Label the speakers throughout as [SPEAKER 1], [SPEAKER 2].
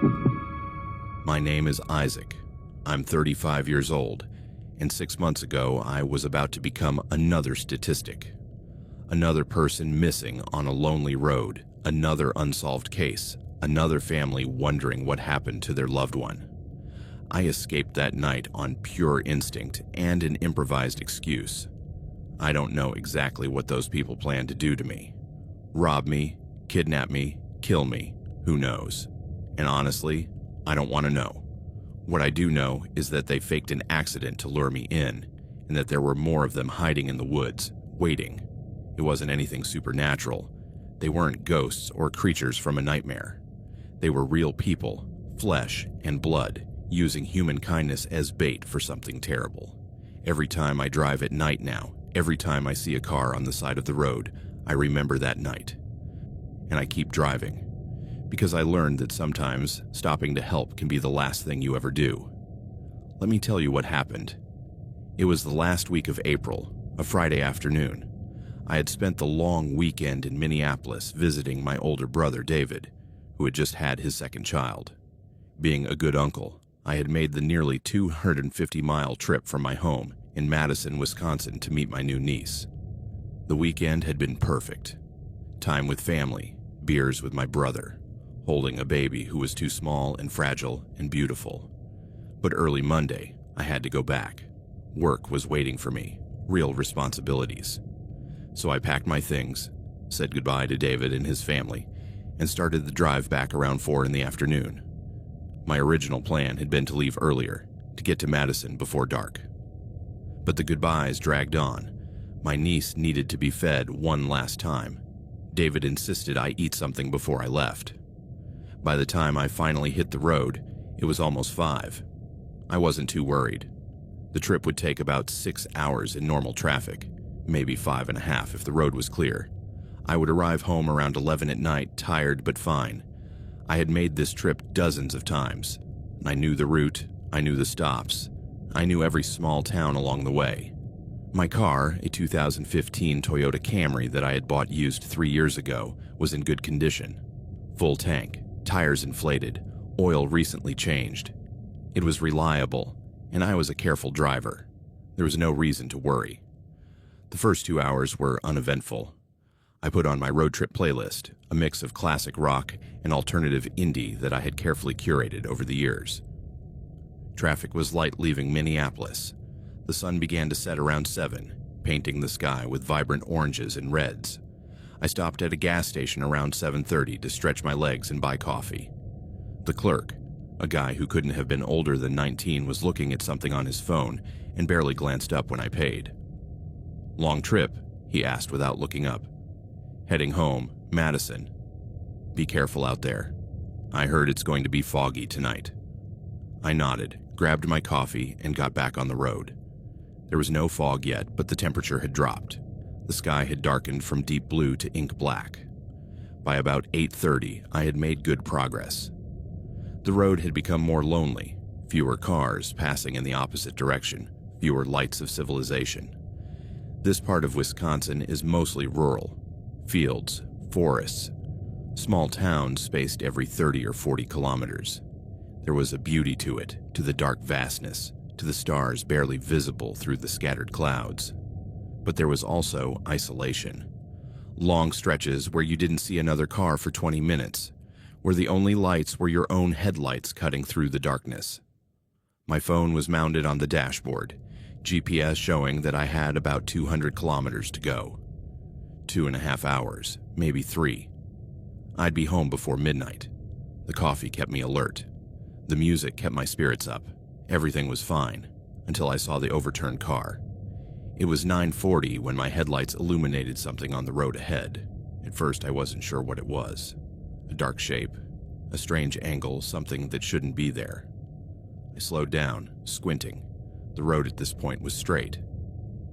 [SPEAKER 1] My name is Isaac. I'm 35 years old, and 6 months ago I was about to become another statistic. Another person missing on a lonely road, another unsolved case, another family wondering what happened to their loved one. I escaped that night on pure instinct and an improvised excuse. I don't know exactly what those people planned to do to me. Rob me, kidnap me, kill me, who knows? And honestly, I don't want to know. What I do know is that they faked an accident to lure me in, and that there were more of them hiding in the woods, waiting. It wasn't anything supernatural. They weren't ghosts or creatures from a nightmare. They were real people, flesh and blood, using human kindness as bait for something terrible. Every time I drive at night now, every time I see a car on the side of the road, I remember that night. And I keep driving, because I learned that sometimes stopping to help can be the last thing you ever do. Let me tell you what happened. It was the last week of April, a Friday afternoon. I had spent the long weekend in Minneapolis visiting my older brother, David, who had just had his second child. Being a good uncle, I had made the nearly 250-mile trip from my home in Madison, Wisconsin to meet my new niece. The weekend had been perfect. Time with family, beers with my brother, holding a baby who was too small and fragile and beautiful. But early Monday, I had to go back. Work was waiting for me, real responsibilities. So I packed my things, said goodbye to David and his family, and started the drive back around 4 in the afternoon. My original plan had been to leave earlier, to get to Madison before dark. But the goodbyes dragged on. My niece needed to be fed one last time. David insisted I eat something before I left. By the time I finally hit the road, it was almost 5. I wasn't too worried. The trip would take about 6 hours in normal traffic, maybe 5.5 if the road was clear. I would arrive home around 11 at night, tired but fine. I had made this trip dozens of times. I knew the route, I knew the stops, I knew every small town along the way. My car, a 2015 Toyota Camry that I had bought used 3 years ago, was in good condition. Full tank, tires inflated, oil recently changed. It was reliable, and I was a careful driver. There was no reason to worry. The first 2 hours were uneventful. I put on my Roadtrip playlist, a mix of classic rock and alternative indie that I had carefully curated over the years. Traffic was light leaving Minneapolis. The sun began to set around 7, painting the sky with vibrant oranges and reds. I stopped at a gas station around 7:30 to stretch my legs and buy coffee. The clerk, a guy who couldn't have been older than 19, was looking at something on his phone and barely glanced up when I paid. "Long trip?" he asked without looking up. "Heading home, Madison. Be careful out there. I heard it's going to be foggy tonight." I nodded, grabbed my coffee, and got back on the road. There was no fog yet, but the temperature had dropped. The sky had darkened from deep blue to ink black. By about 8:30, I had made good progress. The road had become more lonely, fewer cars passing in the opposite direction, fewer lights of civilization. This part of Wisconsin is mostly rural. Fields, forests, small towns spaced every 30 or 40 kilometers. There was a beauty to it, to the dark vastness, to the stars barely visible through the scattered clouds. But there was also isolation. Long stretches where you didn't see another car for 20 minutes, where the only lights were your own headlights cutting through the darkness. My phone was mounted on the dashboard, GPS showing that I had about 200 kilometers to go. 2.5 hours, maybe 3. I'd be home before midnight. The coffee kept me alert. The music kept my spirits up. Everything was fine, until I saw the overturned car. It was 9:40 when my headlights illuminated something on the road ahead. At first, I wasn't sure what it was. A dark shape, a strange angle, something that shouldn't be there. I slowed down, squinting. The road at this point was straight.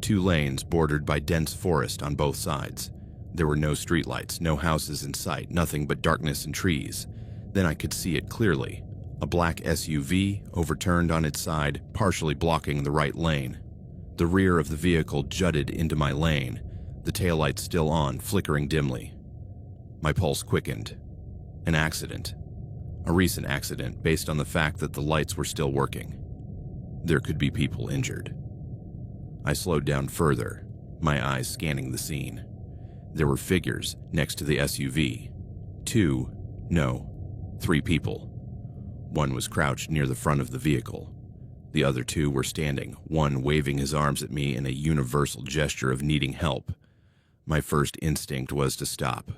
[SPEAKER 1] 2 lanes bordered by dense forest on both sides. There were no streetlights, no houses in sight, nothing but darkness and trees. Then I could see it clearly. A black SUV overturned on its side, partially blocking the right lane. The rear of the vehicle jutted into my lane, the taillights still on, flickering dimly. My pulse quickened. An accident. A recent accident based on the fact that the lights were still working. There could be people injured. I slowed down further, my eyes scanning the scene. There were figures next to the SUV. 3 people. One was crouched near the front of the vehicle. The other 2 were standing, one waving his arms at me in a universal gesture of needing help. My first instinct was to stop.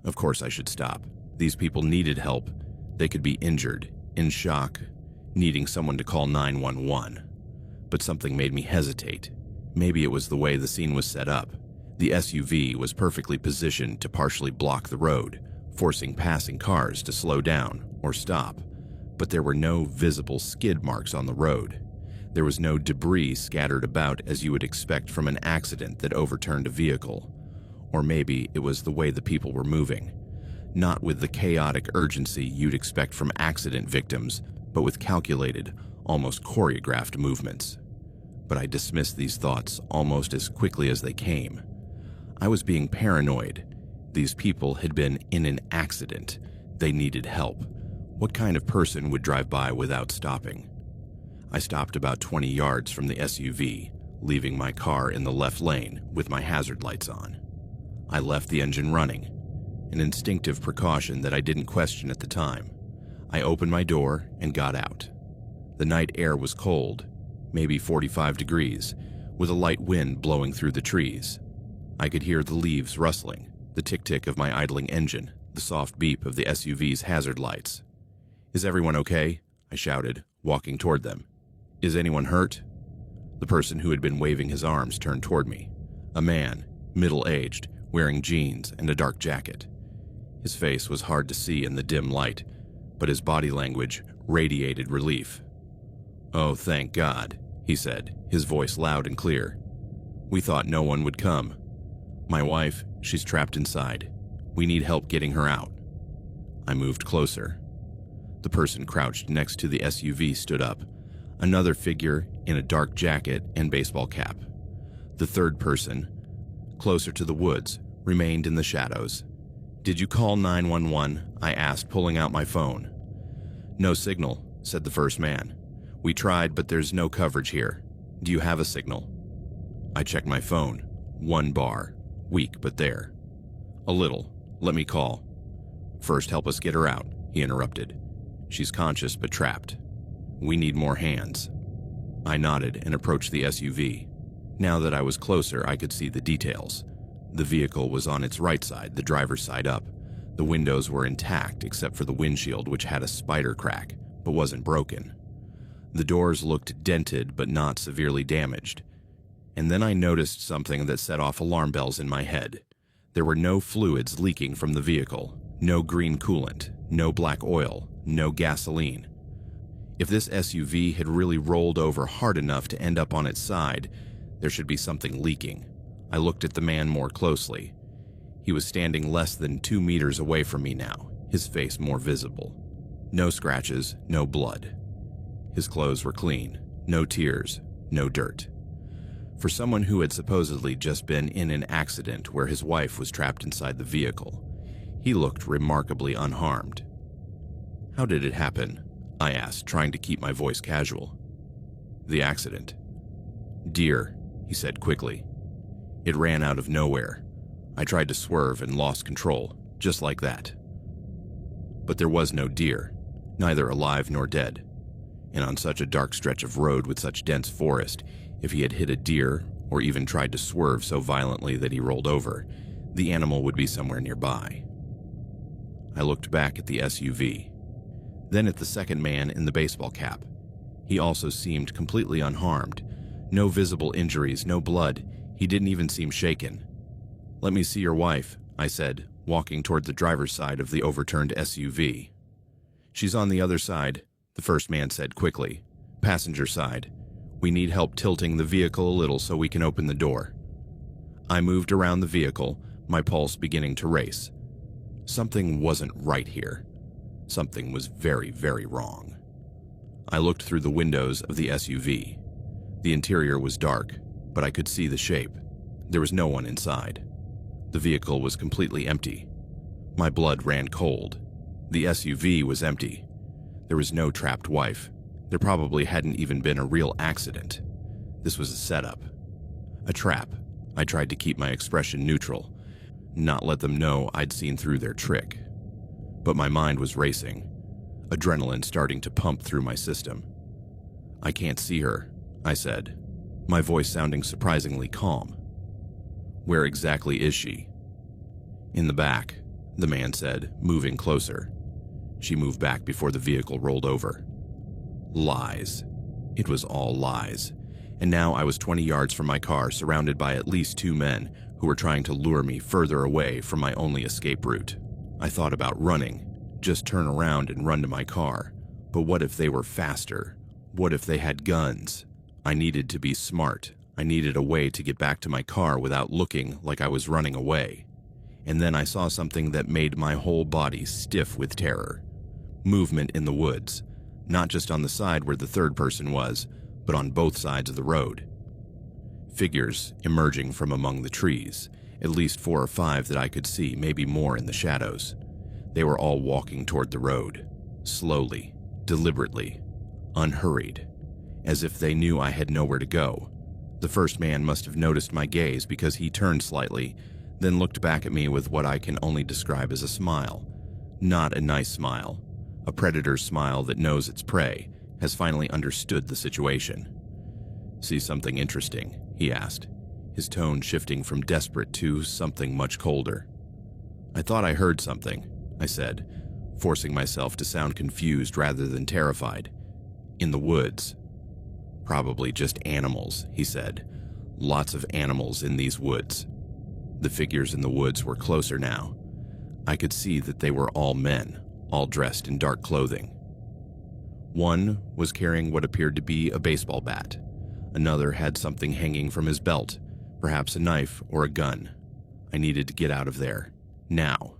[SPEAKER 1] Of course I should stop. These people needed help. They could be injured, in shock, needing someone to call 911. But something made me hesitate. Maybe it was the way the scene was set up. The SUV was perfectly positioned to partially block the road, forcing passing cars to slow down or stop. But there were no visible skid marks on the road. There was no debris scattered about as you would expect from an accident that overturned a vehicle. Or maybe it was the way the people were moving. Not with the chaotic urgency you'd expect from accident victims, but with calculated, almost choreographed movements. But I dismissed these thoughts almost as quickly as they came. I was being paranoid. These people had been in an accident. They needed help. What kind of person would drive by without stopping? I stopped about 20 yards from the SUV, leaving my car in the left lane with my hazard lights on. I left the engine running, an instinctive precaution that I didn't question at the time. I opened my door and got out. The night air was cold, maybe 45 degrees, with a light wind blowing through the trees. I could hear the leaves rustling, the tick-tick of my idling engine, the soft beep of the SUV's hazard lights. "Is everyone okay?" I shouted, walking toward them. "Is anyone hurt?" The person who had been waving his arms turned toward me. A man, middle-aged, wearing jeans and a dark jacket. His face was hard to see in the dim light, but his body language radiated relief. "Oh, thank God," he said, his voice loud and clear. "We thought no one would come. My wife, she's trapped inside. We need help getting her out." I moved closer. The person crouched next to the SUV stood up, another figure in a dark jacket and baseball cap. The third person, closer to the woods, remained in the shadows. "Did you call 911? I asked, pulling out my phone. "No signal," said the first man. "We tried, but there's no coverage here. Do you have a signal?" I checked my phone. 1 bar. Weak, but there. "A little. Let me call." "First, help us get her out," he interrupted. "She's conscious but trapped. We need more hands." I nodded and approached the SUV. Now that I was closer, I could see the details. The vehicle was on its right side, the driver's side up. The windows were intact except for the windshield, which had a spider crack, but wasn't broken. The doors looked dented but not severely damaged. And then I noticed something that set off alarm bells in my head. There were no fluids leaking from the vehicle, no green coolant, no black oil, no gasoline. If this SUV had really rolled over hard enough to end up on its side, there should be something leaking. I looked at the man more closely. He was standing less than 2 meters away from me now, his face more visible. No scratches, no blood. His clothes were clean, no tears, no dirt. For someone who had supposedly just been in an accident where his wife was trapped inside the vehicle, he looked remarkably unharmed. "How did it happen?" I asked, trying to keep my voice casual. "The accident." "Deer," he said quickly. "It ran out of nowhere. I tried to swerve and lost control, just like that." But there was no deer, neither alive nor dead. And on such a dark stretch of road with such dense forest, if he had hit a deer or even tried to swerve so violently that he rolled over, the animal would be somewhere nearby. I looked back at the SUV, then at the second man in the baseball cap. He also seemed completely unharmed. No visible injuries, no blood. He didn't even seem shaken. "Let me see your wife," I said, walking toward the driver's side of the overturned SUV. "She's on the other side," the first man said quickly. "Passenger side. We need help tilting the vehicle a little so we can open the door." I moved around the vehicle, my pulse beginning to race. Something wasn't right here. Something was very, very wrong. I looked through the windows of the SUV. The interior was dark, but I could see the shape. There was no one inside. The vehicle was completely empty. My blood ran cold. The SUV was empty. There was no trapped wife. There probably hadn't even been a real accident. This was a setup. A trap. I tried to keep my expression neutral, not let them know I'd seen through their trick. But my mind was racing, adrenaline starting to pump through my system. "I can't see her," I said, my voice sounding surprisingly calm. "Where exactly is she?" "In the back," the man said, moving closer. She moved back before the vehicle rolled over. Lies. It was all lies. And now I was 20 yards from my car, surrounded by at least 2 men who were trying to lure me further away from my only escape route. I thought about running, just turn around and run to my car. But what if they were faster? What if they had guns? I needed to be smart. I needed a way to get back to my car without looking like I was running away. And then I saw something that made my whole body stiff with terror. Movement in the woods, not just on the side where the third person was, but on both sides of the road. Figures emerging from among the trees, at least 4 or 5 that I could see, maybe more in the shadows. They were all walking toward the road, slowly, deliberately, unhurried, as if they knew I had nowhere to go. The first man must have noticed my gaze because he turned slightly, then looked back at me with what I can only describe as a smile. Not a nice smile. A predator's smile that knows its prey, has finally understood the situation. "See something interesting?" he asked, his tone shifting from desperate to something much colder. "I thought I heard something," I said, forcing myself to sound confused rather than terrified. "In the woods." "Probably just animals," he said. "Lots of animals in these woods." The figures in the woods were closer now. I could see that they were all men, all dressed in dark clothing. One was carrying what appeared to be a baseball bat. Another had something hanging from his belt, perhaps a knife or a gun. I needed to get out of there, now.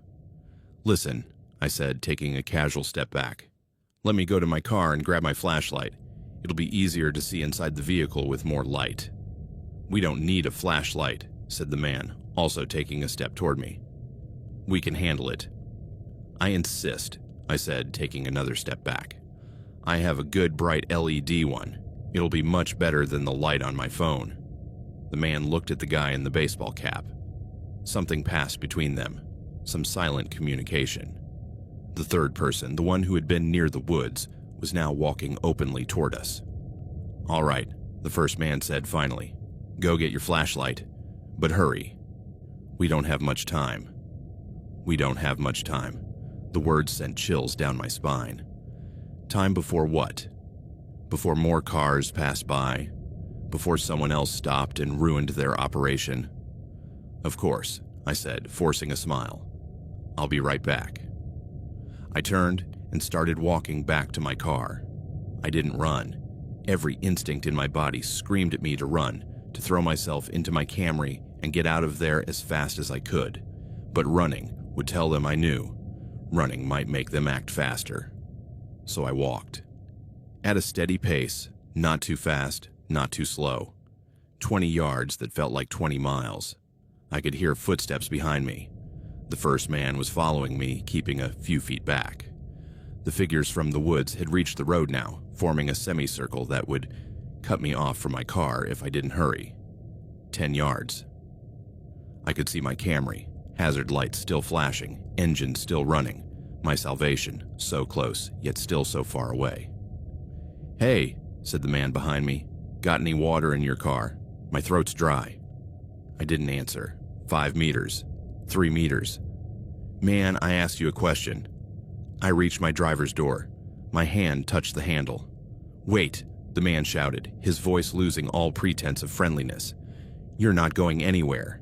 [SPEAKER 1] "Listen," I said, taking a casual step back. "Let me go to my car and grab my flashlight. It'll be easier to see inside the vehicle with more light." "We don't need a flashlight," said the man, also taking a step toward me. "We can handle it." "I insist," I said, taking another step back. "I have a good bright LED one. It'll be much better than the light on my phone." The man looked at the guy in the baseball cap. Something passed between them, some silent communication. The third person, the one who had been near the woods, was now walking openly toward us. "All right," the first man said finally. "Go get your flashlight. But hurry. We don't have much time." We don't have much time. The words sent chills down my spine. Time before what? Before more cars passed by? Before someone else stopped and ruined their operation? "Of course," I said, forcing a smile. "I'll be right back." I turned and started walking back to my car. I didn't run. Every instinct in my body screamed at me to run, to throw myself into my Camry and get out of there as fast as I could. But running would tell them I knew. Running might make them act faster. So I walked. At a steady pace, not too fast, not too slow. 20 yards that felt like 20 miles. I could hear footsteps behind me. The first man was following me, keeping a few feet back. The figures from the woods had reached the road now, forming a semicircle that would cut me off from my car if I didn't hurry. 10 yards. I could see my Camry, hazard lights still flashing, engine still running. My salvation, so close, yet still so far away. "Hey," said the man behind me. "Got any water in your car? My throat's dry." I didn't answer. 5 meters. 3 meters. "Man, I asked you a question." I reached my driver's door. My hand touched the handle. "Wait," the man shouted, his voice losing all pretense of friendliness. "You're not going anywhere."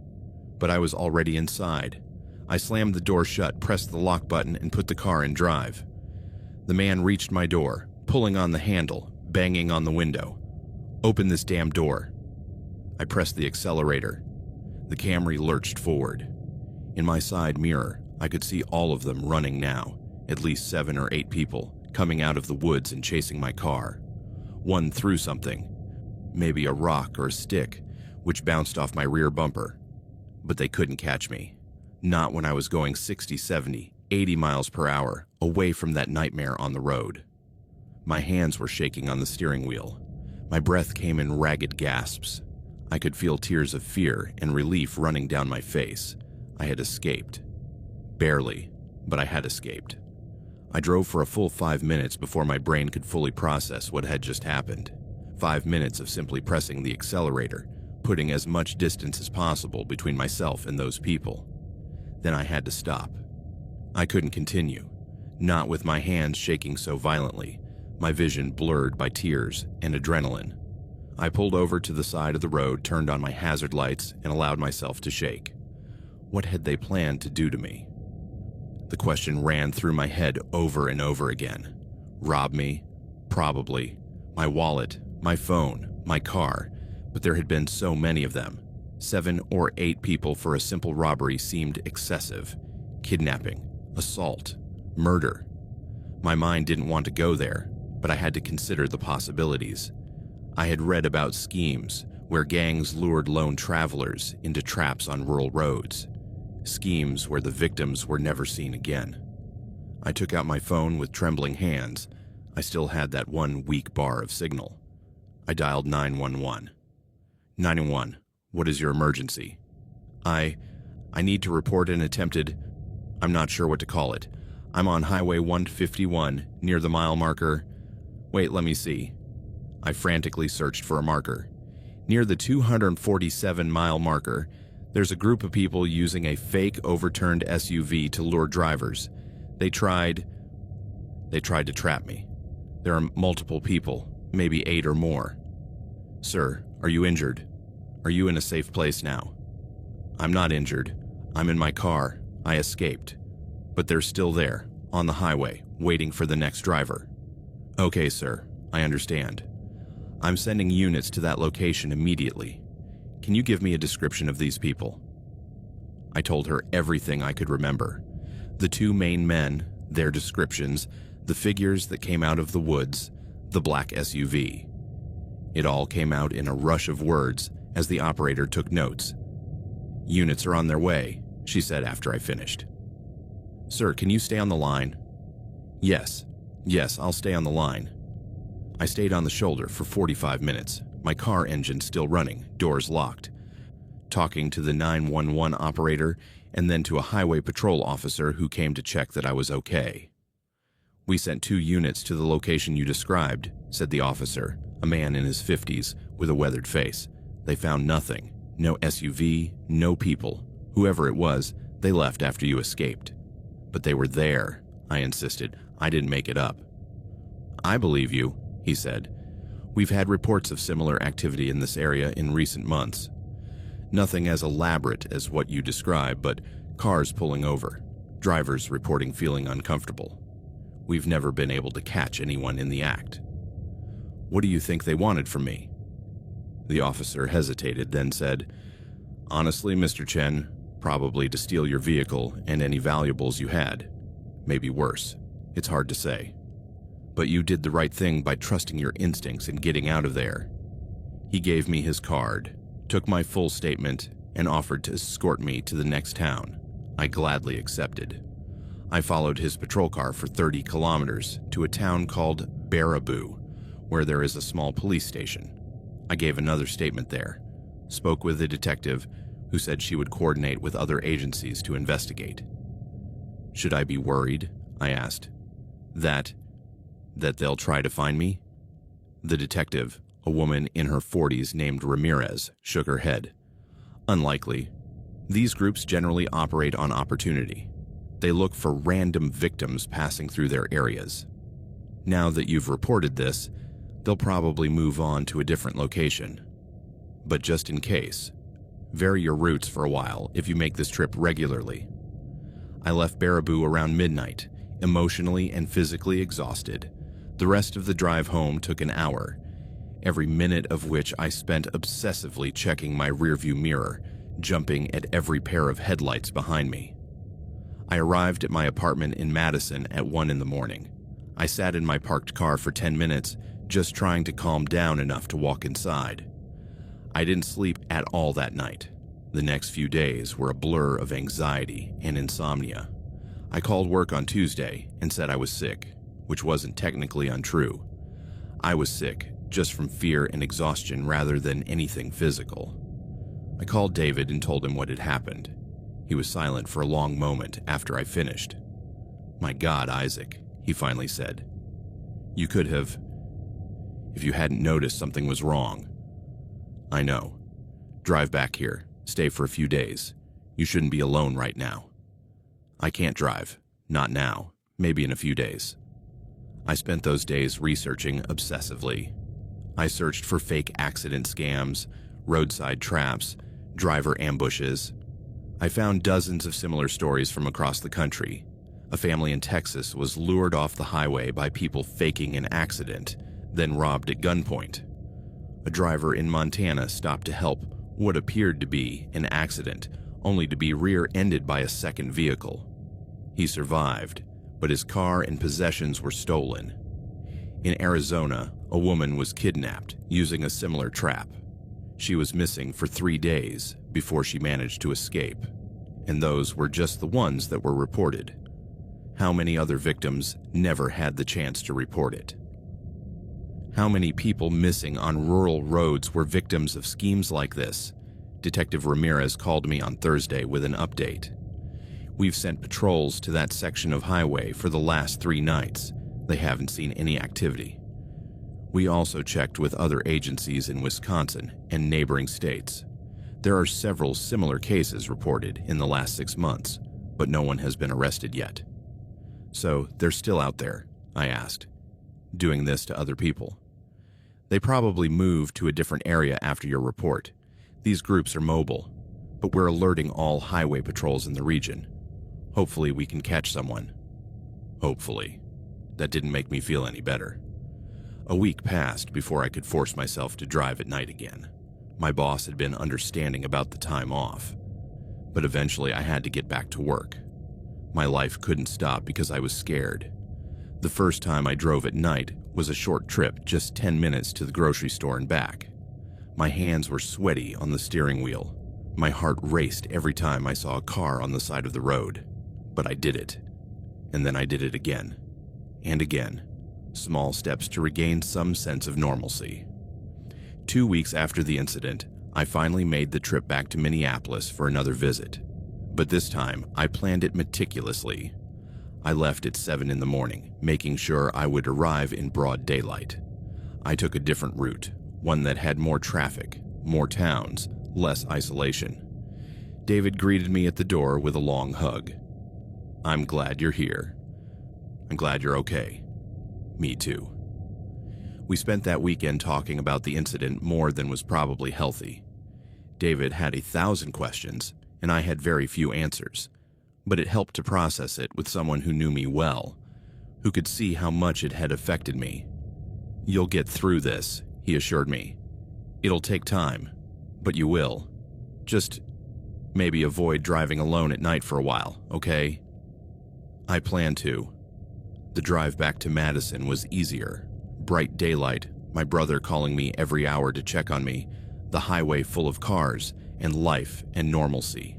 [SPEAKER 1] But I was already inside. I slammed the door shut, pressed the lock button, and put the car in drive. The man reached my door, pulling on the handle, banging on the window. "Open this damn door." I pressed the accelerator. The Camry lurched forward. In my side mirror, I could see all of them running now, at least 7 or 8 people, coming out of the woods and chasing my car. One threw something, maybe a rock or a stick, which bounced off my rear bumper. But they couldn't catch me. Not when I was going 60, 70, 80 miles per hour, away from that nightmare on the road. My hands were shaking on the steering wheel. My breath came in ragged gasps. I could feel tears of fear and relief running down my face. I had escaped. Barely, but I had escaped. I drove for a full 5 minutes before my brain could fully process what had just happened. 5 minutes of simply pressing the accelerator, putting as much distance as possible between myself and those people. Then I had to stop. I couldn't continue, not with my hands shaking so violently, my vision blurred by tears and adrenaline. I pulled over to the side of the road, turned on my hazard lights, and allowed myself to shake. What had they planned to do to me? The question ran through my head over and over again. Rob me? Probably. My wallet, my phone, my car. But there had been so many of them. 7 or 8 people for a simple robbery seemed excessive. Kidnapping, assault, murder. My mind didn't want to go there, but I had to consider the possibilities. I had read about schemes where gangs lured lone travelers into traps on rural roads. Schemes where the victims were never seen again. I took out my phone with trembling hands. I still had that one weak bar of signal. I dialed 911. 911, what is your emergency? I need to report an attempted... I'm not sure what to call it. I'm on Highway 151, near the mile marker. Wait, let me see. I frantically searched for a marker. Near the 247-mile marker, there's a group of people using a fake overturned SUV to lure drivers. They tried to trap me. There are multiple people, maybe 8 or more. Sir, are you injured? Are you in a safe place now? I'm not injured. I'm in my car. I escaped. But they're still there, on the highway, waiting for the next driver. Okay, sir, I understand. I'm sending units to that location immediately. Can you give me a description of these people? I told her everything I could remember. The 2 main men, their descriptions, the figures that came out of the woods, the black SUV. It all came out in a rush of words as the operator took notes. Units are on their way, she said after I finished. Sir, can you stay on the line? Yes, I'll stay on the line. I stayed on the shoulder for 45 minutes, my car engine still running, doors locked, talking to the 911 operator and then to a highway patrol officer who came to check that I was okay. We sent 2 units to the location you described, said the officer, a man in his 50s with a weathered face. They found nothing, no SUV, no people. Whoever it was, they left after you escaped. But they were there, I insisted. I didn't make it up. I believe you, he said. We've had reports of similar activity in this area in recent months. Nothing as elaborate as what you describe, but cars pulling over, drivers reporting feeling uncomfortable. We've never been able to catch anyone in the act. What do you think they wanted from me? The officer hesitated, then said, Honestly, Mr. Chen, probably to steal your vehicle and any valuables you had. Maybe worse. It's hard to say. But you did the right thing by trusting your instincts and getting out of there. He gave me his card, took my full statement, and offered to escort me to the next town. I gladly accepted. I followed his patrol car for 30 kilometers to a town called Baraboo, where there is a small police station. I gave another statement there, spoke with a detective who said she would coordinate with other agencies to investigate. Should I be worried? I asked. That they'll try to find me? The detective, a woman in her 40s named Ramirez, shook her head. Unlikely. These groups generally operate on opportunity. They look for random victims passing through their areas. Now that you've reported this, they'll probably move on to a different location. But just in case, vary your routes for a while if you make this trip regularly. I left Baraboo around midnight, emotionally and physically exhausted. The rest of the drive home took an hour, every minute of which I spent obsessively checking my rearview mirror, jumping at every pair of headlights behind me. I arrived at my apartment in Madison at 1 in the morning. I sat in my parked car for 10 minutes, just trying to calm down enough to walk inside. I didn't sleep at all that night. The next few days were a blur of anxiety and insomnia. I called work on Tuesday and said I was sick, which wasn't technically untrue. I was sick, just from fear and exhaustion rather than anything physical. I called David and told him what had happened. He was silent for a long moment after I finished. "My God, Isaac," he finally said. "You could have, if you hadn't noticed something was wrong." "I know. Drive back here. Stay for a few days. You shouldn't be alone right now." "I can't drive. Not now. Maybe in a few days." I spent those days researching obsessively. I searched for fake accident scams, roadside traps, driver ambushes. I found dozens of similar stories from across the country. A family in Texas was lured off the highway by people faking an accident, then robbed at gunpoint. A driver in Montana stopped to help what appeared to be an accident, only to be rear-ended by a second vehicle. He survived, but his car and possessions were stolen. In Arizona, a woman was kidnapped using a similar trap. She was missing for 3 days before she managed to escape, and those were just the ones that were reported. How many other victims never had the chance to report it? How many people missing on rural roads were victims of schemes like this? Detective Ramirez called me on Thursday with an update. "We've sent patrols to that section of highway for the last 3 nights. They haven't seen any activity. We also checked with other agencies in Wisconsin and neighboring states. There are several similar cases reported in the last 6 months, but no one has been arrested yet." "So they're still out there?" I asked. "Doing this to other people?" "They probably moved to a different area after your report. These groups are mobile, but we're alerting all highway patrols in the region. Hopefully we can catch someone." Hopefully. That didn't make me feel any better. A week passed before I could force myself to drive at night again. My boss had been understanding about the time off, but eventually I had to get back to work. My life couldn't stop because I was scared. The first time I drove at night was a short trip, just 10 minutes to the grocery store and back. My hands were sweaty on the steering wheel. My heart raced every time I saw a car on the side of the road. But I did it. And then I did it again. And again. Small steps to regain some sense of normalcy. 2 weeks after the incident, I finally made the trip back to Minneapolis for another visit. But this time, I planned it meticulously. I left at 7 in the morning, making sure I would arrive in broad daylight. I took a different route, one that had more traffic, more towns, less isolation. David greeted me at the door with a long hug. "I'm glad you're here. I'm glad you're okay." "Me too." We spent that weekend talking about the incident more than was probably healthy. David had 1,000 questions, and I had very few answers, but it helped to process it with someone who knew me well, who could see how much it had affected me. "You'll get through this," he assured me. "It'll take time, but you will. Just maybe avoid driving alone at night for a while, okay?" I plan to. The drive back to Madison was easier. Bright daylight, my brother calling me every hour to check on me, the highway full of cars, and life and normalcy.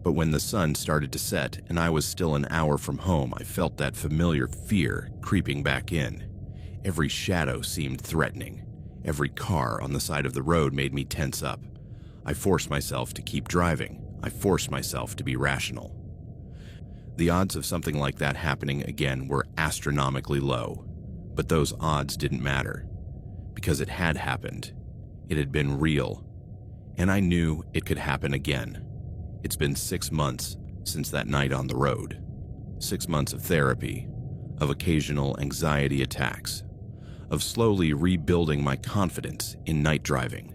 [SPEAKER 1] But when the sun started to set and I was still an hour from home, I felt that familiar fear creeping back in. Every shadow seemed threatening. Every car on the side of the road made me tense up. I forced myself to keep driving. I forced myself to be rational. The odds of something like that happening again were astronomically low, but those odds didn't matter, because it had happened. It had been real, and I knew it could happen again. It's been 6 months since that night on the road. 6 months of therapy, of occasional anxiety attacks, of slowly rebuilding my confidence in night driving.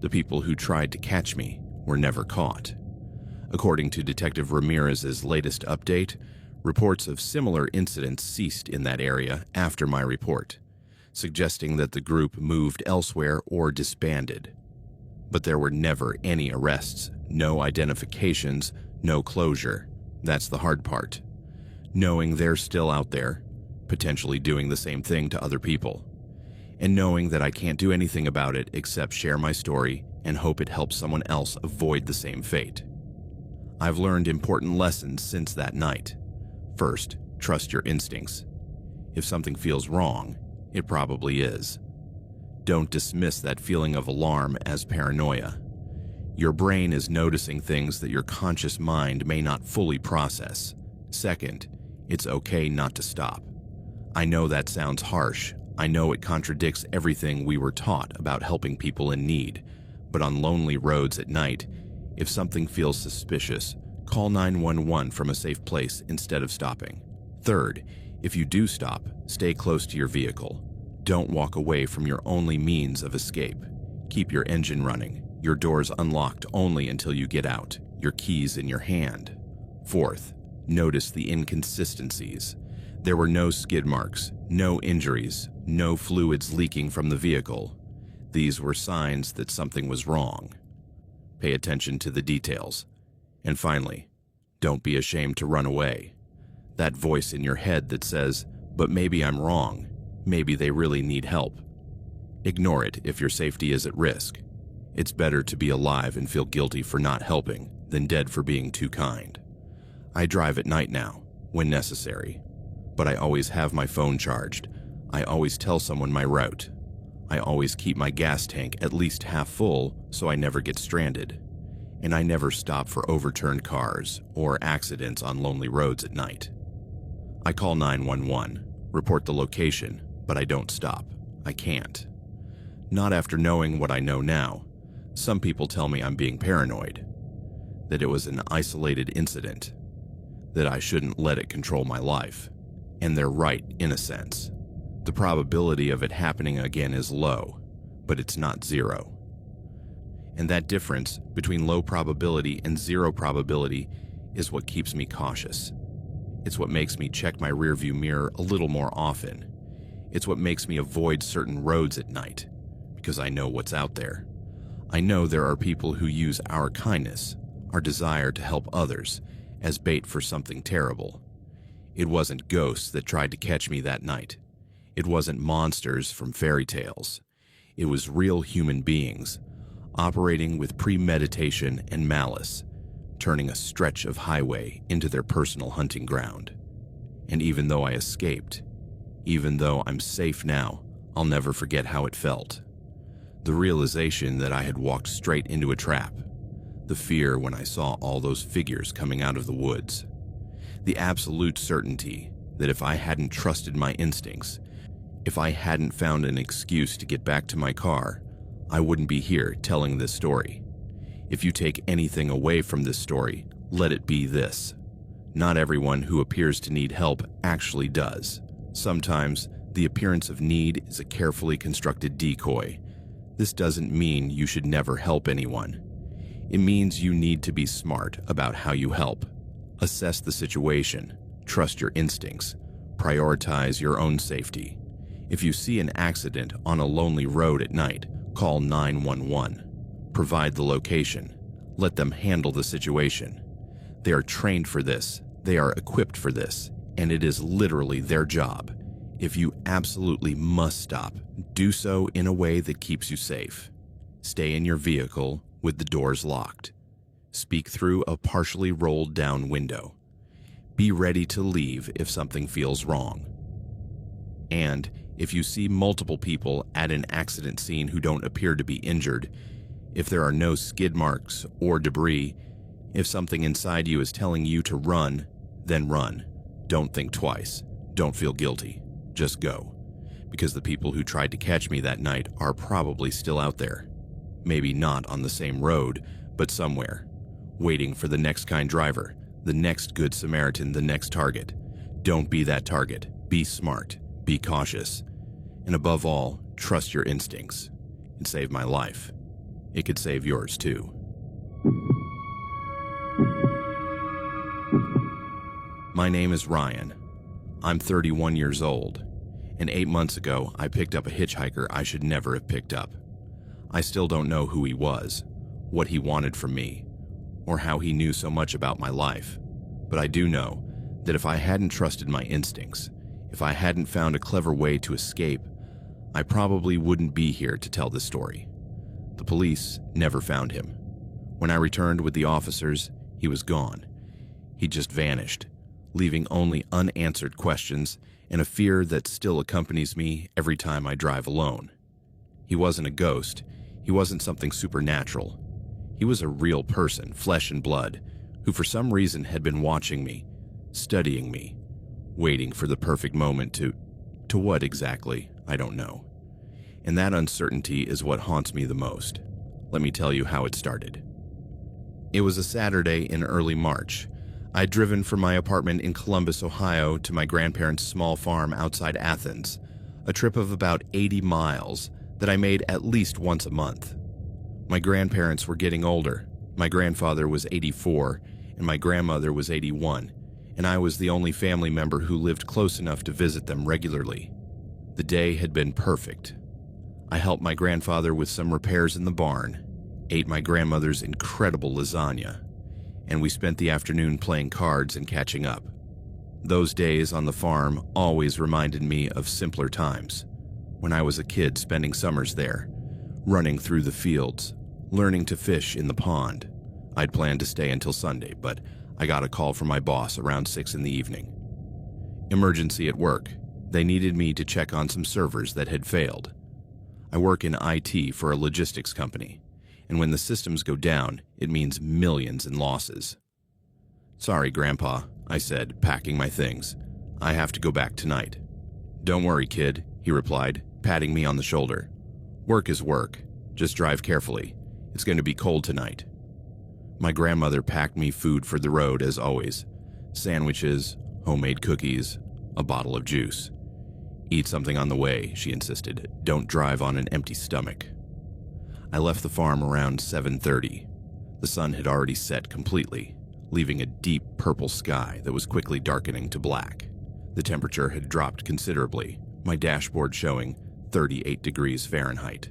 [SPEAKER 1] The people who tried to catch me were never caught. According to Detective Ramirez's latest update, reports of similar incidents ceased in that area after my report, suggesting that the group moved elsewhere or disbanded. But there were never any arrests, no identifications, no closure. That's the hard part. Knowing they're still out there, potentially doing the same thing to other people, and knowing that I can't do anything about it except share my story and hope it helps someone else avoid the same fate. I've learned important lessons since that night. First, trust your instincts. If something feels wrong, It probably is. Don't dismiss that feeling of alarm as paranoia. Your brain is noticing things that your conscious mind may not fully process. Second, it's okay not to stop. I know that sounds harsh. I know it contradicts everything we were taught about helping people in need. But on lonely roads at night, if something feels suspicious, call 911 from a safe place instead of stopping. Third, if you do stop, stay close to your vehicle. Don't walk away from your only means of escape. Keep your engine running, your doors unlocked only until you get out, your keys in your hand. Fourth, notice the inconsistencies. There were no skid marks, no injuries, no fluids leaking from the vehicle. These were signs that something was wrong. Pay attention to the details. And finally, don't be ashamed to run away. That voice in your head that says, "But maybe I'm wrong. Maybe they really need help." Ignore it if your safety is at risk. It's better to be alive and feel guilty for not helping than dead for being too kind. I drive at night now, when necessary. But I always have my phone charged. I always tell someone my route. I always keep my gas tank at least half full so I never get stranded. And I never stop for overturned cars or accidents on lonely roads at night. I call 911, report the location, but I don't stop. I can't. Not after knowing what I know now. Some people tell me I'm being paranoid, that it was an isolated incident, that I shouldn't let it control my life. And they're right in a sense. The probability of it happening again is low, but it's not zero. And that difference between low probability and zero probability is what keeps me cautious. It's what makes me check my rearview mirror a little more often. It's what makes me avoid certain roads at night, because I know what's out there. I know there are people who use our kindness, our desire to help others, as bait for something terrible. It wasn't ghosts that tried to catch me that night. It wasn't monsters from fairy tales. It was real human beings, operating with premeditation and malice, turning a stretch of highway into their personal hunting ground. And even though I escaped, even though I'm safe now, I'll never forget how it felt. The realization that I had walked straight into a trap. The fear when I saw all those figures coming out of the woods. The absolute certainty that if I hadn't trusted my instincts, if I hadn't found an excuse to get back to my car, I wouldn't be here telling this story. If you take anything away from this story, let it be this. Not everyone who appears to need help actually does. Sometimes, the appearance of need is a carefully constructed decoy. This doesn't mean you should never help anyone. It means you need to be smart about how you help. Assess the situation, trust your instincts, prioritize your own safety. If you see an accident on a lonely road at night, call 911. Provide the location. Let them handle the situation. They are trained for this, they are equipped for this, and it is literally their job. If you absolutely must stop, do so in a way that keeps you safe. Stay in your vehicle with the doors locked. Speak through a partially rolled down window. Be ready to leave if something feels wrong. And if you see multiple people at an accident scene who don't appear to be injured, if there are no skid marks or debris, if something inside you is telling you to run, then run. Don't think twice. Don't feel guilty. Just go. Because the people who tried to catch me that night are probably still out there. Maybe not on the same road, but somewhere. Waiting for the next kind driver, the next good Samaritan, the next target. Don't be that target. Be smart. Be cautious. And above all, trust your instincts. It saved my life. It could save yours too. My name is Ryan. I'm 31 years old, and 8 months ago I picked up a hitchhiker I should never have picked up. I still don't know who he was, what he wanted from me, or how he knew so much about my life, but I do know that if I hadn't trusted my instincts, if I hadn't found a clever way to escape, I probably wouldn't be here to tell this story. The police never found him. When I returned with the officers, he was gone. He just vanished, leaving only unanswered questions and a fear that still accompanies me every time I drive alone. He wasn't a ghost. He wasn't something supernatural. He was a real person, flesh and blood, who for some reason had been watching me, studying me, waiting for the perfect moment to what exactly, I don't know. And that uncertainty is what haunts me the most. Let me tell you how it started. It was a Saturday in early March. I'd driven from my apartment in Columbus, Ohio to my grandparents' small farm outside Athens, a trip of about 80 miles that I made at least once a month. My grandparents were getting older. My grandfather was 84 and my grandmother was 81, and I was the only family member who lived close enough to visit them regularly. The day had been perfect. I helped my grandfather with some repairs in the barn, ate my grandmother's incredible lasagna, and we spent the afternoon playing cards and catching up. Those days on the farm always reminded me of simpler times, when I was a kid spending summers there, running through the fields, learning to fish in the pond. I'd planned to stay until Sunday, but I got a call from my boss around 6 in the evening. Emergency at work. They needed me to check on some servers that had failed. I work in IT for a logistics company, and when the systems go down, it means millions in losses. "Sorry, Grandpa," I said, packing my things. "I have to go back tonight." "Don't worry, kid," he replied, patting me on the shoulder. "Work is work. Just drive carefully. It's going to be cold tonight." My grandmother packed me food for the road as always. Sandwiches, homemade cookies, a bottle of juice. "Eat something on the way," she insisted. "Don't drive on an empty stomach." I left the farm around 7:30. The sun had already set completely, leaving a deep purple sky that was quickly darkening to black. The temperature had dropped considerably, my dashboard showing 38 degrees Fahrenheit.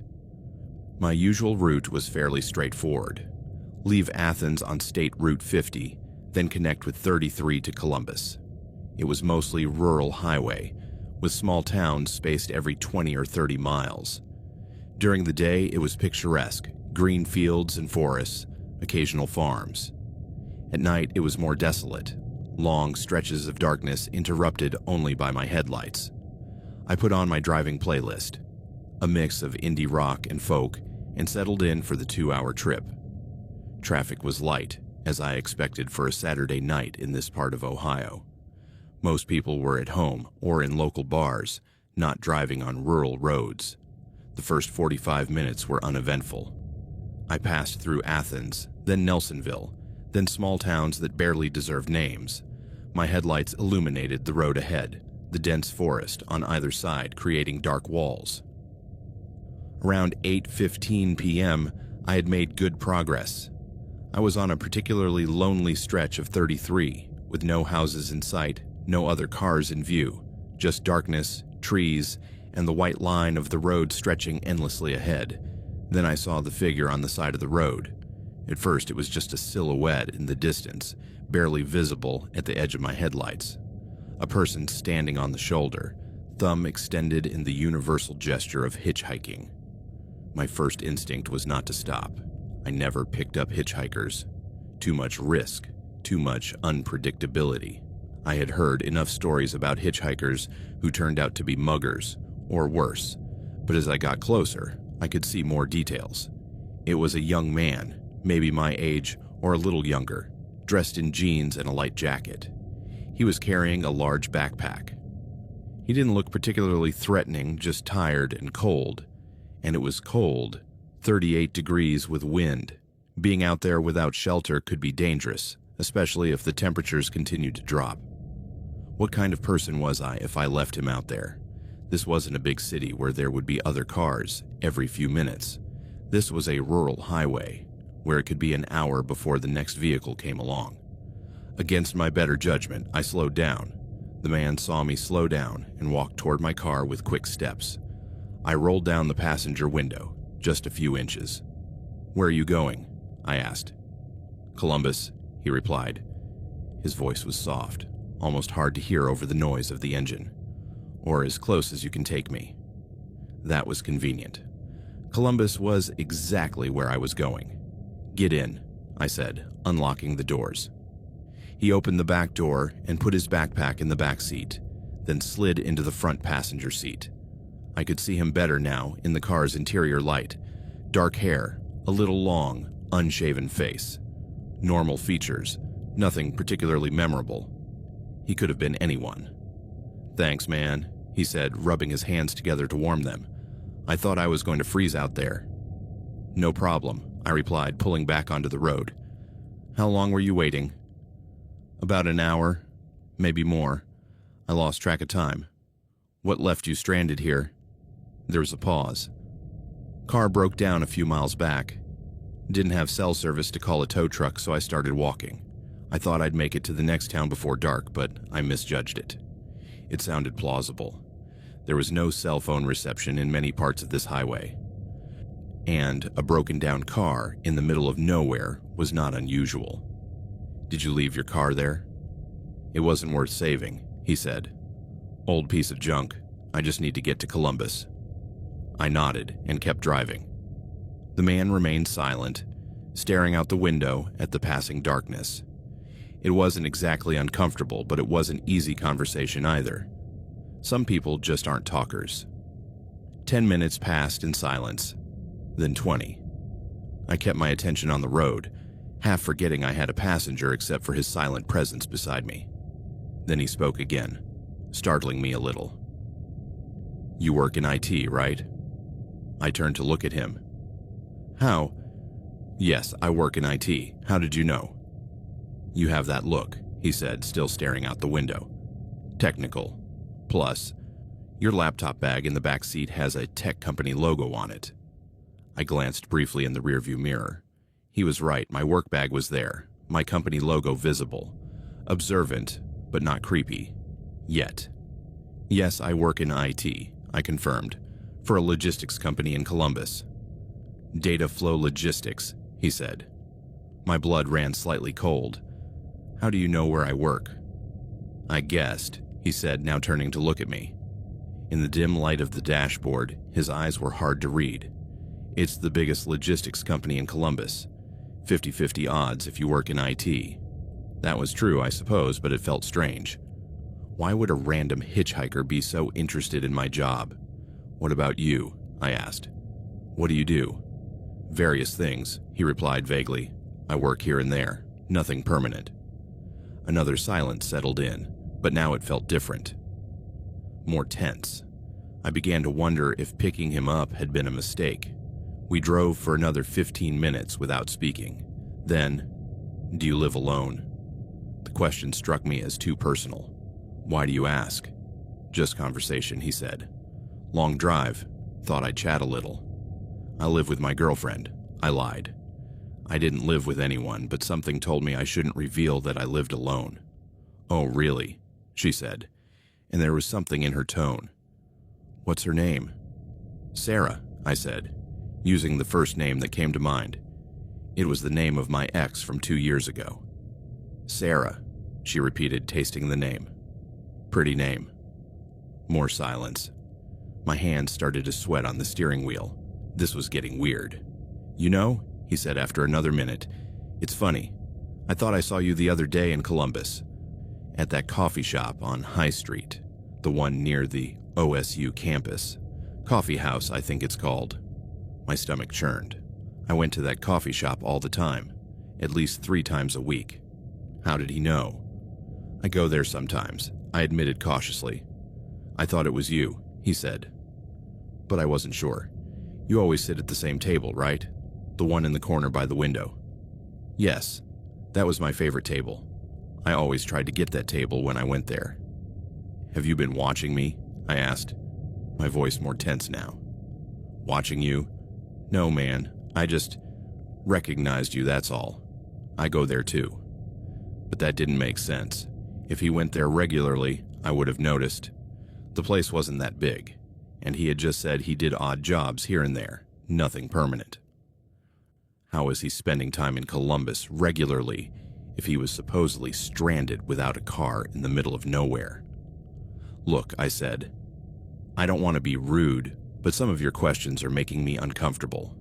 [SPEAKER 1] My usual route was fairly straightforward. Leave Athens on State Route 50, then connect with 33 to Columbus. It was mostly rural highway, with small towns spaced every 20 or 30 miles. During the day, it was picturesque, green fields and forests, occasional farms. At night, it was more desolate, long stretches of darkness interrupted only by my headlights. I put on my driving playlist, a mix of indie rock and folk, and settled in for the 2-hour trip. Traffic was light, as I expected for a Saturday night in this part of Ohio. Most people were at home or in local bars, not driving on rural roads. The first 45 minutes were uneventful. I passed through Athens, then Nelsonville, then small towns that barely deserved names. My headlights illuminated the road ahead, the dense forest on either side creating dark walls. Around 8:15 p.m., I had made good progress. I was on a particularly lonely stretch of 33, with no houses in sight, no other cars in view, just darkness, trees, and the white line of the road stretching endlessly ahead. Then I saw the figure on the side of the road. At first, it was just a silhouette in the distance, barely visible at the edge of my headlights. A person standing on the shoulder, thumb extended in the universal gesture of hitchhiking. My first instinct was not to stop. I never picked up hitchhikers. Too much risk, too much unpredictability. I had heard enough stories about hitchhikers who turned out to be muggers, or worse, but as I got closer, I could see more details. It was a young man, maybe my age or a little younger, dressed in jeans and a light jacket. He was carrying a large backpack. He didn't look particularly threatening, just tired and cold. And it was cold, 38 degrees with wind. Being out there without shelter could be dangerous, especially if the temperatures continued to drop. What kind of person was I if I left him out there? This wasn't a big city where there would be other cars every few minutes. This was a rural highway, where it could be an hour before the next vehicle came along. Against my better judgment, I slowed down. The man saw me slow down and walked toward my car with quick steps. I rolled down the passenger window, just a few inches. "Where are you going?" I asked. "Columbus," he replied. His voice was soft, almost hard to hear over the noise of the engine. "Or as close as you can take me." That was convenient. Columbus was exactly where I was going. "Get in," I said, unlocking the doors. He opened the back door and put his backpack in the back seat, then slid into the front passenger seat. I could see him better now in the car's interior light. Dark hair, a little long, unshaven face. Normal features, nothing particularly memorable. He could have been anyone. "Thanks, man," he said, rubbing his hands together to warm them. "I thought I was going to freeze out there." "No problem," I replied, pulling back onto the road. "How long were you waiting?" "About an hour, maybe more. I lost track of time." "What left you stranded here?" There was a pause. "Car broke down a few miles back. Didn't have cell service to call a tow truck, so I started walking. I thought I'd make it to the next town before dark, but I misjudged it." It sounded plausible. There was no cell phone reception in many parts of this highway. And a broken-down car in the middle of nowhere was not unusual. "Did you leave your car there?" "It wasn't worth saving," he said. "Old piece of junk. I just need to get to Columbus." I nodded and kept driving. The man remained silent, staring out the window at the passing darkness. It wasn't exactly uncomfortable, but it wasn't easy conversation either. Some people just aren't talkers. 10 minutes passed in silence, then 20. I kept my attention on the road, half forgetting I had a passenger except for his silent presence beside me. Then he spoke again, startling me a little. "You work in IT, right?" I turned to look at him. "How?" "Yes, I work in IT. How did you know?" "You have that look," he said, still staring out the window. "Technical. Plus, your laptop bag in the back seat has a tech company logo on it." I glanced briefly in the rearview mirror. He was right, my work bag was there, my company logo visible. Observant, but not creepy. Yet. "Yes, I work in IT," I confirmed, "for a logistics company in Columbus." "Data flow logistics," he said. My blood ran slightly cold. "How do you know where I work?" "I guessed," he said, now turning to look at me. In the dim light of the dashboard, his eyes were hard to read. "It's the biggest logistics company in Columbus. 50-50 odds if you work in IT." That was true, I suppose, but it felt strange. Why would a random hitchhiker be so interested in my job? "What about you?" I asked. "What do you do?" "Various things," he replied vaguely. "I work here and there. Nothing permanent." Another silence settled in, but now it felt different. More tense. I began to wonder if picking him up had been a mistake. We drove for another 15 minutes without speaking. Then, "Do you live alone?" The question struck me as too personal. "Why do you ask?" "Just conversation," he said. "Long drive. Thought I'd chat a little." "I live with my girlfriend." I lied. I didn't live with anyone, but something told me I shouldn't reveal that I lived alone. "Oh, really?" she said, and there was something in her tone. "What's her name?" "Sarah," I said, using the first name that came to mind. It was the name of my ex from 2 years ago. "Sarah," she repeated, tasting the name. "Pretty name." More silence. My hands started to sweat on the steering wheel. This was getting weird. "You know," he said after another minute, "it's funny. I thought I saw you the other day in Columbus. At that coffee shop on High Street. The one near the OSU campus. Coffee house, I think it's called." My stomach churned. I went to that coffee shop all the time. At least 3 times a week. How did he know? "I go there sometimes," I admitted cautiously. "I thought it was you," he said. But I wasn't sure. "You always sit at the same table, right? The one in the corner by the window." "Yes, that was my favorite table. I always tried to get that table when I went there." "Have you been watching me?" I asked, my voice more tense now. "Watching you? No, man. I just recognized you, that's all. I go there too." But that didn't make sense. If he went there regularly, I would have noticed. The place wasn't that big, and he had just said he did odd jobs here and there, nothing permanent. How was he spending time in Columbus regularly if he was supposedly stranded without a car in the middle of nowhere? "Look," I said, "I don't want to be rude, but some of your questions are making me uncomfortable."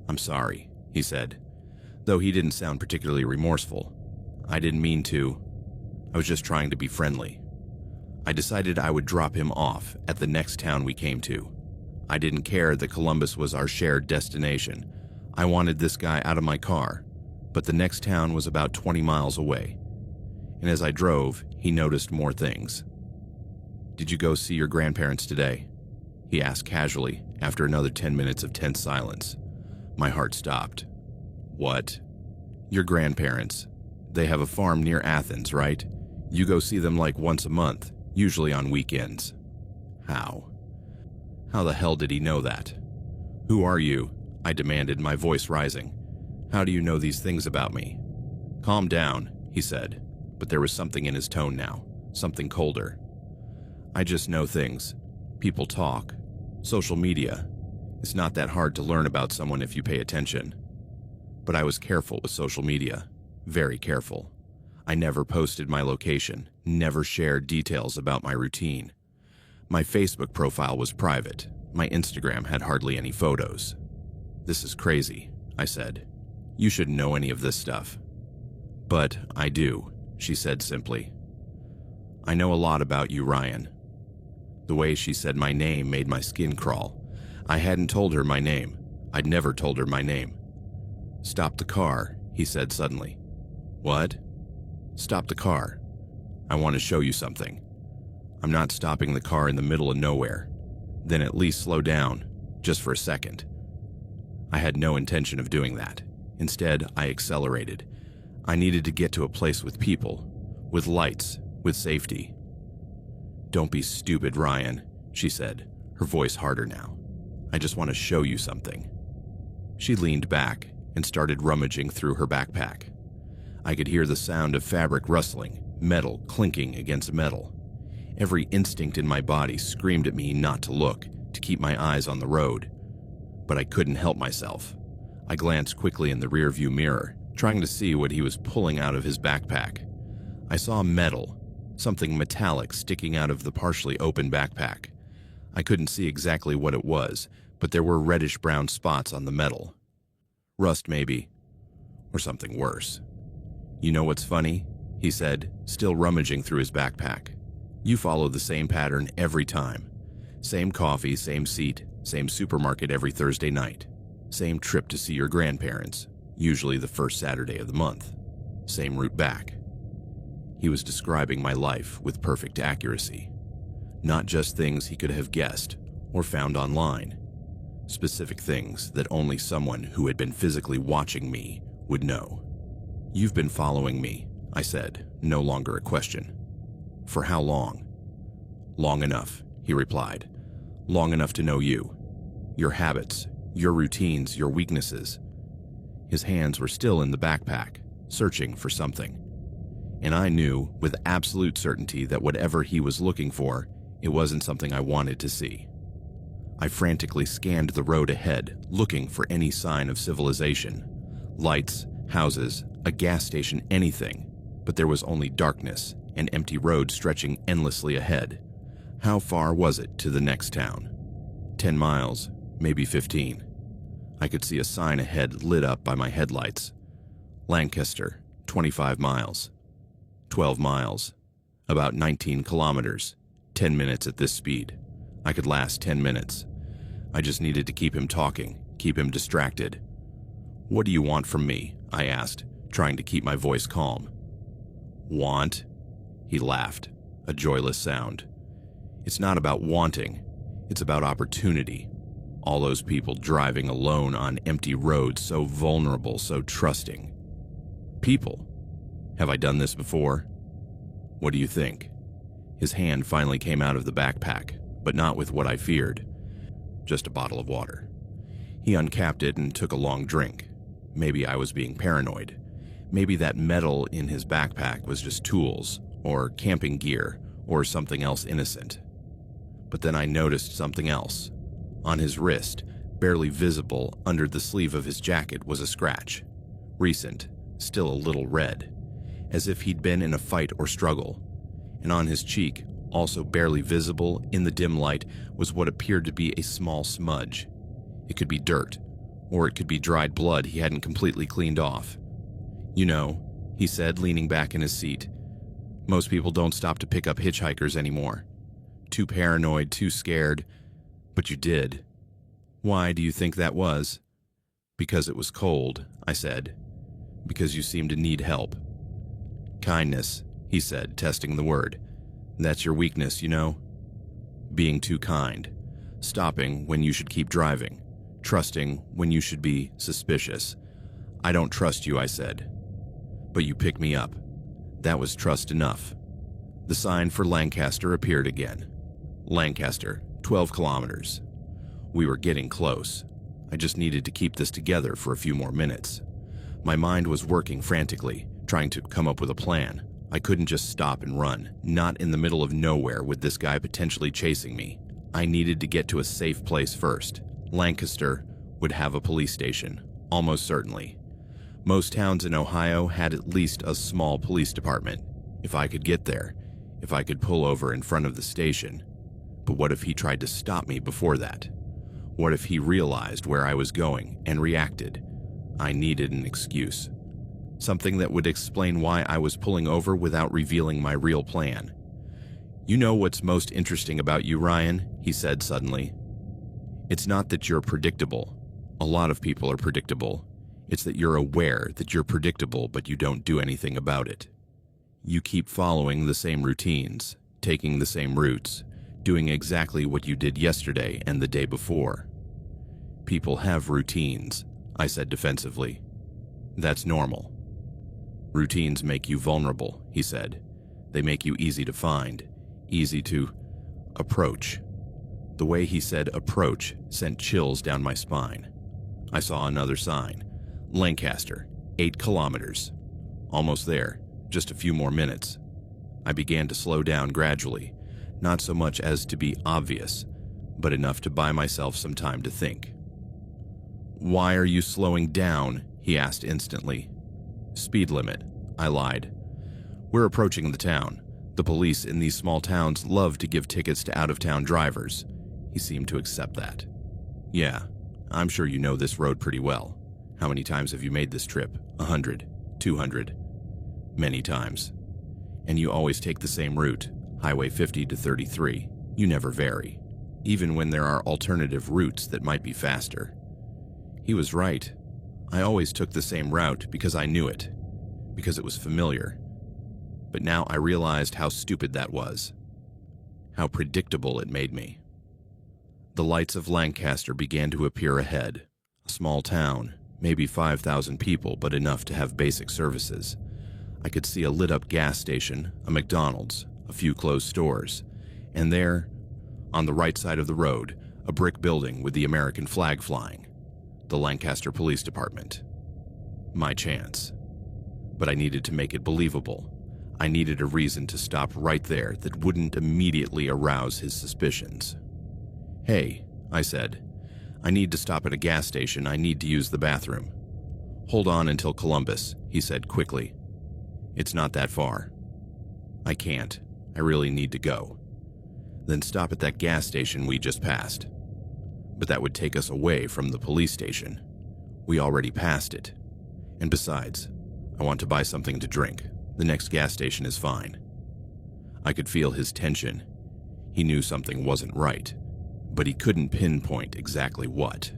[SPEAKER 1] "I'm sorry," he said, though he didn't sound particularly remorseful. I didn't mean to. I was just trying to be friendly. I decided I would drop him off at the next town we came to. I didn't care that Columbus was our shared destination. I wanted this guy out of my car, but the next town was about 20 miles away. And as I drove, he noticed more things. "Did you go see your grandparents today?" he asked casually after another 10 minutes of tense silence. My heart stopped. "What?" "Your grandparents. They have a farm near Athens, right? You go see them like once a month, usually on weekends." How? How the hell did he know that? "Who are you?" I demanded, my voice rising. "How do you know these things about me?" "Calm down," he said, but there was something in his tone now, something colder. "I just know things. People talk. Social media. It's not that hard to learn about someone if you pay attention." But I was careful with social media. Very careful. I never posted my location, never shared details about my routine. My Facebook profile was private. My Instagram had hardly any photos. "This is crazy," I said. "You shouldn't know any of this stuff." "But I do," she said simply. "I know a lot about you, Ryan." The way she said my name made my skin crawl. I hadn't told her my name. I'd never told her my name. "Stop the car," he said suddenly. "What?" "Stop the car. I want to show you something." "I'm not stopping the car in the middle of nowhere." "Then at least slow down, just for a second." I had no intention of doing that. Instead, I accelerated. I needed to get to a place with people, with lights, with safety. "Don't be stupid, Ryan," she said, her voice harder now. "I just want to show you something." She leaned back and started rummaging through her backpack. I could hear the sound of fabric rustling, metal clinking against metal. Every instinct in my body screamed at me not to look, to keep my eyes on the road. But I couldn't help myself. I glanced quickly in the rearview mirror, trying to see what he was pulling out of his backpack. I saw metal, something metallic sticking out of the partially open backpack. I couldn't see exactly what it was, but there were reddish-brown spots on the metal. Rust, maybe, or something worse. "You know what's funny?" he said, still rummaging through his backpack. "You follow the same pattern every time. Same coffee, same seat, same supermarket every Thursday night. Same trip to see your grandparents, usually the first Saturday of the month. Same route back." He was describing my life with perfect accuracy. Not just things he could have guessed or found online. Specific things that only someone who had been physically watching me would know. "You've been following me," I said, no longer a question. "For how long?" "Long enough," he replied. "Long enough to know you. Your habits, your routines, your weaknesses." His hands were still in the backpack, searching for something. And I knew with absolute certainty that whatever he was looking for, it wasn't something I wanted to see. I frantically scanned the road ahead, looking for any sign of civilization. Lights, houses, a gas station, anything. But there was only darkness, an empty road stretching endlessly ahead. How far was it to the next town? 10 miles, maybe 15. I could see a sign ahead lit up by my headlights. Lancaster, 25 miles. 12 miles. About 19 kilometers. 10 minutes at this speed. I could last 10 minutes. I just needed to keep him talking, keep him distracted. "What do you want from me?" I asked, trying to keep my voice calm. "Want?" He laughed, a joyless sound. "It's not about wanting. It's about opportunity. All those people driving alone on empty roads, so vulnerable, so trusting. People. Have I done this before? What do you think?" His hand finally came out of the backpack, but not with what I feared. Just a bottle of water. He uncapped it and took a long drink. Maybe I was being paranoid. Maybe that metal in his backpack was just tools, or camping gear, or something else innocent. But then I noticed something else. On his wrist, barely visible under the sleeve of his jacket, was a scratch. Recent, still a little red, as if he'd been in a fight or struggle. And on his cheek, also barely visible in the dim light, was what appeared to be a small smudge. It could be dirt, or it could be dried blood he hadn't completely cleaned off. "You know," he said, leaning back in his seat. Most people don't stop to pick up hitchhikers anymore. Too paranoid, too scared. But you did. Why do you think that was? Because it was cold, I said. Because you seemed to need help. Kindness, he said, testing the word. That's your weakness, you know? Being too kind. Stopping when you should keep driving. Trusting when you should be suspicious. I don't trust you, I said. But you picked me up. That was trust enough. The sign for Lancaster appeared again. Lancaster, 12 kilometers. We were getting close. I just needed to keep this together for a few more minutes. My mind was working frantically, trying to come up with a plan. I couldn't just stop and run, not in the middle of nowhere with this guy potentially chasing me. I needed to get to a safe place first. Lancaster would have a police station, almost certainly. Most towns in Ohio had at least a small police department. If I could get there, if I could pull over in front of the station. But what if he tried to stop me before that? What if he realized where I was going and reacted? I needed an excuse. Something that would explain why I was pulling over without revealing my real plan. You know what's most interesting about you, Ryan? He said suddenly. It's not that you're predictable. A lot of people are predictable. It's that you're aware that you're predictable, but you don't do anything about it. You keep following the same routines, taking the same routes, doing exactly what you did yesterday and the day before. People have routines, I said defensively. That's normal. Routines make you vulnerable, he said. They make you easy to find, easy to approach. The way he said approach sent chills down my spine. I saw another sign. Lancaster, 8 kilometers. Almost there, just a few more minutes. I began to slow down gradually, not so much as to be obvious, but enough to buy myself some time to think. Why are you slowing down? He asked instantly. Speed limit, I lied. We're approaching the town. The police in these small towns love to give tickets to out-of-town drivers. He seemed to accept that. Yeah, I'm sure you know this road pretty well. How many times have you made this trip? 100, 200? Many times. And you always take the same route, Highway 50 to 33. You never vary, even when there are alternative routes that might be faster. He was right. I always took the same route because I knew it, because it was familiar. But now I realized how stupid that was, how predictable it made me. The lights of Lancaster began to appear ahead. A small town, maybe 5,000 people, but enough to have basic services. I could see a lit-up gas station, a McDonald's, a few closed stores, and there, on the right side of the road, a brick building with the American flag flying. The Lancaster Police Department. My chance. But I needed to make it believable. I needed a reason to stop right there that wouldn't immediately arouse his suspicions. Hey, I said. I need to stop at a gas station. I need to use the bathroom. Hold on until Columbus, he said quickly. It's not that far. I can't. I really need to go. Then stop at that gas station we just passed. But that would take us away from the police station. We already passed it. And besides, I want to buy something to drink. The next gas station is fine. I could feel his tension. He knew something wasn't right, but he couldn't pinpoint exactly what.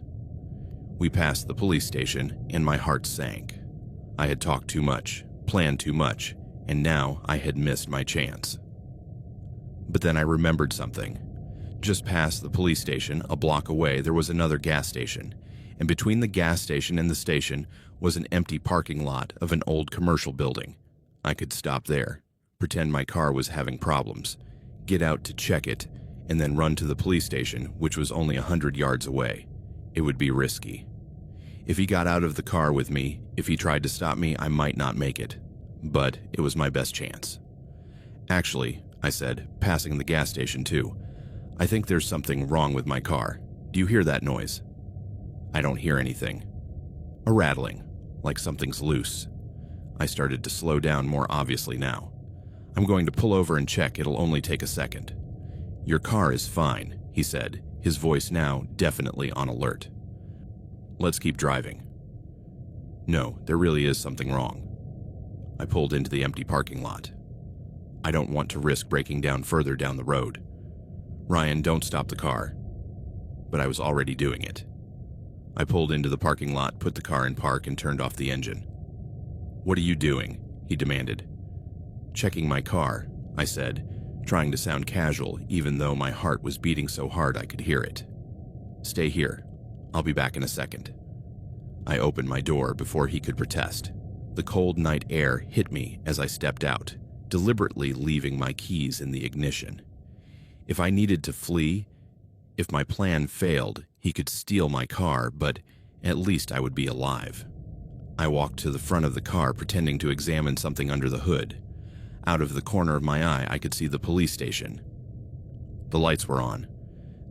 [SPEAKER 1] We passed the police station, and my heart sank. I had talked too much, planned too much, and now I had missed my chance. But then I remembered something. Just past the police station, a block away, there was another gas station, and between the gas station and the station was an empty parking lot of an old commercial building. I could stop there, pretend my car was having problems, get out to check it, and then run to the police station, which was only 100 yards away. It would be risky. If he got out of the car with me, if he tried to stop me, I might not make it. But it was my best chance. Actually, I said, passing the gas station too, I think there's something wrong with my car. Do you hear that noise? I don't hear anything. A rattling, like something's loose. I started to slow down more obviously now. I'm going to pull over and check. It'll only take a second. Your car is fine, he said, his voice now definitely on alert. Let's keep driving. No, there really is something wrong. I pulled into the empty parking lot. I don't want to risk breaking down further down the road. Ryan, don't stop the car. But I was already doing it. I pulled into the parking lot, put the car in park, and turned off the engine. What are you doing? He demanded. Checking my car, I said, trying to sound casual even though my heart was beating so hard I could hear it. Stay here. I'll be back in a second. I opened my door before he could protest. The cold night air hit me as I stepped out, deliberately leaving my keys in the ignition. If I needed to flee, if my plan failed, he could steal my car, but at least I would be alive. I walked to the front of the car, pretending to examine something under the hood. Out of the corner of my eye, I could see the police station. The lights were on.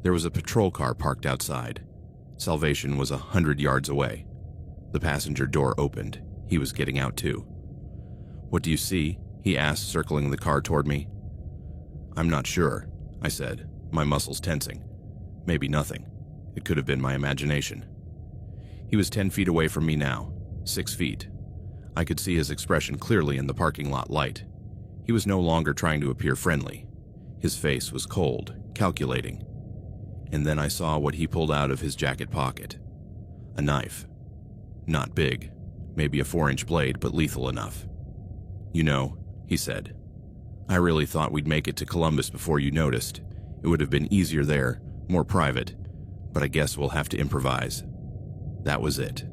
[SPEAKER 1] There was a patrol car parked outside. Salvation was 100 yards away. The passenger door opened. He was getting out too. What do you see? He asked, circling the car toward me. I'm not sure, I said, my muscles tensing. Maybe nothing. It could have been my imagination. He was 10 feet away from me now, 6 feet. I could see his expression clearly in the parking lot light. He was no longer trying to appear friendly. His face was cold, calculating. And then I saw what he pulled out of his jacket pocket. A knife. Not big, maybe a 4-inch blade, but lethal enough. You know, he said, I really thought we'd make it to Columbus before you noticed. It would have been easier there, more private, but I guess we'll have to improvise. That was it.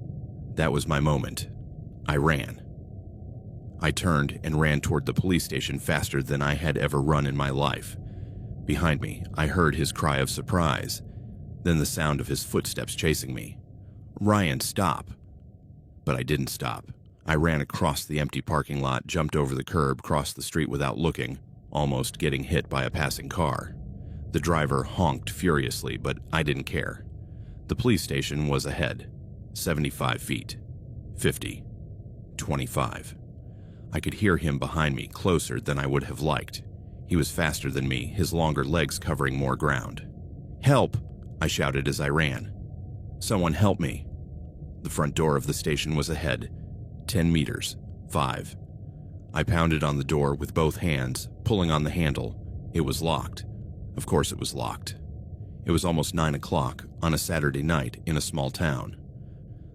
[SPEAKER 1] That was my moment. I ran. I turned and ran toward the police station faster than I had ever run in my life. Behind me, I heard his cry of surprise, then the sound of his footsteps chasing me. Ryan, stop! But I didn't stop. I ran across the empty parking lot, jumped over the curb, crossed the street without looking, almost getting hit by a passing car. The driver honked furiously, but I didn't care. The police station was ahead. 75 feet. 50. 25. I could hear him behind me, closer than I would have liked. He was faster than me, his longer legs covering more ground. Help! I shouted as I ran. Someone help me. The front door of the station was ahead. 10 meters. 5. I pounded on the door with both hands, pulling on the handle. It was locked. Of course it was locked. It was almost 9 o'clock on a Saturday night in a small town.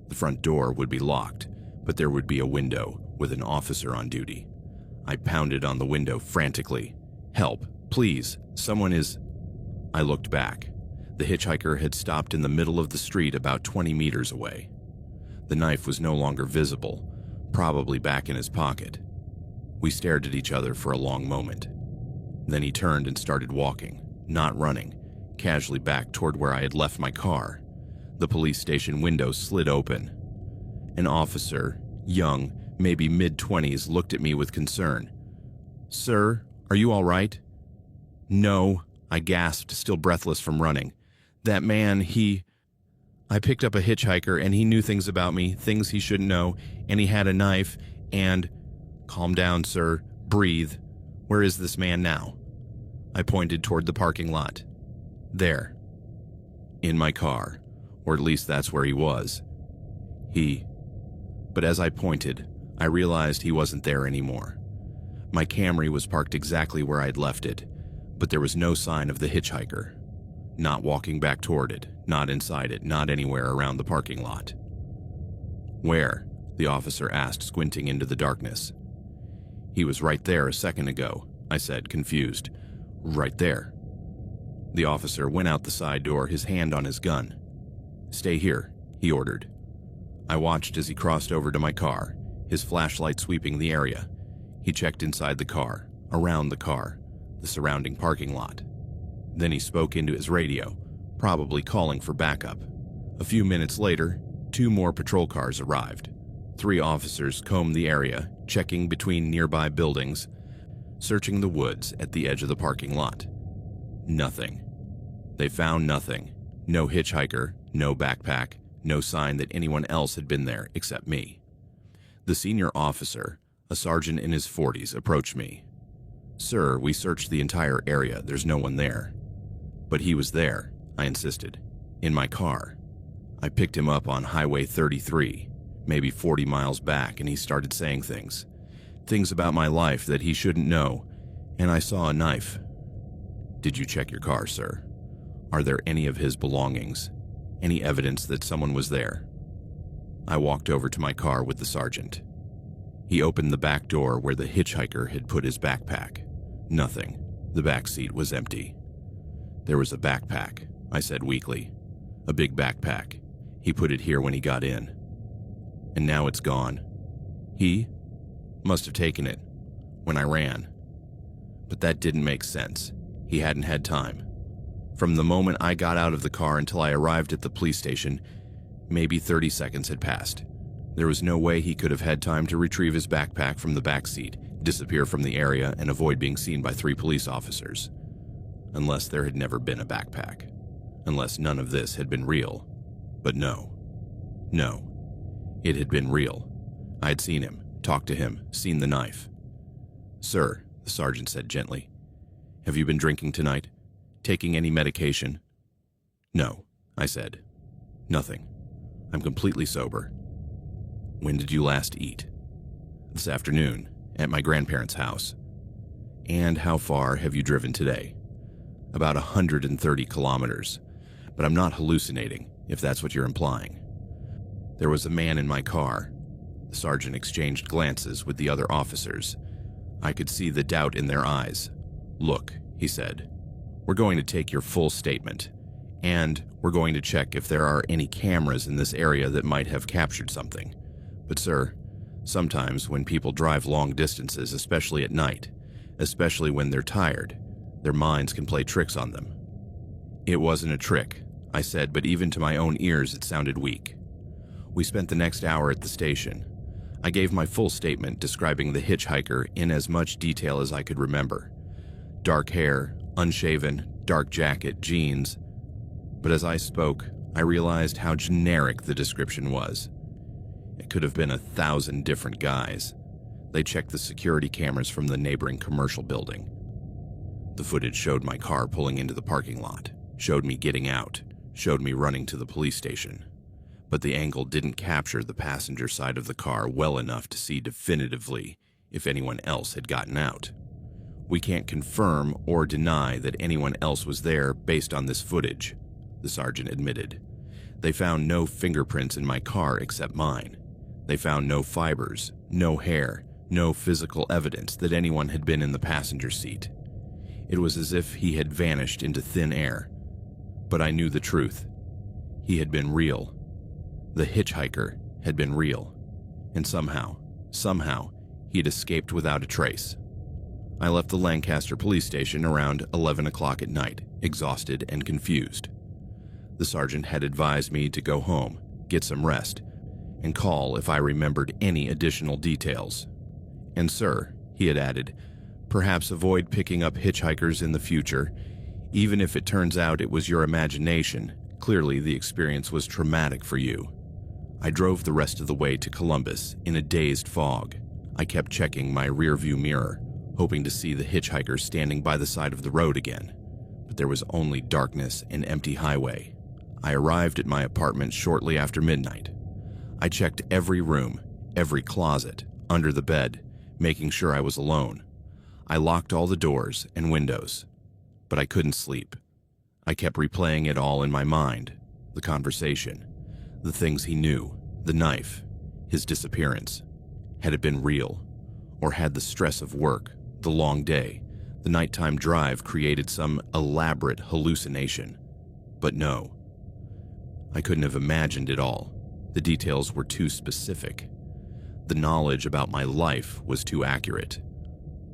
[SPEAKER 1] The front door would be locked, but there would be a window with an officer on duty. I pounded on the window frantically. Help, please, someone is... I looked back. The hitchhiker had stopped in the middle of the street about 20 meters away. The knife was no longer visible, probably back in his pocket. We stared at each other for a long moment. Then he turned and started walking, not running, casually back toward where I had left my car. The police station window slid open. An officer, young, maybe mid-20s, looked at me with concern. Sir, are you all right? No, I gasped, still breathless from running. That man, I picked up a hitchhiker and he knew things about me, things he shouldn't know, and he had a knife, and... Calm down, sir. Breathe. Where is this man now? I pointed toward the parking lot. There. In my car. Or at least that's where he was. But as I pointed, I realized he wasn't there anymore. My Camry was parked exactly where I'd left it, but there was no sign of the hitchhiker. Not walking back toward it, not inside it, not anywhere around the parking lot. Where? The officer asked, squinting into the darkness. He was right there a second ago, I said, confused. Right there. The officer went out the side door, his hand on his gun. Stay here, he ordered. I watched as he crossed over to my car, his flashlight sweeping the area. He checked inside the car, around the car, the surrounding parking lot. Then he spoke into his radio, probably calling for backup. A few minutes later, 2 more patrol cars arrived. 3 officers combed the area, checking between nearby buildings, searching the woods at the edge of the parking lot. Nothing. They found nothing. No hitchhiker, no backpack, no sign that anyone else had been there except me. The senior officer, a sergeant in his 40s, approached me. Sir, we searched the entire area. There's no one there. But he was there, I insisted. In my car. I picked him up on Highway 33, maybe 40 miles back, and he started saying things. things about my life that he shouldn't know, and I saw a knife. Did you check your car, sir? Are there any of his belongings? Any evidence that someone was there? I walked over to my car with the sergeant. He opened the back door where the hitchhiker had put his backpack. Nothing. The back seat was empty. There was a backpack, I said weakly. A big backpack. He put it here when he got in. And now it's gone. He must have taken it when I ran. But that didn't make sense. He hadn't had time. From the moment I got out of the car until I arrived at the police station, maybe 30 seconds had passed. There was no way he could have had time to retrieve his backpack from the back seat, disappear from the area, and avoid being seen by 3 police officers. Unless there had never been a backpack. Unless none of this had been real. But no. It had been real. I had seen him, talked to him, seen the knife. Sir, the sergeant said gently, have you been drinking tonight? Taking any medication? No, I said. Nothing. I'm completely sober. When did you last eat? This afternoon, at my grandparents' house. And how far have you driven today? About 130 kilometers. But I'm not hallucinating, if that's what you're implying. There was a man in my car. The sergeant exchanged glances with the other officers. I could see the doubt in their eyes. Look, he said, we're going to take your full statement, and we're going to check if there are any cameras in this area that might have captured something. But sir, sometimes when people drive long distances, especially at night, especially when they're tired, their minds can play tricks on them. It wasn't a trick, I said, but even to my own ears it sounded weak. We spent the next hour at the station. I gave my full statement describing the hitchhiker in as much detail as I could remember. Dark hair, unshaven, dark jacket, jeans. But as I spoke, I realized how generic the description was. It could have been 1,000 different guys. They checked the security cameras from the neighboring commercial building. The footage showed my car pulling into the parking lot, showed me getting out, showed me running to the police station. But the angle didn't capture the passenger side of the car well enough to see definitively if anyone else had gotten out. We can't confirm or deny that anyone else was there based on this footage, the sergeant admitted. They found no fingerprints in my car except mine. They found no fibers, no hair, no physical evidence that anyone had been in the passenger seat. It was as if he had vanished into thin air. But I knew the truth. He had been real. The hitchhiker had been real. And somehow, he had escaped without a trace. I left the Lancaster police station around 11 o'clock at night, exhausted and confused. The sergeant had advised me to go home, get some rest, and call if I remembered any additional details. And sir, he had added, perhaps avoid picking up hitchhikers in the future. Even if it turns out it was your imagination, clearly the experience was traumatic for you. I drove the rest of the way to Columbus in a dazed fog. I kept checking my rearview mirror, hoping to see the hitchhiker standing by the side of the road again. But there was only darkness and empty highway. I arrived at my apartment shortly after midnight. I checked every room, every closet, under the bed, making sure I was alone. I locked all the doors and windows, but I couldn't sleep. I kept replaying it all in my mind, the conversation, the things he knew, the knife, his disappearance. Had it been real? Or had the stress of work, the long day, the nighttime drive created some elaborate hallucination? But no. I couldn't have imagined it all. The details were too specific. The knowledge about my life was too accurate.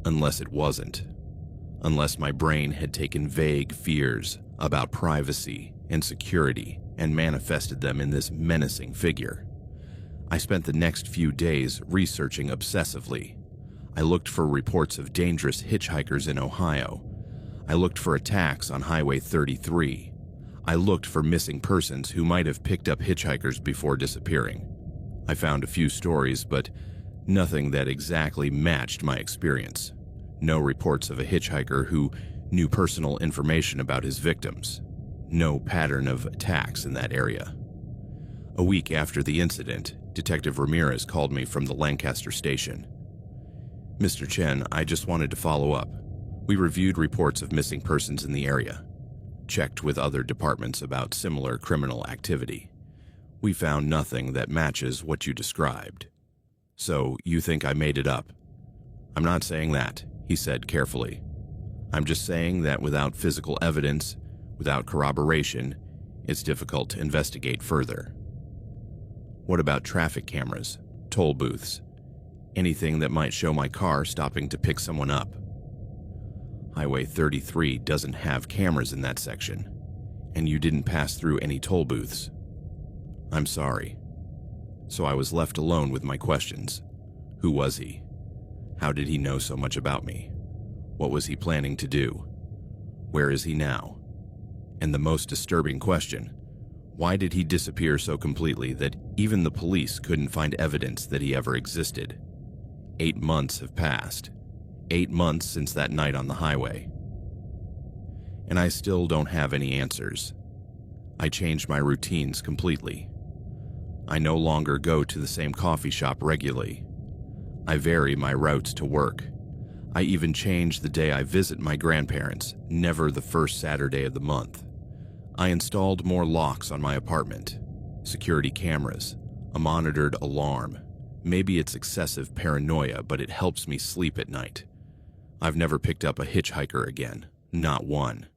[SPEAKER 1] Unless it wasn't. Unless my brain had taken vague fears about privacy and security and manifested them in this menacing figure. I spent the next few days researching obsessively. I looked for reports of dangerous hitchhikers in Ohio. I looked for attacks on Highway 33. I looked for missing persons who might have picked up hitchhikers before disappearing. I found a few stories, but nothing that exactly matched my experience. No reports of a hitchhiker who knew personal information about his victims. No pattern of attacks in that area. A week after the incident, Detective Ramirez called me from the Lancaster station. Mr. Chen, I just wanted to follow up. We reviewed reports of missing persons in the area, checked with other departments about similar criminal activity. We found nothing that matches what you described. So you think I made it up? I'm not saying that, he said carefully. I'm just saying that without physical evidence, without corroboration, it's difficult to investigate further. What about traffic cameras, toll booths, anything that might show my car stopping to pick someone up? Highway 33 doesn't have cameras in that section, and you didn't pass through any toll booths. I'm sorry. So I was left alone with my questions. Who was he? How did he know so much about me? What was he planning to do? Where is he now? And the most disturbing question, why did he disappear so completely that even the police couldn't find evidence that he ever existed? 8 months have passed. 8 months since that night on the highway. And I still don't have any answers. I changed my routines completely. I no longer go to the same coffee shop regularly. I vary my routes to work. I even change the day I visit my grandparents, never the first Saturday of the month. I installed more locks on my apartment, security cameras, a monitored alarm. Maybe it's excessive paranoia, but it helps me sleep at night. I've never picked up a hitchhiker again, not one.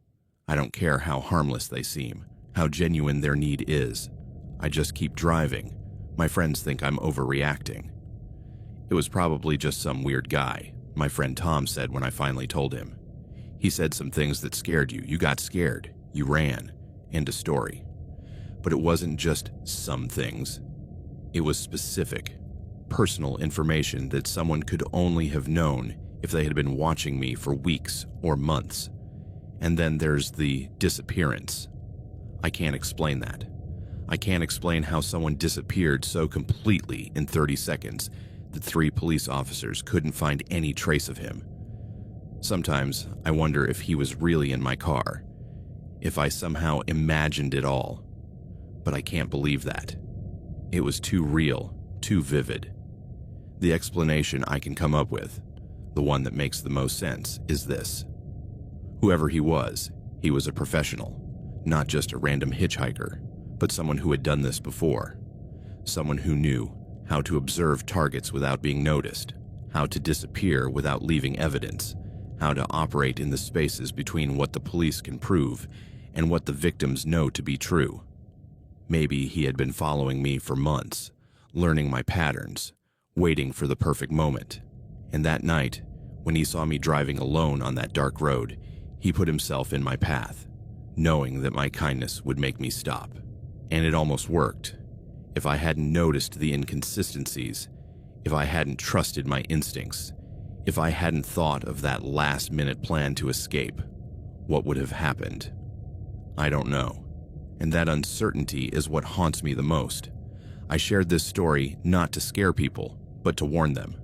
[SPEAKER 1] I don't care how harmless they seem, how genuine their need is. I just keep driving. My friends think I'm overreacting. It was probably just some weird guy, my friend Tom said when I finally told him. He said some things that scared you. You got scared. You ran. End of story. But it wasn't just some things. It was specific, personal information that someone could only have known if they had been watching me for weeks or months. And then there's the disappearance. I can't explain that. I can't explain how someone disappeared so completely in 30 seconds that 3 police officers couldn't find any trace of him. Sometimes I wonder if he was really in my car, if I somehow imagined it all. But I can't believe that. It was too real, too vivid. The explanation I can come up with, the one that makes the most sense, is this. Whoever he was a professional, not just a random hitchhiker, but someone who had done this before. Someone who knew how to observe targets without being noticed, how to disappear without leaving evidence, how to operate in the spaces between what the police can prove and what the victims know to be true. Maybe he had been following me for months, learning my patterns, waiting for the perfect moment. And that night, when he saw me driving alone on that dark road, he put himself in my path, knowing that my kindness would make me stop. And it almost worked. If I hadn't noticed the inconsistencies, if I hadn't trusted my instincts, if I hadn't thought of that last-minute plan to escape, what would have happened? I don't know. And that uncertainty is what haunts me the most. I shared this story not to scare people, but to warn them.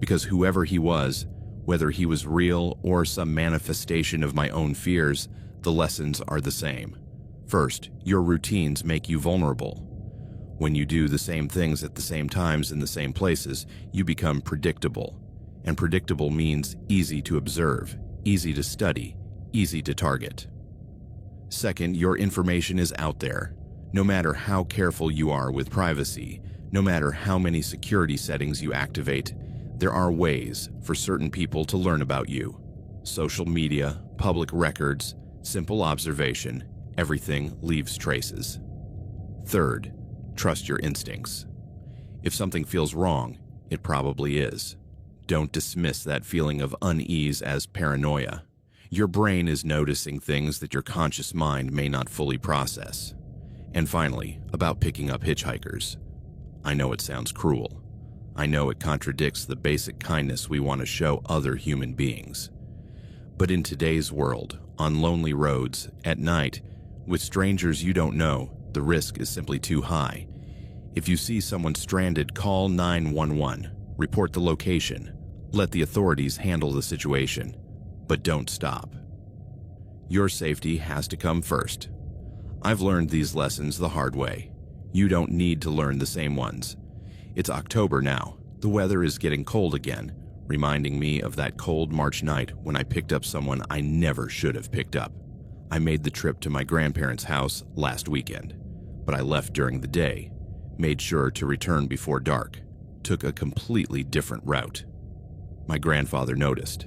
[SPEAKER 1] Because whoever he was, whether he was real or some manifestation of my own fears, the lessons are the same. First, your routines make you vulnerable. When you do the same things at the same times in the same places, you become predictable. And predictable means easy to observe, easy to study, easy to target. Second, your information is out there. No matter how careful you are with privacy, no matter how many security settings you activate, there are ways for certain people to learn about you. Social media, public records, simple observation, everything leaves traces. Third, trust your instincts. If something feels wrong, it probably is. Don't dismiss that feeling of unease as paranoia. Your brain is noticing things that your conscious mind may not fully process. And finally, about picking up hitchhikers. I know it sounds cruel. I know it contradicts the basic kindness we want to show other human beings. But in today's world, on lonely roads, at night, with strangers you don't know, the risk is simply too high. If you see someone stranded, call 911, report the location, let the authorities handle the situation, but don't stop. Your safety has to come first. I've learned these lessons the hard way. You don't need to learn the same ones. It's October now. The weather is getting cold again. reminding me of that cold March night when I picked up someone I never should have picked up. I made the trip to my grandparents' house last weekend, but I left during the day, made sure to return before dark, took a completely different route. My grandfather noticed.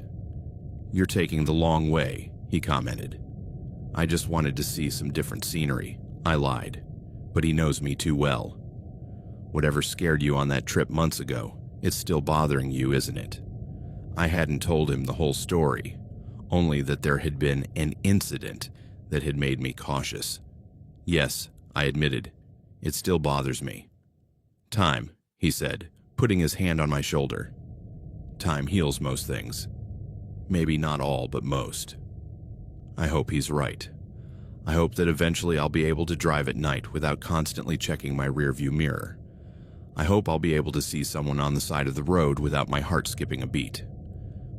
[SPEAKER 1] "You're taking the long way," he commented. "I just wanted to see some different scenery," I lied, but he knows me too well. "Whatever scared you on that trip months ago, it's still bothering you, isn't it?" I hadn't told him the whole story, only that there had been an incident that had made me cautious. "Yes," I admitted, "it still bothers me." "Time," he said, putting his hand on my shoulder. "Time heals most things. Maybe not all, but most." I hope he's right. I hope that eventually I'll be able to drive at night without constantly checking my rearview mirror. I hope I'll be able to see someone on the side of the road without my heart skipping a beat.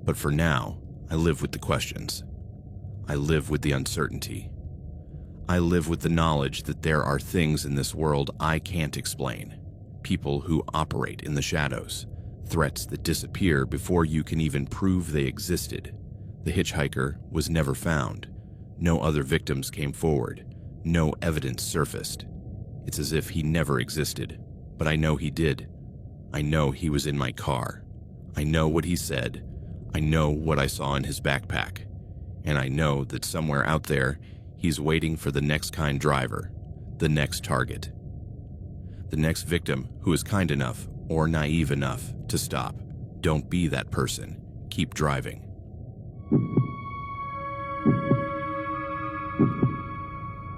[SPEAKER 1] But for now, I live with the questions. I live with the uncertainty. I live with the knowledge that there are things in this world I can't explain. People who operate in the shadows. Threats that disappear before you can even prove they existed. The hitchhiker was never found. No other victims came forward. No evidence surfaced. It's as if he never existed, but I know he did. I know he was in my car. I know what he said. I know what I saw in his backpack. And I know that somewhere out there, he's waiting for the next kind driver, the next target. The next victim who is kind enough or naive enough to stop. Don't be that person. Keep driving.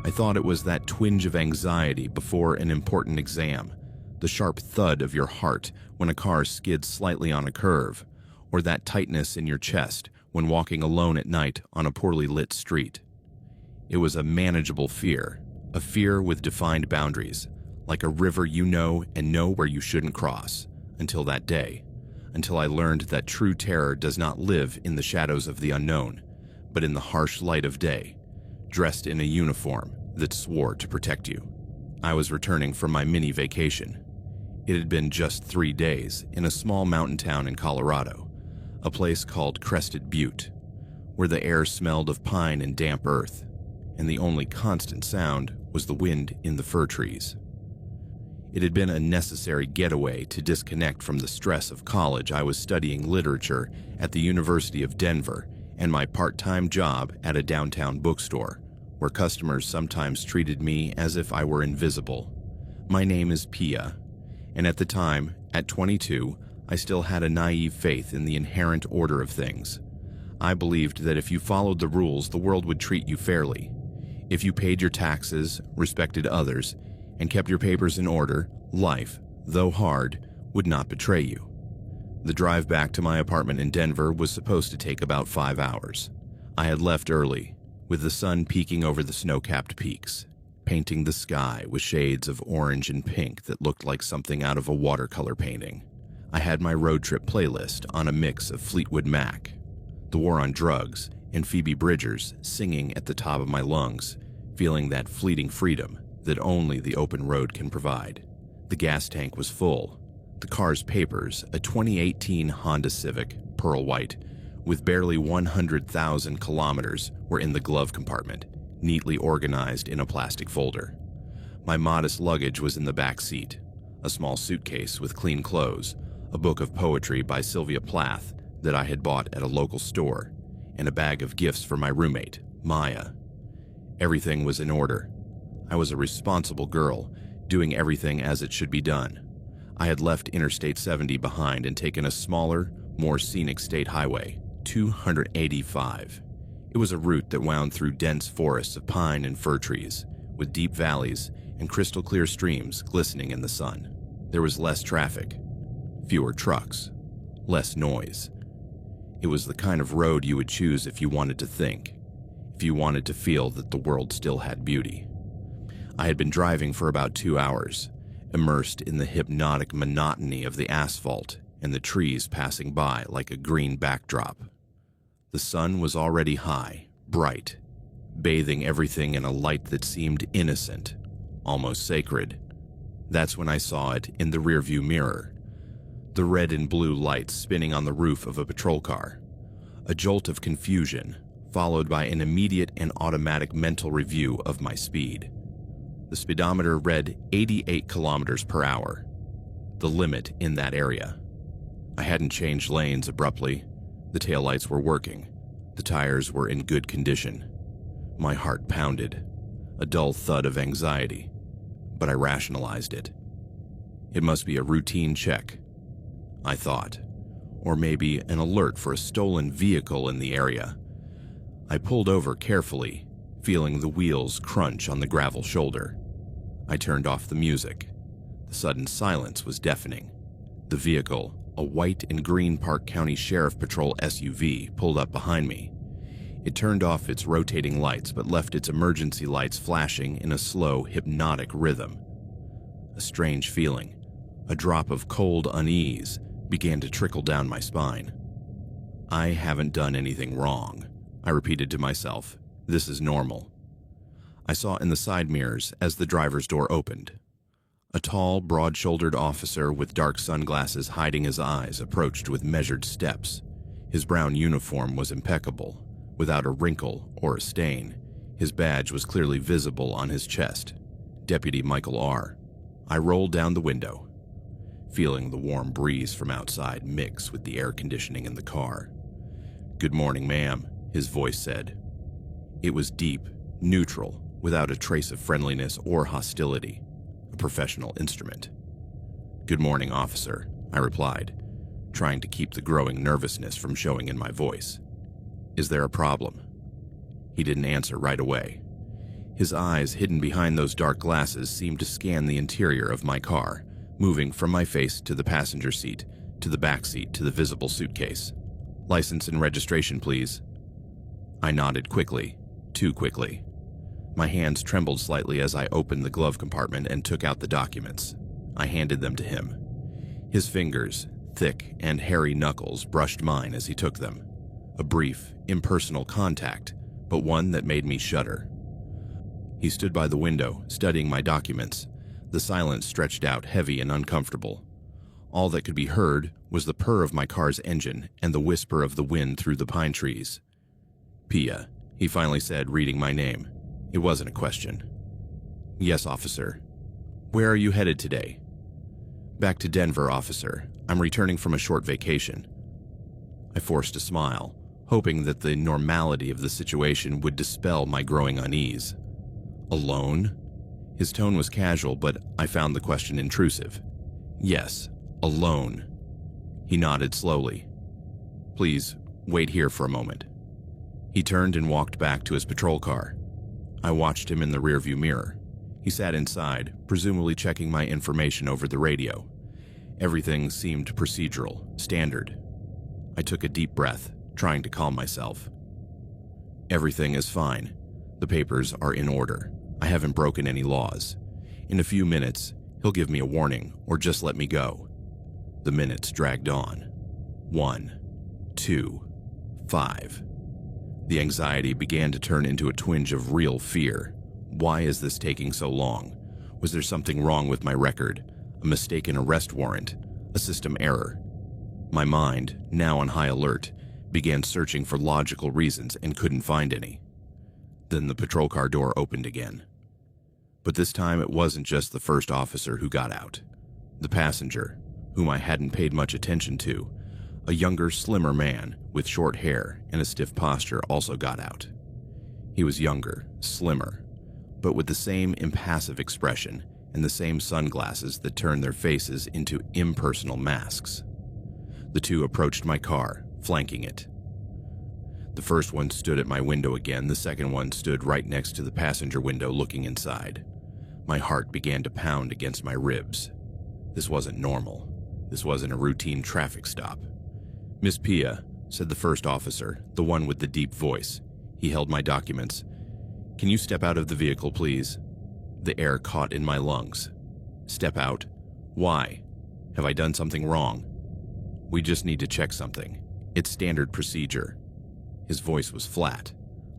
[SPEAKER 1] I thought it was that twinge of anxiety before an important exam, the sharp thud of your heart when a car skids slightly on a curve, or that tightness in your chest when walking alone at night on a poorly lit street. It was a manageable fear, a fear with defined boundaries, like a river you know and know where you shouldn't cross, until that day, until I learned that true terror does not live in the shadows of the unknown, but in the harsh light of day, dressed in a uniform that swore to protect you. I was returning from my mini vacation. It had been just 3 days in a small mountain town in Colorado, a place called Crested Butte, where the air smelled of pine and damp earth, and the only constant sound was the wind in the fir trees. It had been a necessary getaway to disconnect from the stress of college. I was studying literature at the University of Denver and my part-time job at a downtown bookstore, where customers sometimes treated me as if I were invisible. My name is Pia, and at the time, at 22, I still had a naive faith in the inherent order of things. I believed that if you followed the rules, the world would treat you fairly. If you paid your taxes, respected others, and kept your papers in order, life, though hard, would not betray you. The drive back to my apartment in Denver was supposed to take about 5 hours. I had left early, with the sun peeking over the snow-capped peaks, painting the sky with shades of orange and pink that looked like something out of a watercolor painting. I had my Roadtrip playlist on a mix of Fleetwood Mac, The War on Drugs, and Phoebe Bridgers singing at the top of my lungs, feeling that fleeting freedom that only the open road can provide. The gas tank was full. The car's papers, a 2018 Honda Civic, pearl white, with barely 100,000 kilometers, were in the glove compartment, neatly organized in a plastic folder. My modest luggage was in the back seat, a small suitcase with clean clothes, a book of poetry by Sylvia Plath that I had bought at a local store, and a bag of gifts for my roommate, Maya. Everything was in order. I was a responsible girl, doing everything as it should be done. I had left Interstate 70 behind and taken a smaller, more scenic state highway, 285. It was a route that wound through dense forests of pine and fir trees, with deep valleys and crystal clear streams glistening in the sun. There was less traffic, fewer trucks, less noise. It was the kind of road you would choose if you wanted to think, if you wanted to feel that the world still had beauty. I had been driving for about 2 hours, immersed in the hypnotic monotony of the asphalt and the trees passing by like a green backdrop. The sun was already high, bright, bathing everything in a light that seemed innocent, almost sacred. That's when I saw it in the rearview mirror. the red and blue lights spinning on the roof of a patrol car. A jolt of confusion, followed by an immediate and automatic mental review of my speed. The speedometer read 88 kilometers per hour, the limit in that area. I hadn't changed lanes abruptly. The taillights were working. The tires were in good condition. My heart pounded, a dull thud of anxiety, but I rationalized it. It must be a routine check, I thought, or maybe an alert for a stolen vehicle in the area. I pulled over carefully, feeling the wheels crunch on the gravel shoulder. I turned off the music. The sudden silence was deafening. The vehicle, a white and green Park County Sheriff Patrol SUV, pulled up behind me. It turned off its rotating lights but left its emergency lights flashing in a slow, hypnotic rhythm. A strange feeling, a drop of cold unease, began to trickle down my spine. I haven't done anything wrong, I repeated to myself. This is normal. I saw in the side mirrors as the driver's door opened. A tall, broad-shouldered officer with dark sunglasses hiding his eyes approached with measured steps. His brown uniform was impeccable, without a wrinkle or a stain. His badge was clearly visible on his chest. Deputy Michael R. I rolled down the window, feeling the warm breeze from outside mix with the air conditioning in the car. "Good morning, ma'am," his voice said. It was deep, neutral, without a trace of friendliness or hostility, a professional instrument. "Good morning, officer," I replied, trying to keep the growing nervousness from showing in my voice. "Is there a problem?" He didn't answer right away. His eyes, hidden behind those dark glasses, seemed to scan the interior of my car, moving from my face to the passenger seat, to the back seat, to the visible suitcase. "License and registration, please." I nodded quickly, too quickly. My hands trembled slightly as I opened the glove compartment and took out the documents. I handed them to him. His fingers, thick and hairy knuckles, brushed mine as he took them. A brief, impersonal contact, but one that made me shudder. He stood by the window, studying my documents. The silence stretched out, heavy and uncomfortable. All that could be heard was the purr of my car's engine and the whisper of the wind through the pine trees. "Pia," he finally said, reading my name. It wasn't a question. "Yes, officer." "Where are you headed today?" "Back to Denver, officer. I'm returning from a short vacation." I forced a smile, hoping that the normality of the situation would dispel my growing unease. "Alone?" His tone was casual, but I found the question intrusive. "Yes, alone." He nodded slowly. "Please, wait here for a moment." He turned and walked back to his patrol car. I watched him in the rearview mirror. He sat inside, presumably checking my information over the radio. Everything seemed procedural, standard. I took a deep breath, trying to calm myself. "Everything is fine. The papers are in order. I haven't broken any laws. In a few minutes, he'll give me a warning or just let me go." The minutes dragged on. 1, 2, 5. The anxiety began to turn into a twinge of real fear. Why is this taking so long? Was there something wrong with my record? A mistaken arrest warrant? A system error? My mind, now on high alert, began searching for logical reasons and couldn't find any. Then the patrol car door opened again. But this time it wasn't just the first officer who got out. The passenger, whom I hadn't paid much attention to, a younger, slimmer man with short hair and a stiff posture, also got out. He was younger, slimmer, but with the same impassive expression and the same sunglasses that turned their faces into impersonal masks. The two approached my car, flanking it. The first one stood at my window again. The second one stood right next to the passenger window, looking inside. My heart began to pound against my ribs. This wasn't normal. This wasn't a routine traffic stop. "Miss Pia," said the first officer, the one with the deep voice. He held my documents. "Can you step out of the vehicle, please?" The air caught in my lungs. "Step out? Why? Have I done something wrong?" "We just need to check something. It's standard procedure." His voice was flat,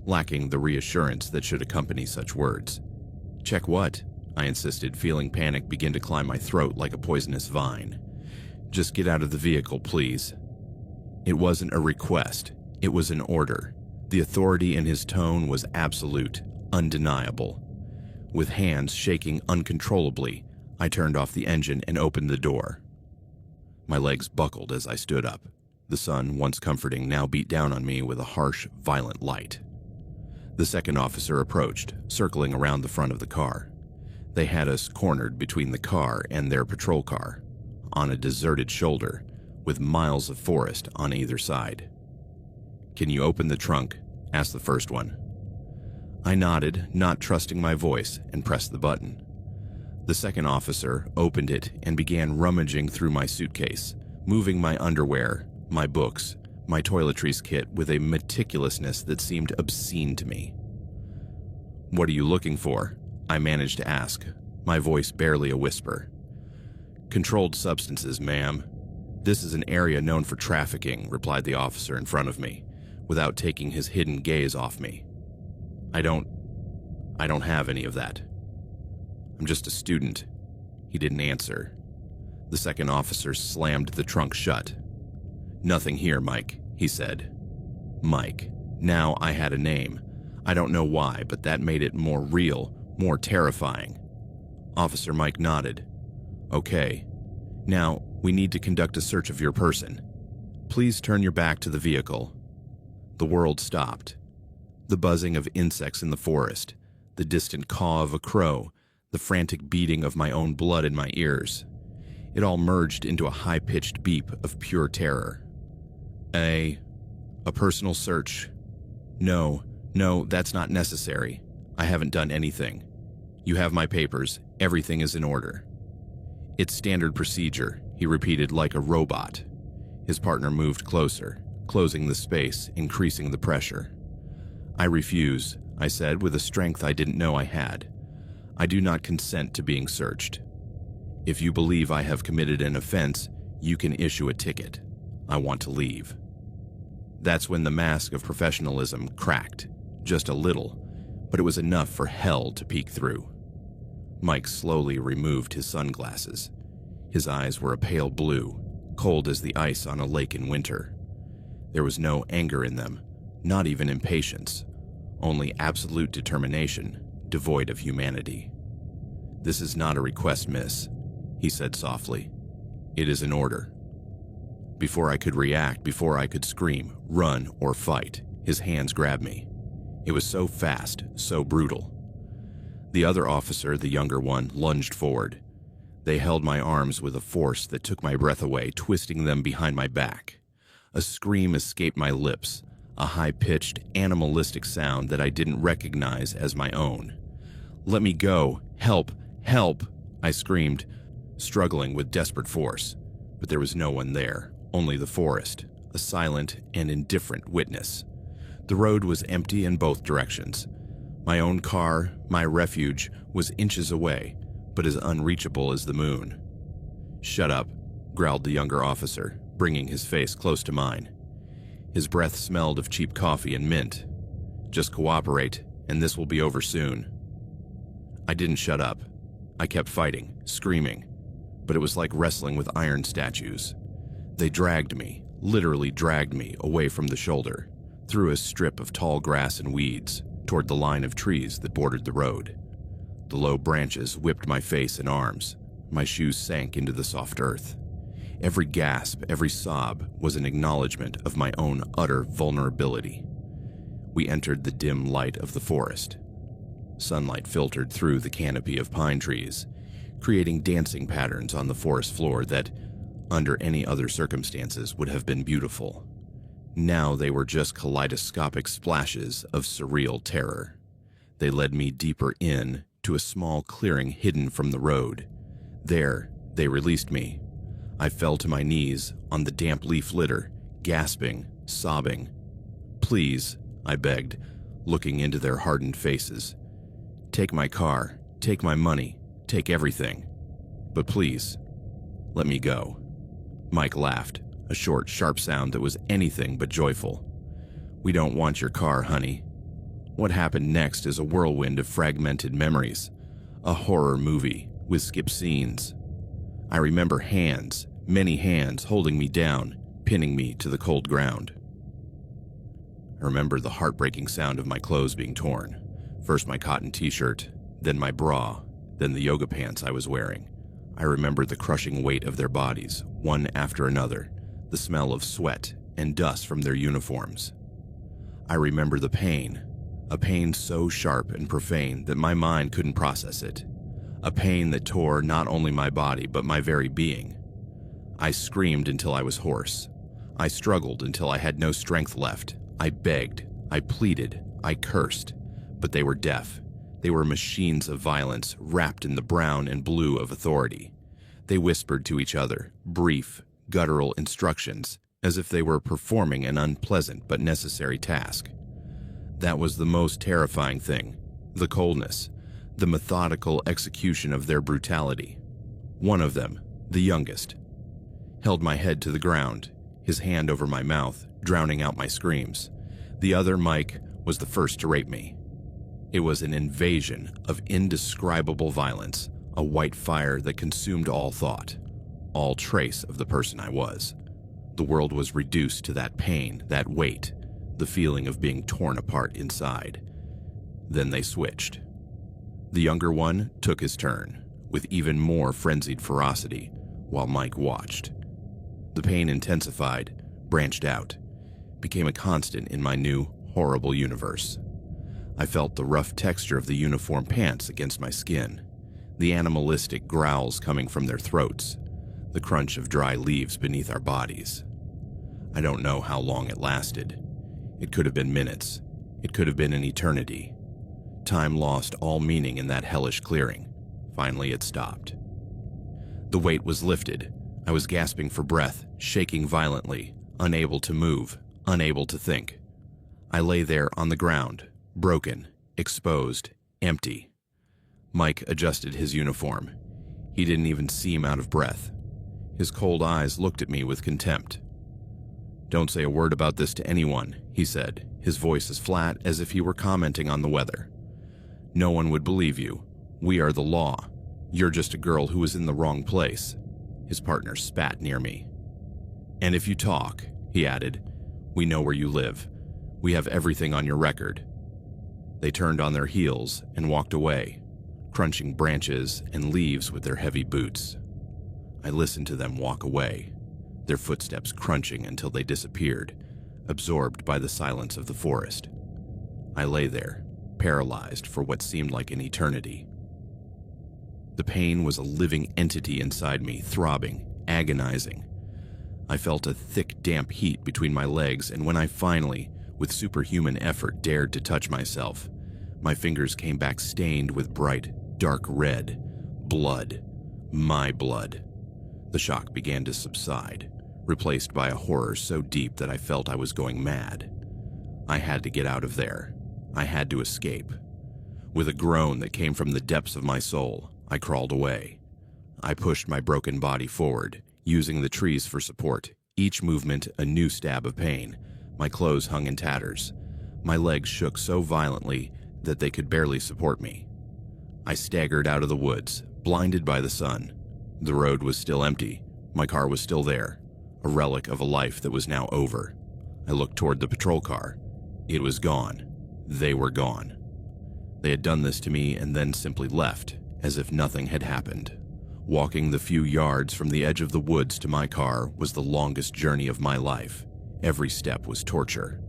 [SPEAKER 1] lacking the reassurance that should accompany such words. "Check what?" I insisted, feeling panic begin to climb my throat like a poisonous vine. Just get out of the vehicle, please." It wasn't a request, it was an order. The authority in his tone was absolute, undeniable. With hands shaking uncontrollably, I turned off the engine and opened the door. My legs buckled as I stood up. The sun, once comforting, now beat down on me with a harsh, violent light. The second officer approached, circling around the front of the car. They had us cornered between the car and their patrol car, on a deserted shoulder, with miles of forest on either side. "Can you open the trunk?" asked the first one. I nodded, not trusting my voice, and pressed the button. The second officer opened it and began rummaging through my suitcase, moving my underwear, my books, my toiletries kit with a meticulousness that seemed obscene to me. "What are you looking for?" I managed to ask, my voice barely a whisper. "Controlled substances, ma'am. This is an area known for trafficking," replied the officer in front of me, without taking his hidden gaze off me. I don't have any of that. I'm just a student." He didn't answer. The second officer slammed the trunk shut. "Nothing here, Mike," he said. Mike. Now I had a name. I don't know why, but that made it more real, more terrifying. Officer Mike nodded. "Okay. Now, we need to conduct a search of your person. Please turn your back to the vehicle." The world stopped. The buzzing of insects in the forest, the distant caw of a crow, the frantic beating of my own blood in my ears. It all merged into a high-pitched beep of pure terror. A personal search? No, that's not necessary. I haven't done anything. You have my papers. Everything is in order. It's standard procedure, he repeated like a robot. His partner moved closer, closing the space, increasing the pressure. "I refuse," I said with a strength I didn't know I had. "I do not consent to being searched. If you believe I have committed an offense, you can issue a ticket. I want to leave." That's when the mask of professionalism cracked, just a little, but it was enough for hell to peek through. Mike slowly removed his sunglasses. His eyes were a pale blue, cold as the ice on a lake in winter. There was no anger in them, not even impatience, only absolute determination, devoid of humanity. "This is not a request, miss," he said softly. "It is an order." Before I could react, before I could scream, run, or fight, his hands grabbed me. It was so fast, so brutal. The other officer, the younger one, lunged forward. They held my arms with a force that took my breath away, twisting them behind my back. A scream escaped my lips, a high-pitched, animalistic sound that I didn't recognize as my own. "Let me go! Help! Help!" I screamed, struggling with desperate force. But there was no one there, only the forest, a silent and indifferent witness. The road was empty in both directions. My own car, my refuge, was inches away, but as unreachable as the moon. "Shut up," growled the younger officer, bringing his face close to mine. His breath smelled of cheap coffee and mint. "Just cooperate, and this will be over soon." I didn't shut up. I kept fighting, screaming, but it was like wrestling with iron statues. They dragged me, literally dragged me away from the shoulder, through a strip of tall grass and weeds, toward the line of trees that bordered the road. The low branches whipped my face and arms. My shoes sank into the soft earth. Every gasp, every sob was an acknowledgement of my own utter vulnerability. We entered the dim light of the forest. Sunlight filtered through the canopy of pine trees, creating dancing patterns on the forest floor that, under any other circumstances, would have been beautiful. Now they were just kaleidoscopic splashes of surreal terror. They led me deeper in to a small clearing hidden from the road. There, they released me. I fell to my knees on the damp leaf litter, gasping, sobbing. "Please," I begged, looking into their hardened faces. "Take my car, take my money, take everything. But please, let me go." Mike laughed, a short, sharp sound that was anything but joyful. "We don't want your car, honey. What happened next is a whirlwind of fragmented memories, a horror movie with skip scenes. I remember hands, many hands holding me down, pinning me to the cold ground. I remember the heartbreaking sound of my clothes being torn. First my cotton t-shirt, then my bra, then the yoga pants I was wearing. I remember the crushing weight of their bodies, one after another, the smell of sweat and dust from their uniforms. I remember the pain, a pain so sharp and profane that my mind couldn't process it, a pain that tore not only my body but my very being. I screamed until I was hoarse. I struggled until I had no strength left. I begged, I pleaded, I cursed, but they were deaf. They were machines of violence wrapped in the brown and blue of authority. They whispered to each other, brief, guttural instructions, as if they were performing an unpleasant but necessary task. That was the most terrifying thing, the coldness, the methodical execution of their brutality. One of them, the youngest, held my head to the ground, his hand over my mouth, drowning out my screams. The other, Mike, was the first to rape me. It was an invasion of indescribable violence, a white fire that consumed all thought, all trace of the person I was. The world was reduced to that pain, that weight, the feeling of being torn apart inside. Then they switched. The younger one took his turn, with even more frenzied ferocity, while Mike watched. The pain intensified, branched out, became a constant in my new, horrible universe. I felt the rough texture of the uniform pants against my skin, the animalistic growls coming from their throats, the crunch of dry leaves beneath our bodies. I don't know how long it lasted. It could have been minutes. It could have been an eternity. Time lost all meaning in that hellish clearing. Finally, it stopped. The weight was lifted. I was gasping for breath, shaking violently, unable to move, unable to think. I lay there on the ground, broken, exposed, empty. Mike adjusted his uniform. He didn't even seem out of breath. His cold eyes looked at me with contempt. "Don't say a word about this to anyone," he said, his voice as flat as if he were commenting on the weather. "No one would believe you. We are the law. You're just a girl who was in the wrong place." His partner spat near me. "And if you talk," he added, "we know where you live. We have everything on your record." They turned on their heels and walked away, crunching branches and leaves with their heavy boots. I listened to them walk away, their footsteps crunching until they disappeared, absorbed by the silence of the forest. I lay there, paralyzed for what seemed like an eternity. The pain was a living entity inside me, throbbing, agonizing. I felt a thick, damp heat between my legs, and when I finally, with superhuman effort, dared to touch myself, my fingers came back stained with bright, dark red. Blood. My blood. The shock began to subside, replaced by a horror so deep that I felt I was going mad. I had to get out of there. I had to escape. With a groan that came from the depths of my soul, I crawled away. I pushed my broken body forward, using the trees for support, each movement a new stab of pain. My clothes hung in tatters. My legs shook so violently that they could barely support me. I staggered out of the woods, blinded by the sun. The road was still empty. My car was still there, a relic of a life that was now over. I looked toward the patrol car. It was gone. They were gone. They had done this to me and then simply left, as if nothing had happened. Walking the few yards from the edge of the woods to my car was the longest journey of my life. Every step was torture.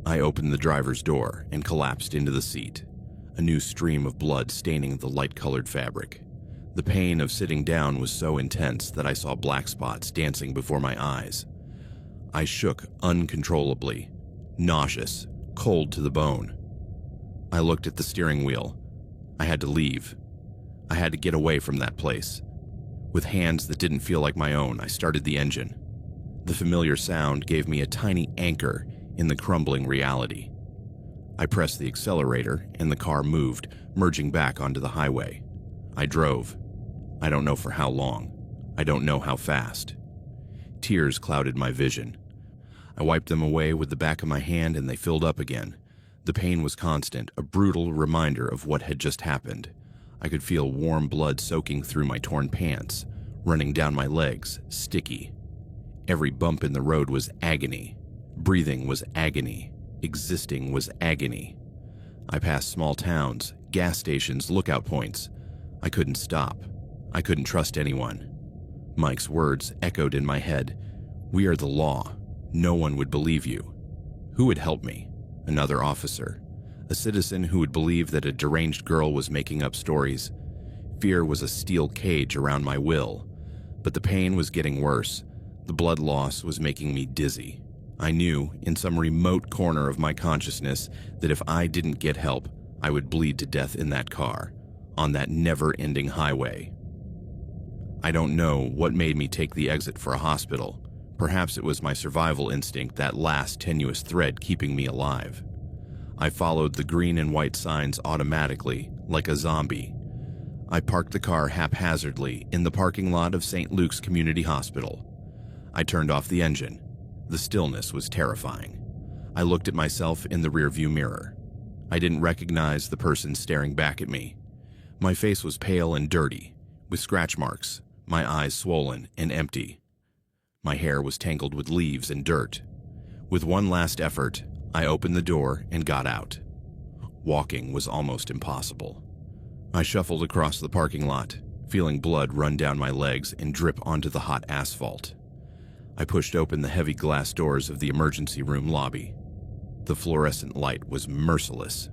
[SPEAKER 1] I opened the driver's door and collapsed into the seat, a new stream of blood staining the light-colored fabric. The pain of sitting down was so intense that I saw black spots dancing before my eyes. I shook uncontrollably, nauseous, cold to the bone. I looked at the steering wheel. I had to leave. I had to get away from that place. With hands that didn't feel like my own, I started the engine. The familiar sound gave me a tiny anchor in the crumbling reality. I pressed the accelerator and the car moved, merging back onto the highway. I drove. I don't know for how long. I don't know how fast. Tears clouded my vision. I wiped them away with the back of my hand and they filled up again. The pain was constant, a brutal reminder of what had just happened. I could feel warm blood soaking through my torn pants, running down my legs, sticky. Every bump in the road was agony. Breathing was agony. Existing was agony. I passed small towns, gas stations, lookout points. I couldn't stop. I couldn't trust anyone. Mike's words echoed in my head. "We are the law. No one would believe you." Who would help me? Another officer. A citizen who would believe that a deranged girl was making up stories. Fear was a steel cage around my will. But the pain was getting worse. The blood loss was making me dizzy. I knew, in some remote corner of my consciousness, that if I didn't get help, I would bleed to death in that car, on that never-ending highway. I don't know what made me take the exit for a hospital. Perhaps it was my survival instinct, that last tenuous thread keeping me alive. I followed the green and white signs automatically, like a zombie. I parked the car haphazardly in the parking lot of St. Luke's Community Hospital. I turned off the engine. The stillness was terrifying. I looked at myself in the rearview mirror. I didn't recognize the person staring back at me. My face was pale and dirty, with scratch marks, my eyes swollen and empty. My hair was tangled with leaves and dirt. With one last effort, I opened the door and got out. Walking was almost impossible. I shuffled across the parking lot, feeling blood run down my legs and drip onto the hot asphalt. I pushed open the heavy glass doors of the emergency room lobby. The fluorescent light was merciless.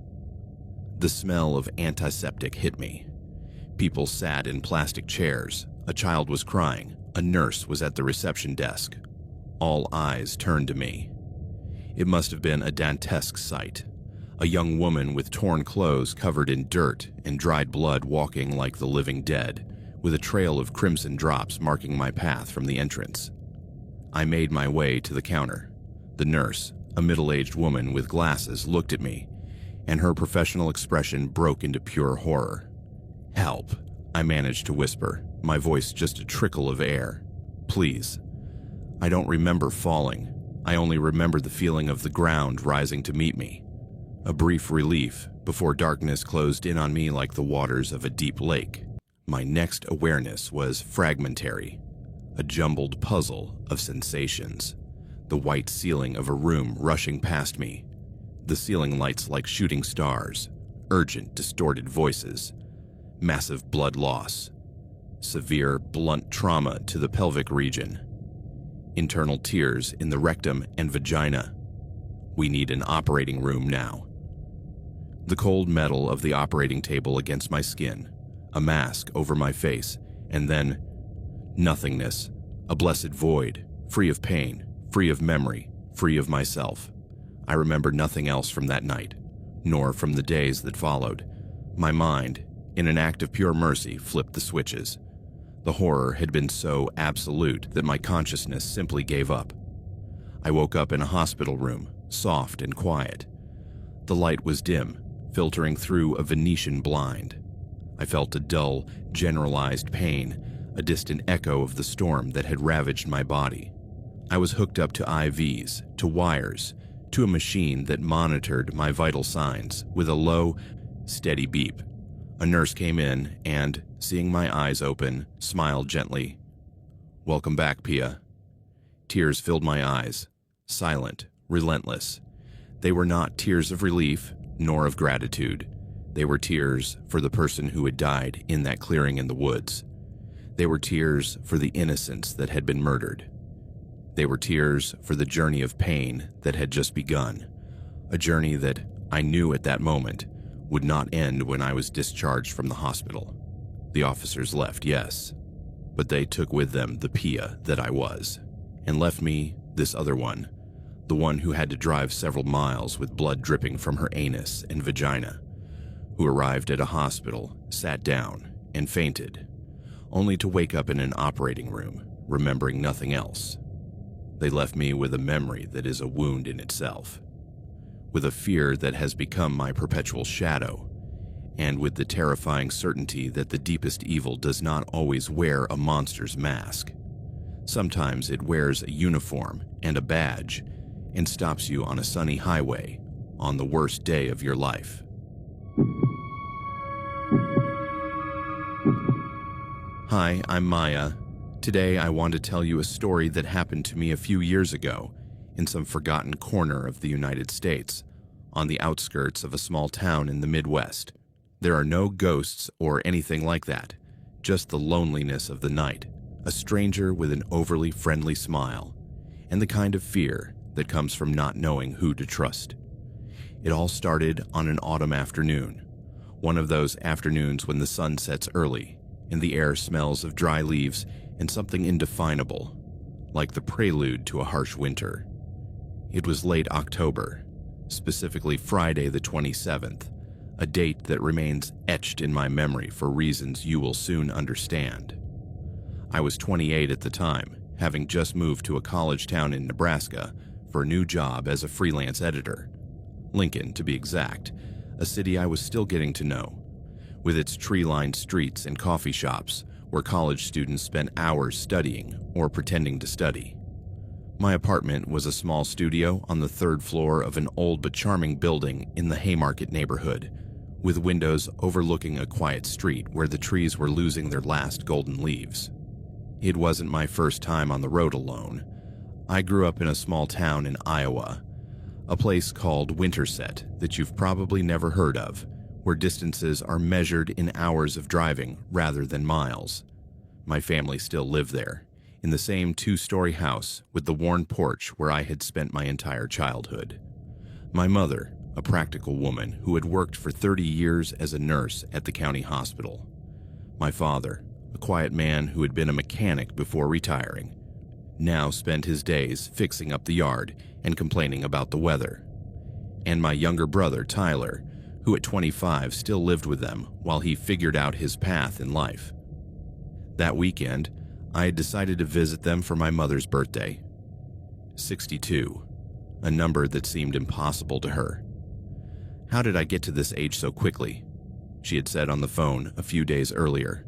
[SPEAKER 1] The smell of antiseptic hit me. People sat in plastic chairs. A child was crying. A nurse was at the reception desk. All eyes turned to me. It must have been a dantesque sight. A young woman with torn clothes covered in dirt and dried blood walking like the living dead, with a trail of crimson drops marking my path from the entrance. I made my way to the counter. The nurse, a middle-aged woman with glasses, looked at me, and her professional expression broke into pure horror. "Help," I managed to whisper, my voice just a trickle of air. "Please." I don't remember falling. I only remember the feeling of the ground rising to meet me. A brief relief before darkness closed in on me like the waters of a deep lake. My next awareness was fragmentary, a jumbled puzzle of sensations. The white ceiling of a room rushing past me. The ceiling lights like shooting stars. Urgent, distorted voices. Massive blood loss. Severe, blunt trauma to the pelvic region. Internal tears in the rectum and vagina. We need an operating room now. The cold metal of the operating table against my skin. A mask over my face. And then nothingness. A blessed void. Free of pain. Free of memory. Free of myself. I remember nothing else from that night, nor from the days that followed. My mind, in an act of pure mercy, flipped the switches. The horror had been so absolute that my consciousness simply gave up. I woke up in a hospital room, soft and quiet. The light was dim, filtering through a Venetian blind. I felt a dull, generalized pain, a distant echo of the storm that had ravaged my body. I was hooked up to IVs, to wires, to a machine that monitored my vital signs with a low, steady beep. A nurse came in and, seeing my eyes open, smiled gently. "Welcome back, Pia." Tears filled my eyes, silent, relentless. They were not tears of relief, nor of gratitude. They were tears for the person who had died in that clearing in the woods. They were tears for the innocents that had been murdered. They were tears for the journey of pain that had just begun, a journey that I knew at that moment would not end when I was discharged from the hospital. The officers left, yes, but they took with them the Pia that I was, and left me this other one, the one who had to drive several miles with blood dripping from her anus and vagina, who arrived at a hospital, sat down, and fainted, only to wake up in an operating room, remembering nothing else. They left me with a memory that is a wound in itself, with a fear that has become my perpetual shadow, and with the terrifying certainty that the deepest evil does not always wear a monster's mask. Sometimes it wears a uniform and a badge and stops you on a sunny highway on the worst day of your life. Hi, I'm Maya, Today, I want to tell you a story that happened to me a few years ago in some forgotten corner of the United States, on the outskirts of a small town in the Midwest. There are no ghosts or anything like that, just the loneliness of the night, a stranger with an overly friendly smile, and the kind of fear that comes from not knowing who to trust. It all started on an autumn afternoon, one of those afternoons when the sun sets early and the air smells of dry leaves and something indefinable, like the prelude to a harsh winter. It was late October, specifically Friday the 27th, a date that remains etched in my memory for reasons you will soon understand. I was 28 at the time, having just moved to a college town in Nebraska for a new job as a freelance editor. Lincoln, to be exact, a city I was still getting to know, with its tree-lined streets and coffee shops where college students spent hours studying or pretending to study. My apartment was a small studio on the third floor of an old but charming building in the Haymarket neighborhood, with windows overlooking a quiet street where the trees were losing their last golden leaves. It wasn't my first time on the road alone. I grew up in a small town in Iowa, a place called Winterset that you've probably never heard of, where distances are measured in hours of driving rather than miles. My family still lived there, in the same two-story house with the worn porch where I had spent my entire childhood. My mother, a practical woman who had worked for 30 years as a nurse at the county hospital. My father, a quiet man who had been a mechanic before retiring, now spent his days fixing up the yard and complaining about the weather. And my younger brother, Tyler, who at 25 still lived with them while he figured out his path in life. That weekend, I had decided to visit them for my mother's birthday. 62, a number that seemed impossible to her. "How did I get to this age so quickly?" she had said on the phone a few days earlier,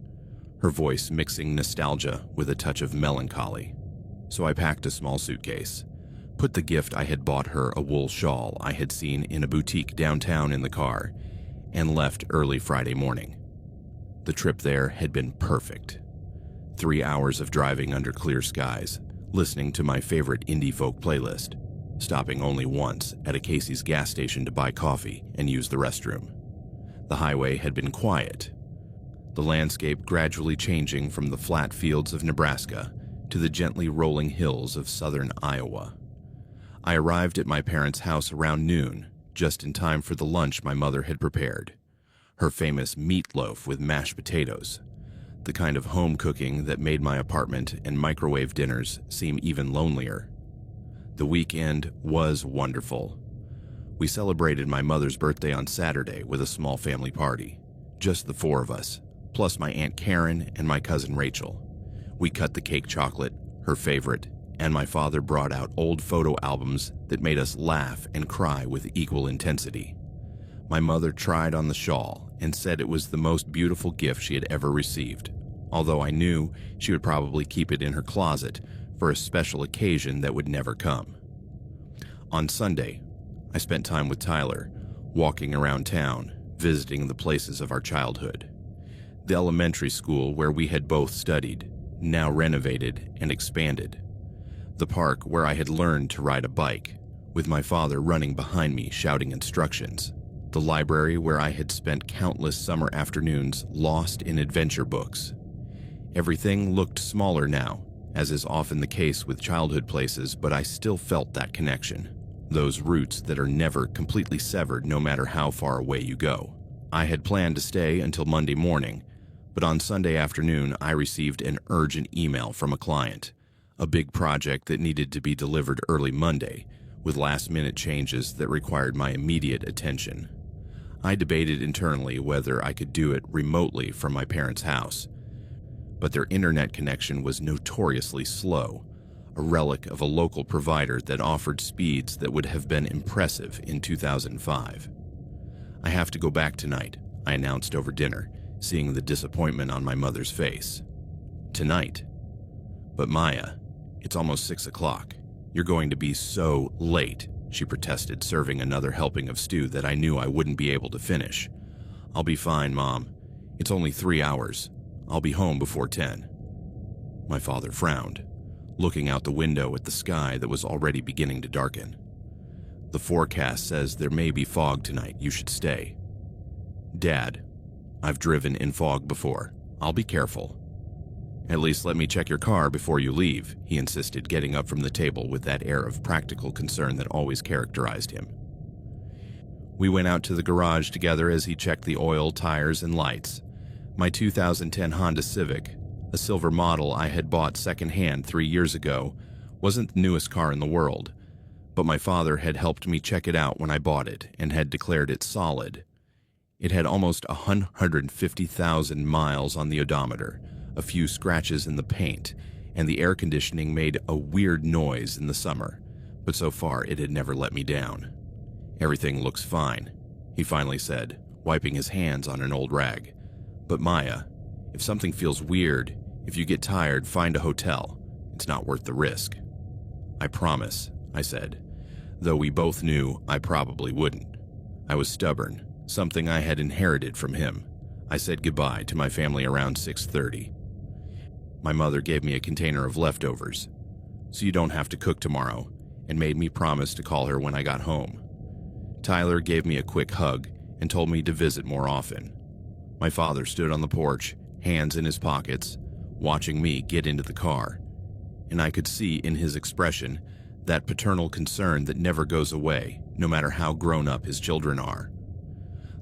[SPEAKER 1] her voice mixing nostalgia with a touch of melancholy. So I packed a small suitcase, put the gift I had bought her, a wool shawl I had seen in a boutique downtown, in the car, and left early Friday morning. The trip there had been perfect. 3 hours of driving under clear skies, listening to my favorite indie folk playlist, stopping only once at a Casey's gas station to buy coffee and use the restroom. The highway had been quiet, the landscape gradually changing from the flat fields of Nebraska to the gently rolling hills of southern Iowa. I arrived at my parents' house around noon, just in time for the lunch my mother had prepared, her famous meatloaf with mashed potatoes, the kind of home cooking that made my apartment and microwave dinners seem even lonelier. The weekend was wonderful. We celebrated my mother's birthday on Saturday with a small family party, just the four of us, plus my Aunt Karen and my cousin Rachel. We cut the cake chocolate, her favorite, and my father brought out old photo albums that made us laugh and cry with equal intensity. My mother tried on the shawl and said it was the most beautiful gift she had ever received, although I knew she would probably keep it in her closet for a special occasion that would never come. On Sunday, I spent time with Tyler, walking around town, visiting the places of our childhood. The elementary school where we had both studied, now renovated and expanded. The park where I had learned to ride a bike, with my father running behind me shouting instructions. The library where I had spent countless summer afternoons lost in adventure books. Everything looked smaller now, as is often the case with childhood places, but I still felt that connection, those roots that are never completely severed no matter how far away you go. I had planned to stay until Monday morning, but on Sunday afternoon I received an urgent email from a client, a big project that needed to be delivered early Monday, with last-minute changes that required my immediate attention. I debated internally whether I could do it remotely from my parents' house, but their internet connection was notoriously slow, a relic of a local provider that offered speeds that would have been impressive in 2005. "I have to go back tonight," I announced over dinner, seeing the disappointment on my mother's face. "Tonight? But Maya, it's almost 6 o'clock. You're going to be so late," she protested, serving another helping of stew that I knew I wouldn't be able to finish. "I'll be fine, Mom. It's only 3 hours. I'll be home before 10. My father frowned, looking out the window at the sky that was already beginning to darken. "The forecast says there may be fog tonight. You should stay." "Dad, I've driven in fog before. I'll be careful." "At least let me check your car before you leave," he insisted, getting up from the table with that air of practical concern that always characterized him. We went out to the garage together as he checked the oil, tires, and lights. My 2010 Honda Civic, a silver model I had bought secondhand 3 years ago, wasn't the newest car in the world, but my father had helped me check it out when I bought it and had declared it solid. It had almost 150,000 miles on the odometer, a few scratches in the paint, and the air conditioning made a weird noise in the summer, but so far it had never let me down. "Everything looks fine," he finally said, wiping his hands on an old rag. "But Maya, if something feels weird, if you get tired, find a hotel. It's not worth the risk." "I promise," I said, though we both knew I probably wouldn't. I was stubborn, something I had inherited from him. I said goodbye to my family around 6:30. My mother gave me a container of leftovers, "So you don't have to cook tomorrow," and made me promise to call her when I got home. Tyler gave me a quick hug and told me to visit more often. My father stood on the porch, hands in his pockets, watching me get into the car, and I could see in his expression that paternal concern that never goes away, no matter how grown up his children are.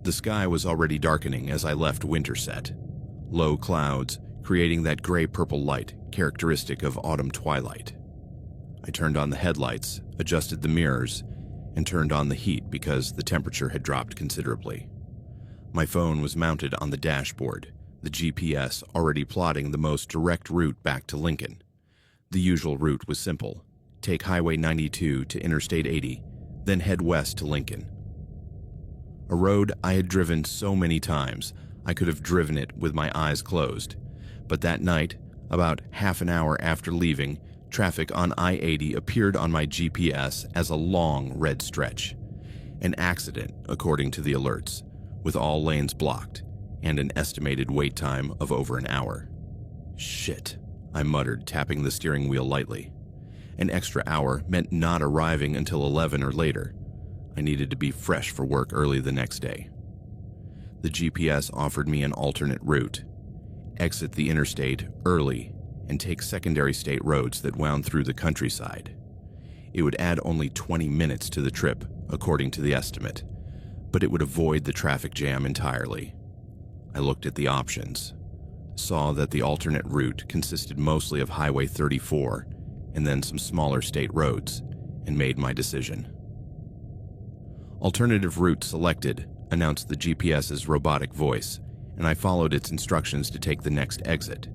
[SPEAKER 1] The sky was already darkening as I left Winterset. Low clouds, creating that gray-purple light characteristic of autumn twilight. I turned on the headlights, adjusted the mirrors, and turned on the heat because the temperature had dropped considerably. My phone was mounted on the dashboard, the GPS already plotting the most direct route back to Lincoln. The usual route was simple: take Highway 92 to Interstate 80, then head west to Lincoln. A road I had driven so many times, I could have driven it with my eyes closed. But that night, about half an hour after leaving, traffic on I-80 appeared on my GPS as a long red stretch. An accident, according to the alerts, with all lanes blocked, and an estimated wait time of over an hour. "Shit," I muttered, tapping the steering wheel lightly. An extra hour meant not arriving until 11 or later. I needed to be fresh for work early the next day. The GPS offered me an alternate route. Exit the interstate early and take secondary state roads that wound through the countryside. It would add only 20 minutes to the trip, according to the estimate, but it would avoid the traffic jam entirely. I looked at the options, saw that the alternate route consisted mostly of Highway 34 and then some smaller state roads, and made my decision. "Alternative route selected," announced the GPS's robotic voice, and I followed its instructions to take the next exit.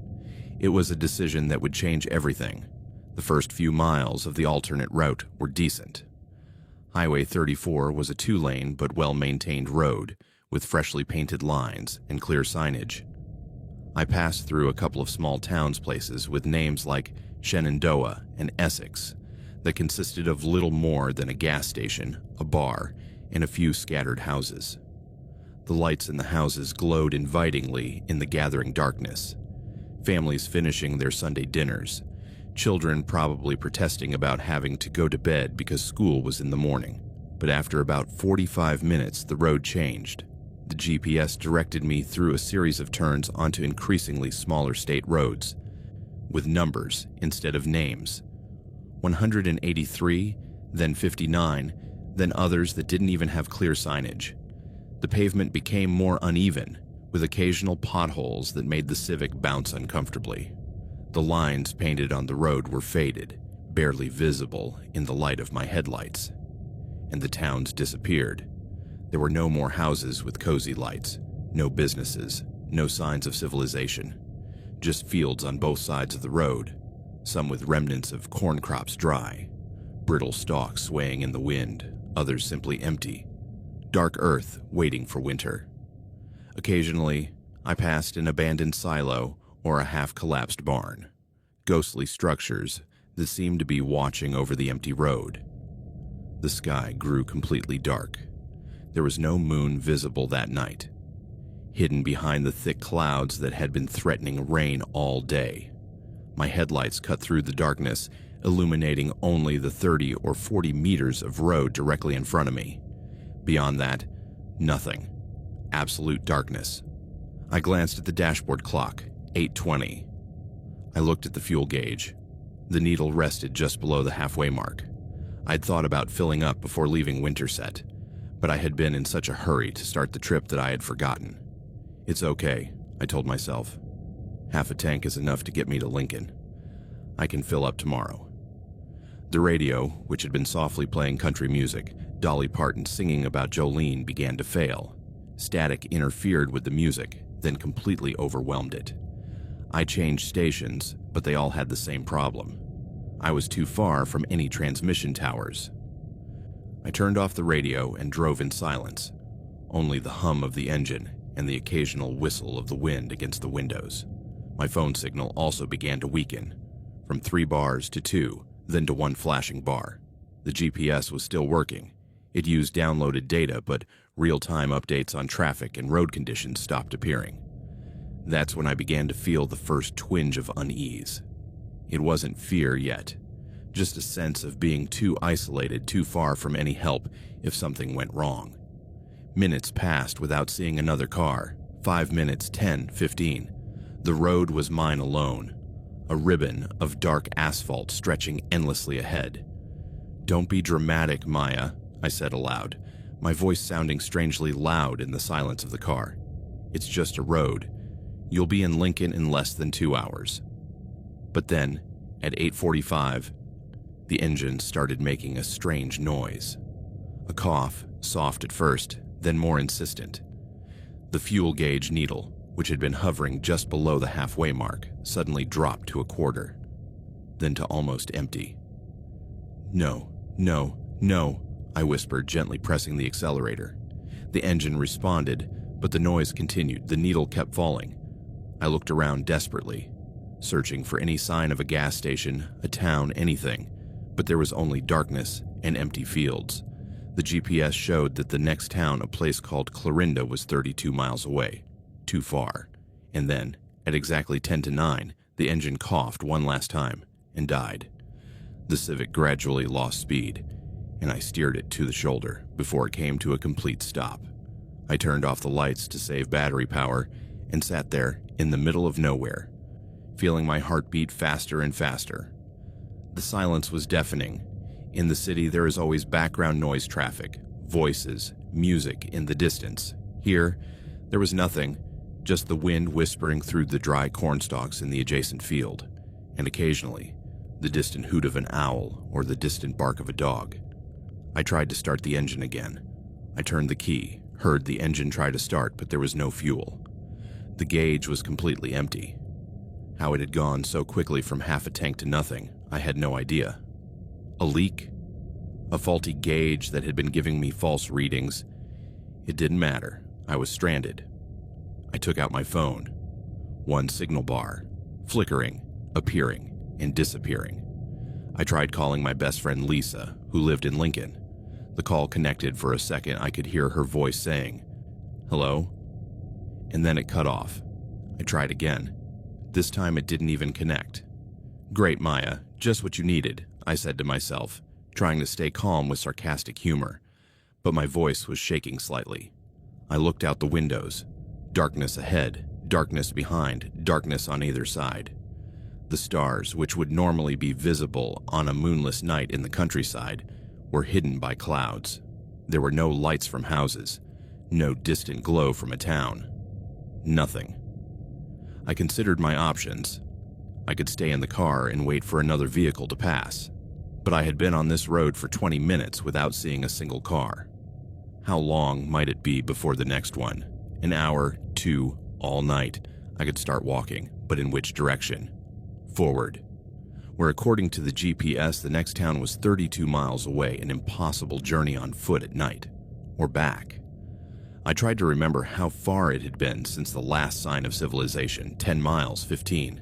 [SPEAKER 1] It was a decision that would change everything. The first few miles of the alternate route were decent. Highway 34 was a 2-lane but well-maintained road with freshly painted lines and clear signage. I passed through a couple of small towns places with names like Shenandoah and Essex that consisted of little more than a gas station, a bar, and a few scattered houses. The lights in the houses glowed invitingly in the gathering darkness. Families finishing their Sunday dinners, children probably protesting about having to go to bed because school was in the morning. But after about 45 minutes, the road changed. The GPS directed me through a series of turns onto increasingly smaller state roads, with numbers instead of names. 183, then 59, then others that didn't even have clear signage. The pavement became more uneven, with occasional potholes that made the Civic bounce uncomfortably. The lines painted on the road were faded, barely visible in the light of my headlights. And the towns disappeared. There were no more houses with cozy lights, no businesses, no signs of civilization. Just fields on both sides of the road, some with remnants of corn crops dry, brittle stalks swaying in the wind, others simply empty. Dark earth waiting for winter. Occasionally, I passed an abandoned silo or a half-collapsed barn, ghostly structures that seemed to be watching over the empty road. The sky grew completely dark. There was no moon visible that night, hidden behind the thick clouds that had been threatening rain all day. My headlights cut through the darkness, illuminating only the 30 or 40 meters of road directly in front of me. Beyond that, nothing. Absolute darkness. I glanced at the dashboard clock, 8:20. I looked at the fuel gauge. The needle rested just below the halfway mark. I'd thought about filling up before leaving Winterset, but I had been in such a hurry to start the trip that I had forgotten. It's okay, I told myself. Half a tank is enough to get me to Lincoln. I can fill up tomorrow. The radio, which had been softly playing country music, Dolly Parton singing about Jolene, began to fail. Static interfered with the music, then completely overwhelmed it. I changed stations, but they all had the same problem. I was too far from any transmission towers. I turned off the radio and drove in silence, only the hum of the engine and the occasional whistle of the wind against the windows. My phone signal also began to weaken, from 3 bars to 2, then to 1 flashing bar. The GPS was still working. It used downloaded data, but real-time updates on traffic and road conditions stopped appearing. That's when I began to feel the first twinge of unease. It wasn't fear yet, just a sense of being too isolated, too far from any help if something went wrong. Minutes passed without seeing another car. 5 minutes, 10, 15. The road was mine alone, a ribbon of dark asphalt stretching endlessly ahead. "Don't be dramatic, Maya," I said aloud, my voice sounding strangely loud in the silence of the car. "It's just a road. You'll be in Lincoln in less than 2 hours." But then, at 8:45, the engine started making a strange noise. A cough, soft at first, then more insistent. The fuel gauge needle, which had been hovering just below the halfway mark, suddenly dropped to 1/4, then to almost empty. "No, no, no," I whispered, gently pressing the accelerator. The engine responded, but the noise continued. The needle kept falling. I looked around desperately, searching for any sign of a gas station, a town, anything, but there was only darkness and empty fields. The GPS showed that the next town, a place called Clarinda, was 32 miles away. Too far. And then, at exactly 10 to 9, the engine coughed one last time and died. The Civic gradually lost speed, and I steered it to the shoulder before it came to a complete stop. I turned off the lights to save battery power and sat there in the middle of nowhere, feeling my heart beat faster and faster. The silence was deafening. In the city, there is always background noise traffic, voices, music in the distance. Here, there was nothing, just the wind whispering through the dry cornstalks in the adjacent field, and occasionally, the distant hoot of an owl or the distant bark of a dog. I tried to start the engine again. I turned the key, heard the engine try to start, but there was no fuel. The gauge was completely empty. How it had gone so quickly from half a tank to nothing, I had no idea. A leak? A faulty gauge that had been giving me false readings? It didn't matter. I was stranded. I took out my phone. 1 signal bar, flickering, appearing, and disappearing. I tried calling my best friend Lisa, who lived in Lincoln. The call connected for a second. I could hear her voice saying, "Hello?" And then it cut off. I tried again. This time it didn't even connect. "Great, Maya, just what you needed," I said to myself, trying to stay calm with sarcastic humor, but my voice was shaking slightly. I looked out the windows. Darkness ahead, darkness behind, darkness on either side. The stars, which would normally be visible on a moonless night in the countryside, were hidden by clouds. There were no lights from houses, no distant glow from a town. Nothing. I considered my options. I could stay in the car and wait for another vehicle to pass, but I had been on this road for 20 minutes without seeing a single car. How long might it be before the next one? An hour, 2, all night. I could start walking, but in which direction? Forward, where according to the GPS the next town was 32 miles away, an impossible journey on foot at night. Or back. I tried to remember how far it had been since the last sign of civilization, 10 miles, 15.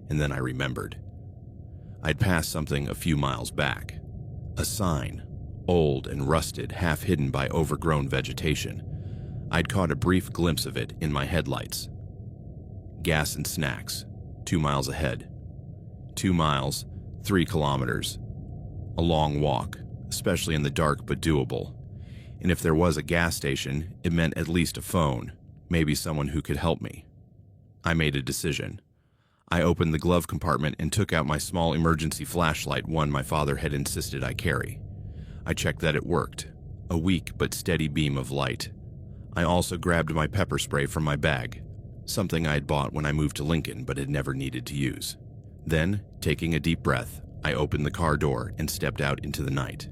[SPEAKER 1] And then I remembered. I'd passed something a few miles back. A sign, old and rusted, half hidden by overgrown vegetation. I'd caught a brief glimpse of it in my headlights. Gas and snacks, 2 miles ahead. 2 miles, 3 kilometers. A long walk, especially in the dark, but doable. And if there was a gas station, it meant at least a phone, maybe someone who could help me. I made a decision. I opened the glove compartment and took out my small emergency flashlight, one my father had insisted I carry. I checked that it worked, a weak but steady beam of light. I also grabbed my pepper spray from my bag, something I had bought when I moved to Lincoln but had never needed to use. Then, taking a deep breath, I opened the car door and stepped out into the night.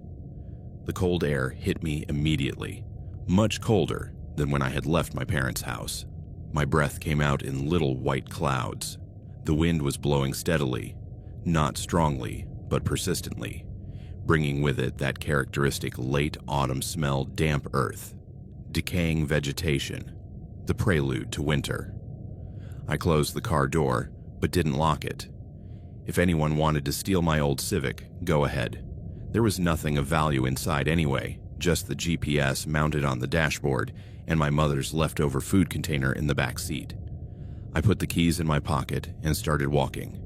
[SPEAKER 1] The cold air hit me immediately, much colder than when I had left my parents' house. My breath came out in little white clouds. The wind was blowing steadily, not strongly, but persistently, bringing with it that characteristic late autumn smell: damp earth, decaying vegetation, the prelude to winter. I closed the car door, but didn't lock it. If anyone wanted to steal my old Civic, go ahead. There was nothing of value inside anyway, just the GPS mounted on the dashboard and my mother's leftover food container in the back seat. I put the keys in my pocket and started walking.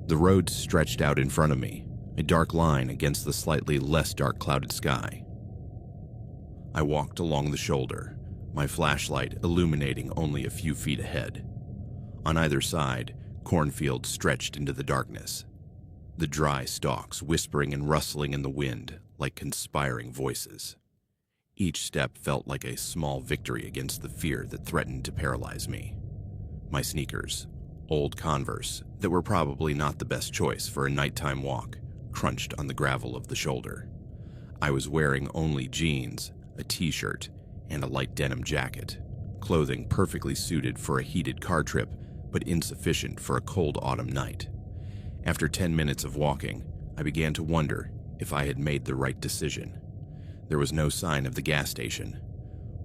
[SPEAKER 1] The road stretched out in front of me, a dark line against the slightly less dark clouded sky. I walked along the shoulder, my flashlight illuminating only a few feet ahead. On either side, cornfields stretched into the darkness, the dry stalks whispering and rustling in the wind like conspiring voices. Each step felt like a small victory against the fear that threatened to paralyze me. My sneakers, old Converse that were probably not the best choice for a nighttime walk, crunched on the gravel of the shoulder. I was wearing only jeans, a t-shirt, and a light denim jacket, clothing perfectly suited for a heated car trip, but insufficient for a cold autumn night. After 10 minutes of walking, I began to wonder if I had made the right decision. There was no sign of the gas station.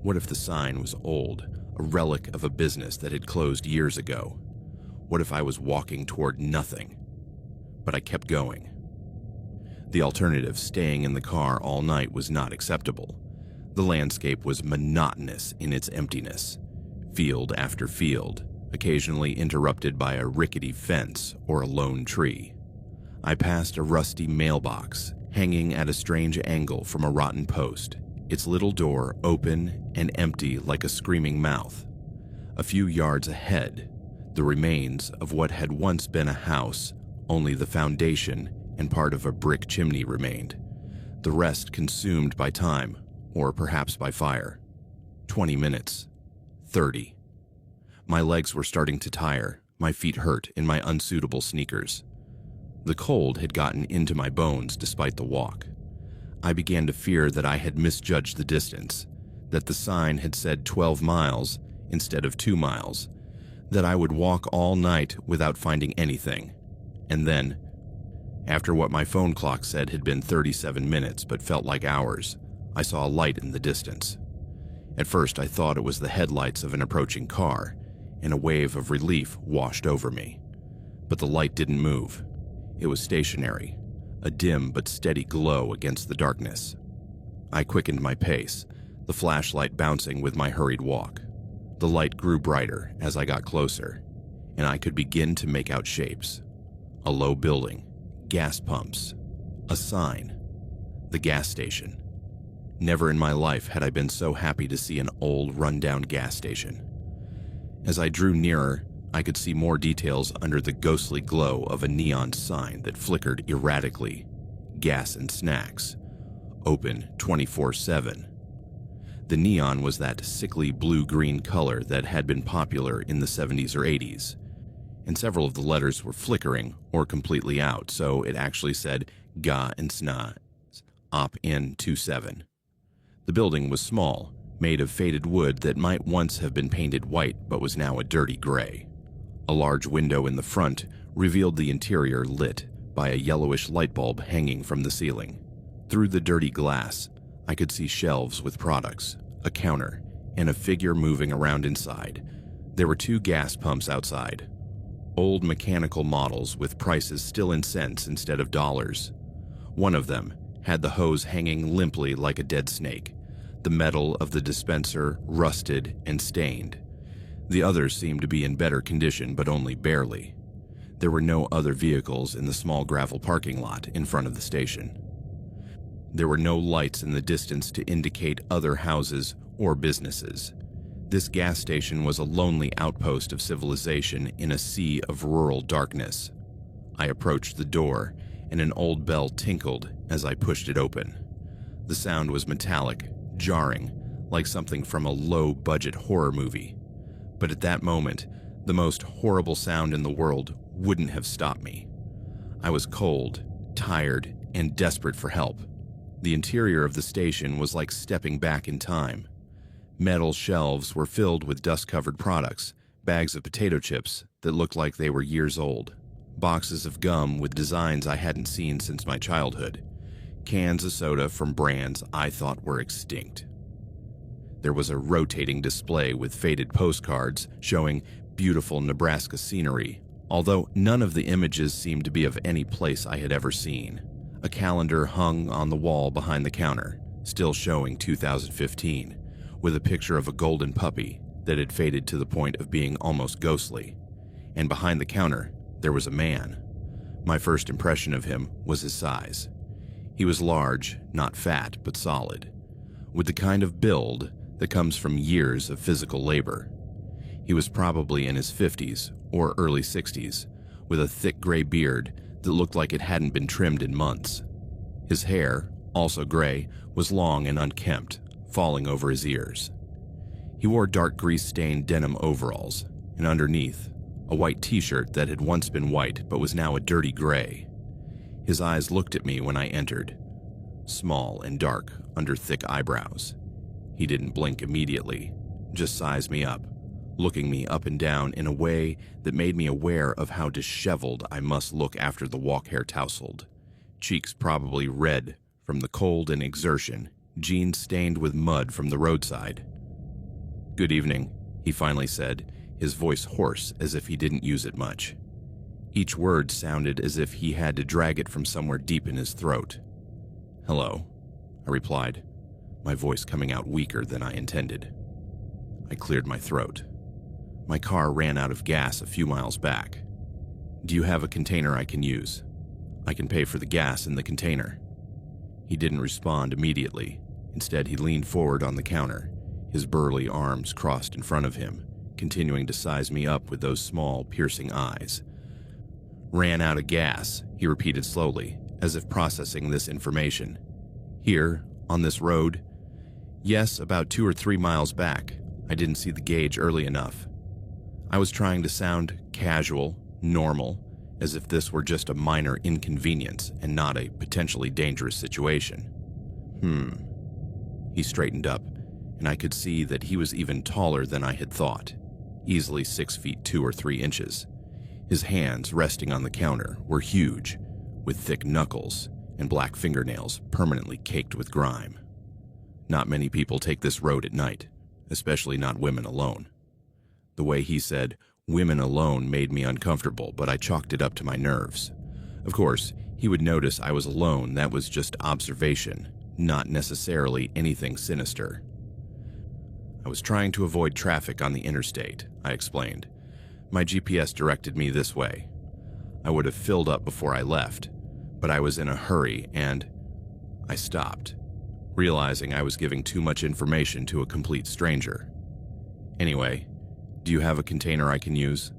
[SPEAKER 1] What if the sign was old, a relic of a business that had closed years ago? What if I was walking toward nothing? But I kept going. The alternative, staying in the car all night, was not acceptable. The landscape was monotonous in its emptiness, field after field, occasionally interrupted by a rickety fence or a lone tree. I passed a rusty mailbox, hanging at a strange angle from a rotten post, its little door open and empty like a screaming mouth. A few yards ahead, the remains of what had once been a house, only the foundation and part of a brick chimney remained, the rest consumed by time, or perhaps by fire. 20 minutes. 30. My legs were starting to tire, my feet hurt in my unsuitable sneakers. The cold had gotten into my bones despite the walk. I began to fear that I had misjudged the distance, that the sign had said 12 miles instead of 2 miles, that I would walk all night without finding anything. And then, after what my phone clock said had been 37 minutes but felt like hours, I saw a light in the distance. At first I thought it was the headlights of an approaching car, and a wave of relief washed over me. But the light didn't move. It was stationary, a dim but steady glow against the darkness. I quickened my pace, the flashlight bouncing with my hurried walk. The light grew brighter as I got closer, and I could begin to make out shapes. A low building, gas pumps, a sign, the gas station. Never in my life had I been so happy to see an old, run-down gas station. As I drew nearer, I could see more details under the ghostly glow of a neon sign that flickered erratically. Gas and snacks. Open 24/7. The neon was that sickly blue-green color that had been popular in the 70s or 80s, and several of the letters were flickering or completely out, so it actually said Ga and Sna, Op in 27. The building was small, made of faded wood that might once have been painted white but was now a dirty gray. A large window in the front revealed the interior lit by a yellowish light bulb hanging from the ceiling. Through the dirty glass, I could see shelves with products, a counter, and a figure moving around inside. There were 2 gas pumps outside, old mechanical models with prices still in cents instead of dollars. One of them had the hose hanging limply like a dead snake, the metal of the dispenser rusted and stained. The others seemed to be in better condition, but only barely. There were no other vehicles in the small gravel parking lot in front of the station. There were no lights in the distance to indicate other houses or businesses. This gas station was a lonely outpost of civilization in a sea of rural darkness. I approached the door, and an old bell tinkled as I pushed it open. The sound was metallic, jarring, like something from a low-budget horror movie. But at that moment, the most horrible sound in the world wouldn't have stopped me. I was cold, tired, and desperate for help. The interior of the station was like stepping back in time. Metal shelves were filled with dust-covered products, bags of potato chips that looked like they were years old, boxes of gum with designs I hadn't seen since my childhood, cans of soda from brands I thought were extinct. There was a rotating display with faded postcards showing beautiful Nebraska scenery, although none of the images seemed to be of any place I had ever seen. A calendar hung on the wall behind the counter, still showing 2015, with a picture of a golden puppy that had faded to the point of being almost ghostly. And behind the counter, there was a man. My first impression of him was his size. He was large, not fat, but solid, with the kind of build that comes from years of physical labor. He was probably in his 50s or early 60s, with a thick gray beard that looked like it hadn't been trimmed in months. His hair, also gray, was long and unkempt, falling over his ears. He wore dark grease-stained denim overalls, and underneath, a white t-shirt that had once been white but was now a dirty gray. His eyes looked at me when I entered, small and dark under thick eyebrows. He didn't blink immediately, just sized me up, looking me up and down in a way that made me aware of how disheveled I must look after the walk hair tousled, cheeks probably red from the cold and exertion, jeans stained with mud from the roadside. "Good evening," he finally said, his voice hoarse as if he didn't use it much. Each word sounded as if he had to drag it from somewhere deep in his throat. "Hello," I replied, my voice coming out weaker than I intended. I cleared my throat. My car ran out of gas a few miles back. "Do you have a container I can use? I can pay for the gas in the container." He didn't respond immediately. Instead, he leaned forward on the counter, his burly arms crossed in front of him, continuing to size me up with those small, piercing eyes. "Ran out of gas," he repeated slowly, as if processing this information. "Here, on this road?" "Yes, about 2 or 3 miles back. I didn't see the gauge early enough." I was trying to sound casual, normal, as if this were just a minor inconvenience and not a potentially dangerous situation. He straightened up, and I could see that he was even taller than I had thought, easily 6 feet 2 or 3 inches. His hands, resting on the counter, were huge, with thick knuckles and black fingernails permanently caked with grime. Not many people take this road at night, especially not women alone. The way he said "women alone" made me uncomfortable, but I chalked it up to my nerves. Of course, he would notice I was alone. That was just observation, not necessarily anything sinister. "I was trying to avoid traffic on the interstate," I explained. "My GPS directed me this way. I would have filled up before I left, but I was in a hurry and..." I stopped, realizing I was giving too much information to a complete stranger. "Anyway, do you have a container I can use?"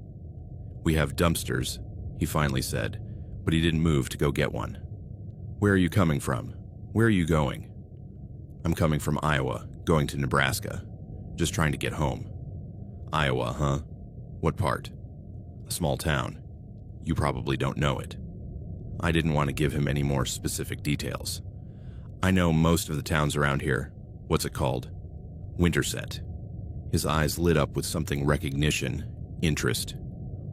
[SPEAKER 1] "We have dumpsters," he finally said, but he didn't move to go get one. "Where are you coming from? Where are you going?" "I'm coming from Iowa, going to Nebraska. Just trying to get home." "Iowa, huh? What part?" "A small town. You probably don't know it." I didn't want to give him any more specific details. "I know most of the towns around here. What's it called?" "Winterset." His eyes lit up with something recognition, interest.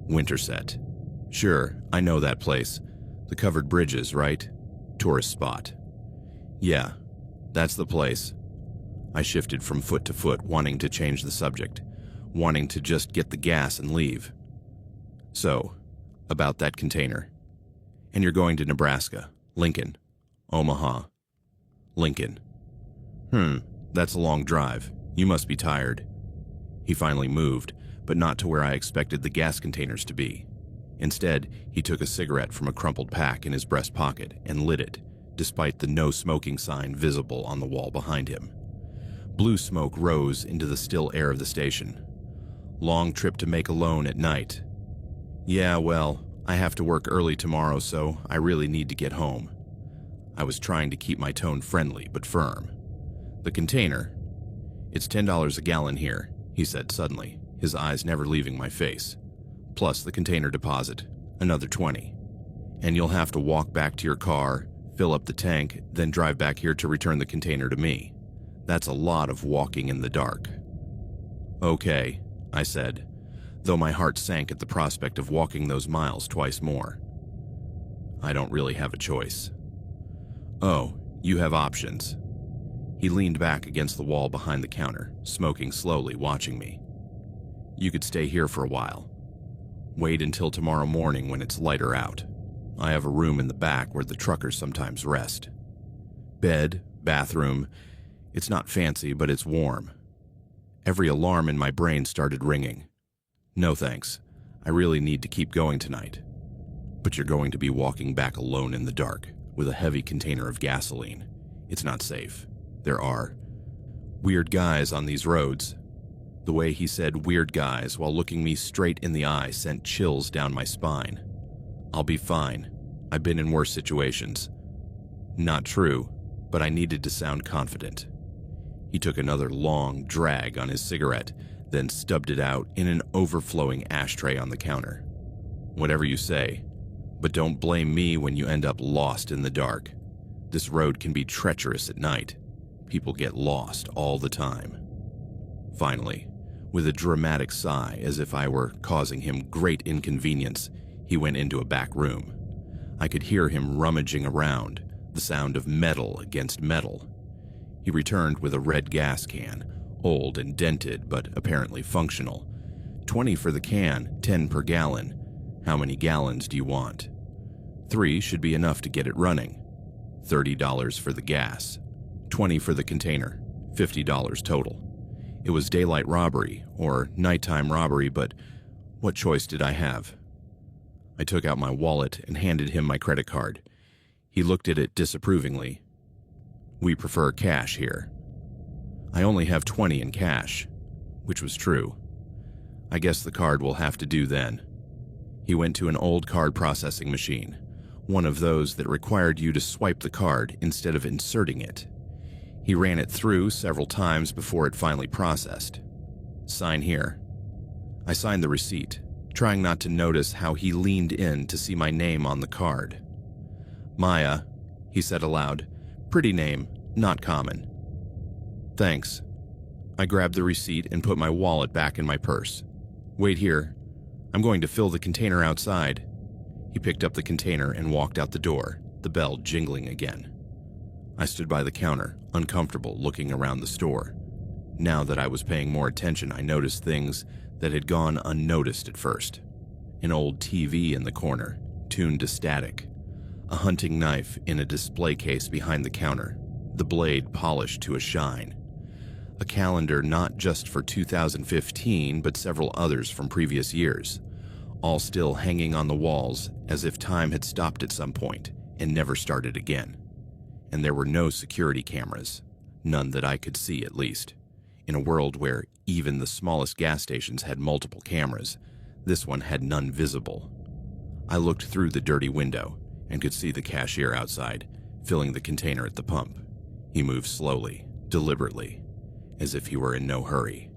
[SPEAKER 1] "Winterset. Sure, I know that place. The covered bridges, right? Tourist spot." "Yeah, that's the place." I shifted from foot to foot, wanting to change the subject, wanting to just get the gas and leave. "So, about that container. And you're going to Nebraska, Lincoln, Omaha, Lincoln. That's a long drive. You must be tired." He finally moved, but not to where I expected the gas containers to be. Instead, he took a cigarette from a crumpled pack in his breast pocket and lit it, despite the no smoking sign visible on the wall behind him. Blue smoke rose into the still air of the station. Long trip to make alone at night. Yeah, well, I have to work early tomorrow, so I really need to get home. I was trying to keep my tone friendly but firm. The container. It's $10 a gallon here, he said suddenly, his eyes never leaving my face. Plus the container deposit, another $20. And you'll have to walk back to your car, fill up the tank, then drive back here to return the container to me. That's a lot of walking in the dark. Okay, I said, though my heart sank at the prospect of walking those miles twice more. I don't really have a choice. Oh, you have options. He leaned back against the wall behind the counter, smoking slowly, watching me. You could stay here for a while. Wait until tomorrow morning when it's lighter out. I have a room in the back where the truckers sometimes rest. Bed, bathroom. It's not fancy, but it's warm. Every alarm in my brain started ringing. No thanks. I really need to keep going tonight. But you're going to be walking back alone in the dark, with a heavy container of gasoline. It's not safe. There are weird guys on these roads. The way he said weird guys while looking me straight in the eye sent chills down my spine. I'll be fine. I've been in worse situations. Not true, but I needed to sound confident. He took another long drag on his cigarette, then stubbed it out in an overflowing ashtray on the counter. Whatever you say, but don't blame me when you end up lost in the dark. This road can be treacherous at night. People get lost all the time. Finally, with a dramatic sigh as if I were causing him great inconvenience, he went into a back room. I could hear him rummaging around, the sound of metal against metal. He returned with a red gas can, old and dented but apparently functional. 20 for the can, 10 per gallon. How many gallons do you want? 3 should be enough to get it running. $30 for the gas. 20 for the container. $50 total. It was daylight robbery, or nighttime robbery, but what choice did I have? I took out my wallet and handed him my credit card. He looked at it disapprovingly. We prefer cash here. I only have 20 in cash, which was true. I guess the card will have to do then. He went to an old card processing machine, one of those that required you to swipe the card instead of inserting it. He ran it through several times before it finally processed. Sign here. I signed the receipt, trying not to notice how he leaned in to see my name on the card. Maya, he said aloud. Pretty name, not common. Thanks. I grabbed the receipt and put my wallet back in my purse. Wait here. I'm going to fill the container outside. He picked up the container and walked out the door, the bell jingling again. I stood by the counter, uncomfortable, looking around the store. Now that I was paying more attention, I noticed things that had gone unnoticed at first. An old TV in the corner, tuned to static. A hunting knife in a display case behind the counter, the blade polished to a shine. A calendar not just for 2015, but several others from previous years, all still hanging on the walls as if time had stopped at some point and never started again. And there were no security cameras, none that I could see at least. In a world where even the smallest gas stations had multiple cameras, this one had none visible. I looked through the dirty window and could see the cashier outside, filling the container at the pump. He moved slowly, deliberately, as if he were in no hurry.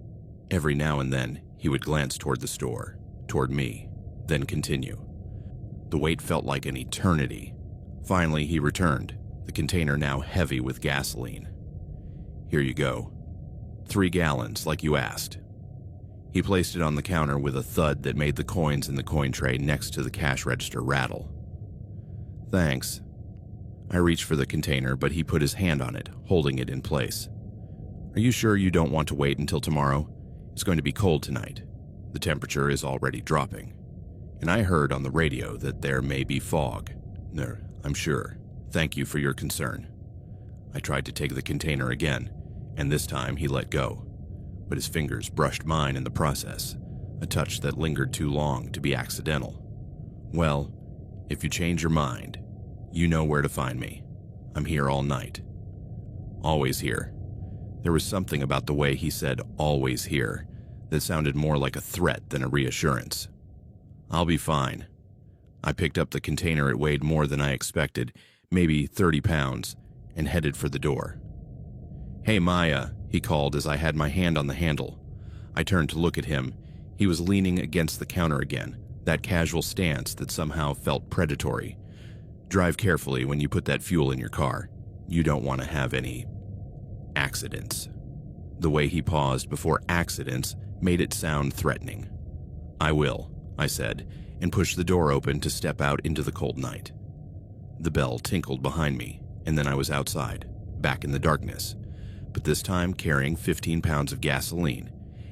[SPEAKER 1] Every now and then, he would glance toward the store, toward me, then continue. The wait felt like an eternity. Finally, he returned, the container now heavy with gasoline. Here you go. 3 gallons, like you asked. He placed it on the counter with a thud that made the coins in the coin tray next to the cash register rattle. Thanks. I reached for the container, but he put his hand on it, holding it in place. Are you sure you don't want to wait until tomorrow? It's going to be cold tonight. The temperature is already dropping. And I heard on the radio that there may be fog. No, I'm sure. Thank you for your concern. I tried to take the container again, and this time he let go. But his fingers brushed mine in the process, a touch that lingered too long to be accidental. Well, if you change your mind, you know where to find me. I'm here all night. Always here. There was something about the way he said always here that sounded more like a threat than a reassurance. I'll be fine. I picked up the container. It weighed more than I expected, maybe 30 pounds, and headed for the door. "Hey, Maya," he called as I had my hand on the handle. I turned to look at him. He was leaning against the counter again, that casual stance that somehow felt predatory. "Drive carefully when you put that fuel in your car. You don't want to have any accidents." The way he paused before accidents made it sound threatening. "I will," I said, and pushed the door open to step out into the cold night. The bell tinkled behind me, and then I was outside, back in the darkness, but this time carrying 15 pounds of gasoline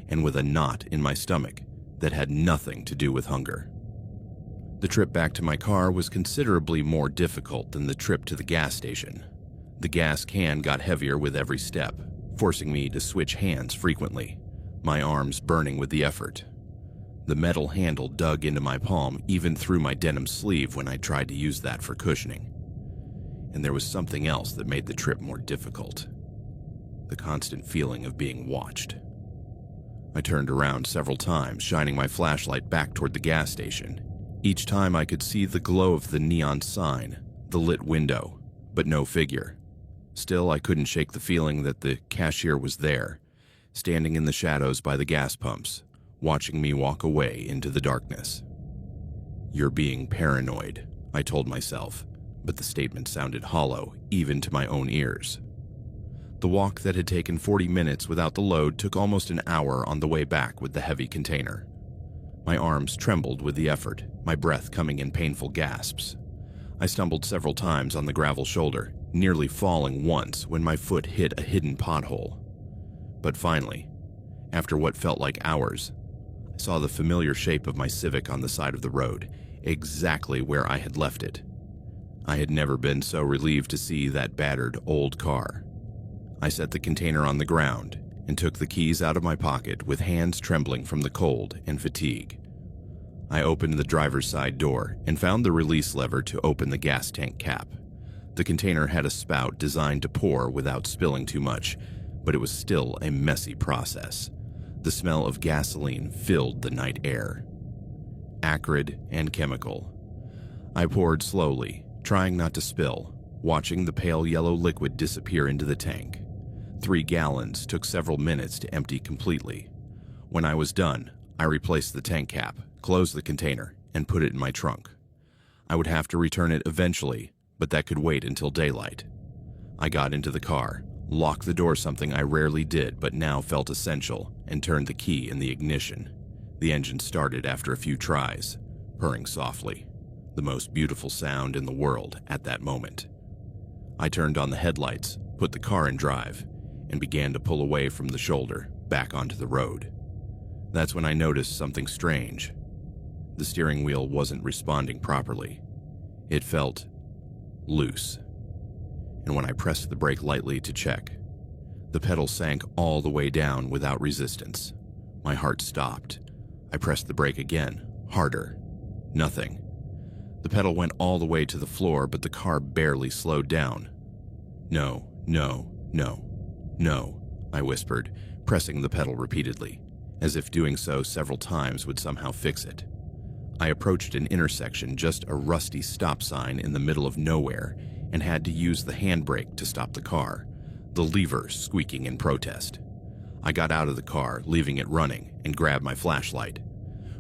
[SPEAKER 1] and with a knot in my stomach that had nothing to do with hunger. The trip back to my car was considerably more difficult than the trip to the gas station. The gas can got heavier with every step, forcing me to switch hands frequently, my arms burning with the effort. The metal handle dug into my palm even through my denim sleeve when I tried to use that for cushioning. And there was something else that made the trip more difficult. The constant feeling of being watched. I turned around several times, shining my flashlight back toward the gas station. Each time I could see the glow of the neon sign, the lit window, but no figure. Still, I couldn't shake the feeling that the cashier was there, standing in the shadows by the gas pumps, watching me walk away into the darkness. "You're being paranoid," I told myself, but the statement sounded hollow, even to my own ears. The walk that had taken 40 minutes without the load took almost an hour on the way back with the heavy container. My arms trembled with the effort, my breath coming in painful gasps. I stumbled several times on the gravel shoulder, nearly falling once when my foot hit a hidden pothole. But finally, after what felt like hours, I saw the familiar shape of my Civic on the side of the road, exactly where I had left it. I had never been so relieved to see that battered old car. I set the container on the ground and took the keys out of my pocket with hands trembling from the cold and fatigue. I opened the driver's side door and found the release lever to open the gas tank cap. The container had a spout designed to pour without spilling too much, but it was still a messy process. The smell of gasoline filled the night air, acrid and chemical. I poured slowly, trying not to spill, watching the pale yellow liquid disappear into the tank. 3 gallons took several minutes to empty completely. When I was done, I replaced the tank cap, closed the container, and put it in my trunk. I would have to return it eventually, but that could wait until daylight. I got into the car, locked the door, something I rarely did but now felt essential, and turned the key in the ignition. The engine started after a few tries, purring softly, the most beautiful sound in the world at that moment. I turned on the headlights, put the car in drive, and began to pull away from the shoulder, back onto the road. That's when I noticed something strange. The steering wheel wasn't responding properly. It felt loose. And when I pressed the brake lightly to check, the pedal sank all the way down without resistance. My heart stopped. I pressed the brake again, harder. Nothing. The pedal went all the way to the floor, but the car barely slowed down. "No, no, no, no," I whispered, pressing the pedal repeatedly, as if doing so several times would somehow fix it. I approached an intersection, just a rusty stop sign in the middle of nowhere, and had to use the handbrake to stop the car, the lever squeaking in protest. I got out of the car, leaving it running, and grabbed my flashlight.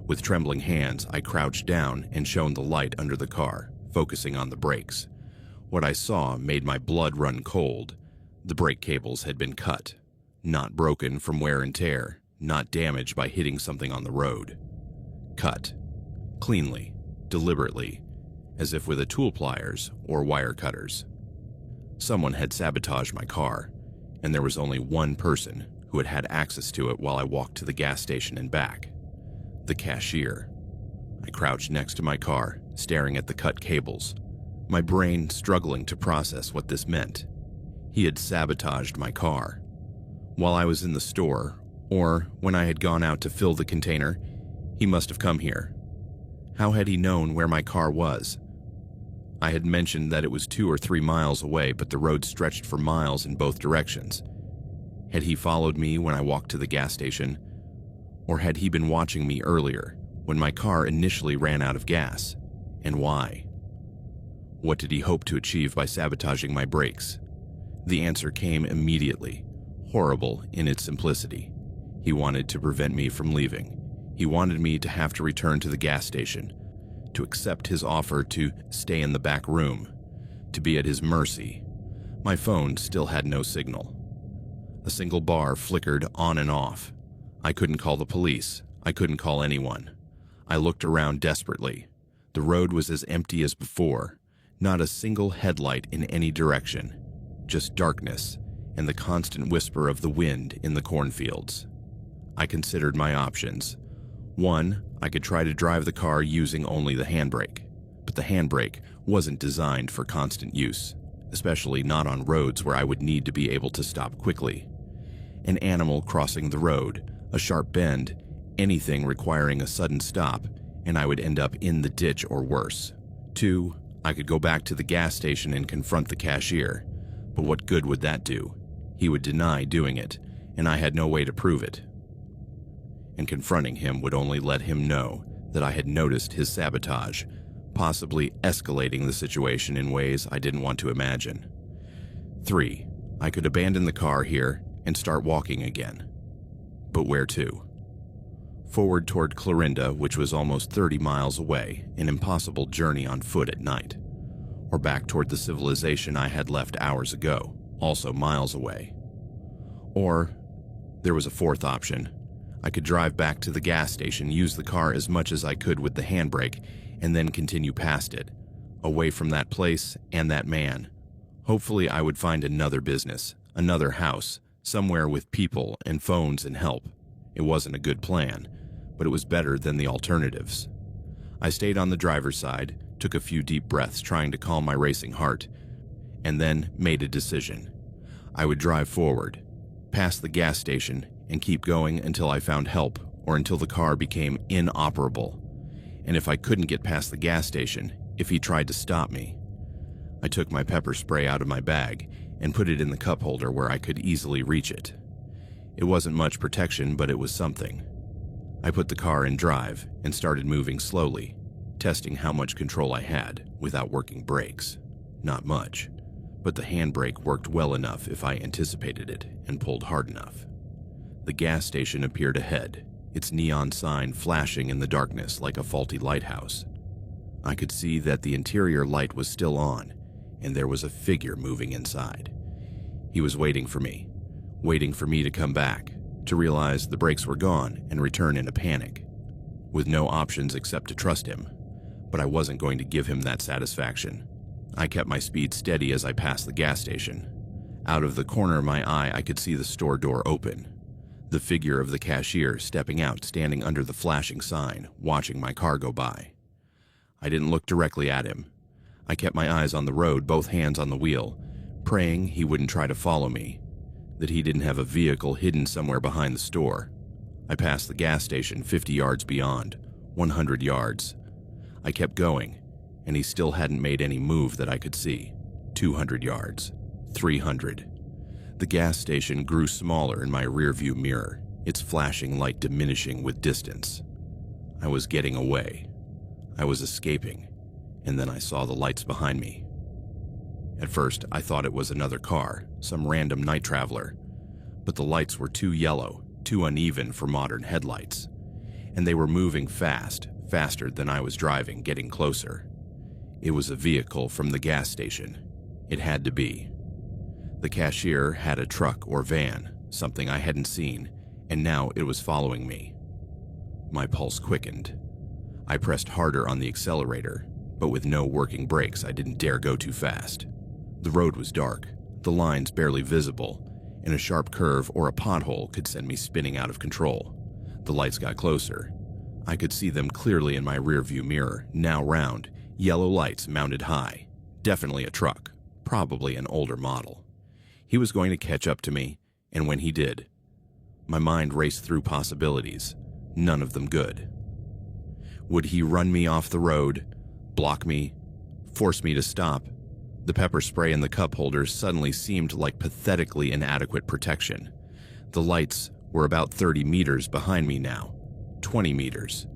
[SPEAKER 1] With trembling hands, I crouched down and shone the light under the car, focusing on the brakes. What I saw made my blood run cold. The brake cables had been cut, not broken from wear and tear, not damaged by hitting something on the road. Cut. Cleanly, deliberately, as if with a tool pliers or wire cutters. Someone had sabotaged my car, and there was only one person who had had access to it while I walked to the gas station and back. The cashier. I crouched next to my car, staring at the cut cables, my brain struggling to process what this meant. He had sabotaged my car. While I was in the store, or when I had gone out to fill the container, he must have come here. How had he known where my car was? I had mentioned that it was 2 or 3 miles away, but the road stretched for miles in both directions. Had he followed me when I walked to the gas station? Or had he been watching me earlier, when my car initially ran out of gas? And why? What did he hope to achieve by sabotaging my brakes? The answer came immediately, horrible in its simplicity. He wanted to prevent me from leaving. He wanted me to have to return to the gas station, to accept his offer to stay in the back room, to be at his mercy. My phone still had no signal. A single bar flickered on and off. I couldn't call the police. I couldn't call anyone. I looked around desperately. The road was as empty as before, not a single headlight in any direction, just darkness and the constant whisper of the wind in the cornfields. I considered my options. 1, I could try to drive the car using only the handbrake, but the handbrake wasn't designed for constant use, especially not on roads where I would need to be able to stop quickly. An animal crossing the road, a sharp bend, anything requiring a sudden stop, and I would end up in the ditch or worse. 2, I could go back to the gas station and confront the cashier, but what good would that do? He would deny doing it, and I had no way to prove it. And confronting him would only let him know that I had noticed his sabotage, possibly escalating the situation in ways I didn't want to imagine. 3, I could abandon the car here and start walking again. But where to? Forward toward Clarinda, which was almost 30 miles away, an impossible journey on foot at night. Or back toward the civilization I had left hours ago, also miles away. Or there was a 4th option. I could drive back to the gas station, use the car as much as I could with the handbrake, and then continue past it, away from that place and that man. Hopefully I would find another business, another house, somewhere with people and phones and help. It wasn't a good plan, but it was better than the alternatives. I stayed on the driver's side, took a few deep breaths trying to calm my racing heart, and then made a decision. I would drive forward, past the gas station, and keep going until I found help or until the car became inoperable. And if I couldn't get past the gas station, if he tried to stop me, I took my pepper spray out of my bag and put it in the cup holder where I could easily reach it. It wasn't much protection, but it was something. I put the car in drive and started moving slowly, testing how much control I had without working brakes. Not much, but the handbrake worked well enough if I anticipated it and pulled hard enough. The gas station appeared ahead, its neon sign flashing in the darkness like a faulty lighthouse. I could see that the interior light was still on, and there was a figure moving inside. He was waiting for me to come back, to realize the brakes were gone and return in a panic, with no options except to trust him. But I wasn't going to give him that satisfaction. I kept my speed steady as I passed the gas station. Out of the corner of my eye, I could see the store door open. The figure of the cashier stepping out, standing under the flashing sign, watching my car go by. I didn't look directly at him. I kept my eyes on the road, both hands on the wheel, praying he wouldn't try to follow me, that he didn't have a vehicle hidden somewhere behind the store. I passed the gas station 50 yards beyond, 100 yards. I kept going, and he still hadn't made any move that I could see. 200 yards, 300. The gas station grew smaller in my rearview mirror, its flashing light diminishing with distance. I was getting away. I was escaping, and then I saw the lights behind me. At first, I thought it was another car, some random night traveler, but the lights were too yellow, too uneven for modern headlights, and they were moving fast, faster than I was driving, getting closer. It was a vehicle from the gas station. It had to be. The cashier had a truck or van, something I hadn't seen, and now it was following me. My pulse quickened. I pressed harder on the accelerator, but with no working brakes, I didn't dare go too fast. The road was dark, the lines barely visible, and a sharp curve or a pothole could send me spinning out of control. The lights got closer. I could see them clearly in my rearview mirror, now round, yellow lights mounted high. Definitely a truck, probably an older model. He was going to catch up to me, and when he did, my mind raced through possibilities, none of them good. Would he run me off the road, block me, force me to stop? The pepper spray in the cup holders suddenly seemed like pathetically inadequate protection. The lights were about 30 meters behind me now, 20 meters.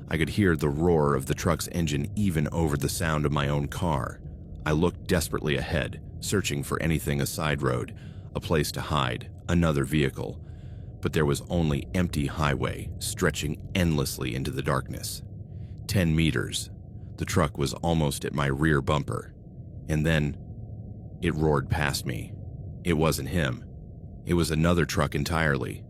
[SPEAKER 1] I could hear the roar of the truck's engine even over the sound of my own car. I looked desperately ahead, searching for anything a side road, a place to hide, another vehicle. But there was only empty highway, stretching endlessly into the darkness. 10 meters. The truck was almost at my rear bumper. And then, it roared past me. It wasn't him. It was another truck entirely.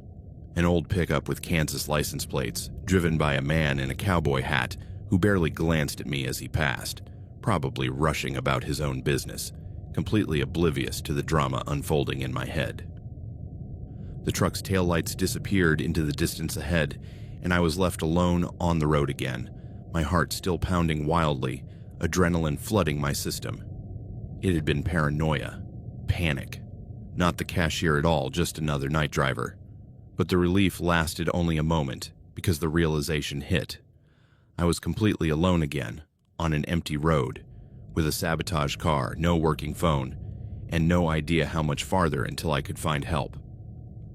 [SPEAKER 1] An old pickup with Kansas license plates, driven by a man in a cowboy hat who barely glanced at me as he passed, probably rushing about his own business, completely oblivious to the drama unfolding in my head. The truck's taillights disappeared into the distance ahead, and I was left alone on the road again, my heart still pounding wildly, adrenaline flooding my system. It had been paranoia, panic. Not the cashier at all, just another night driver. But the relief lasted only a moment, because the realization hit. I was completely alone again, on an empty road, with a sabotaged car, no working phone, and no idea how much farther until I could find help.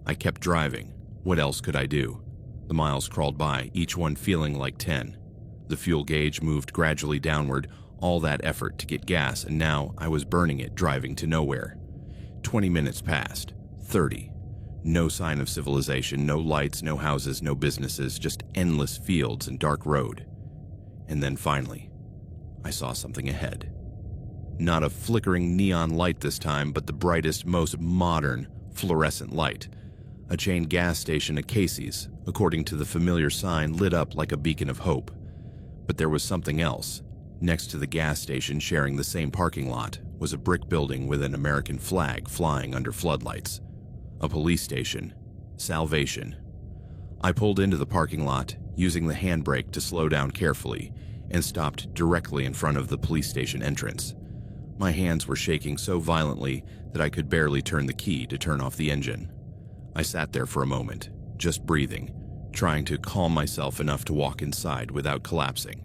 [SPEAKER 1] I kept driving. What else could I do? The miles crawled by, each one feeling like 10. The fuel gauge moved gradually downward, all that effort to get gas, and now I was burning it, driving to nowhere. 20 minutes passed, 30. No sign of civilization, no lights, no houses, no businesses, just endless fields and dark road. And then finally, I saw something ahead. Not a flickering neon light this time, but the brightest, most modern, fluorescent light. A chain gas station at Casey's, according to the familiar sign, lit up like a beacon of hope. But there was something else. Next to the gas station, sharing the same parking lot, was a brick building with an American flag flying under floodlights. A police station. Salvation. I pulled into the parking lot, using the handbrake to slow down carefully, and stopped directly in front of the police station entrance. My hands were shaking so violently that I could barely turn the key to turn off the engine. I sat there for a moment, just breathing, trying to calm myself enough to walk inside without collapsing.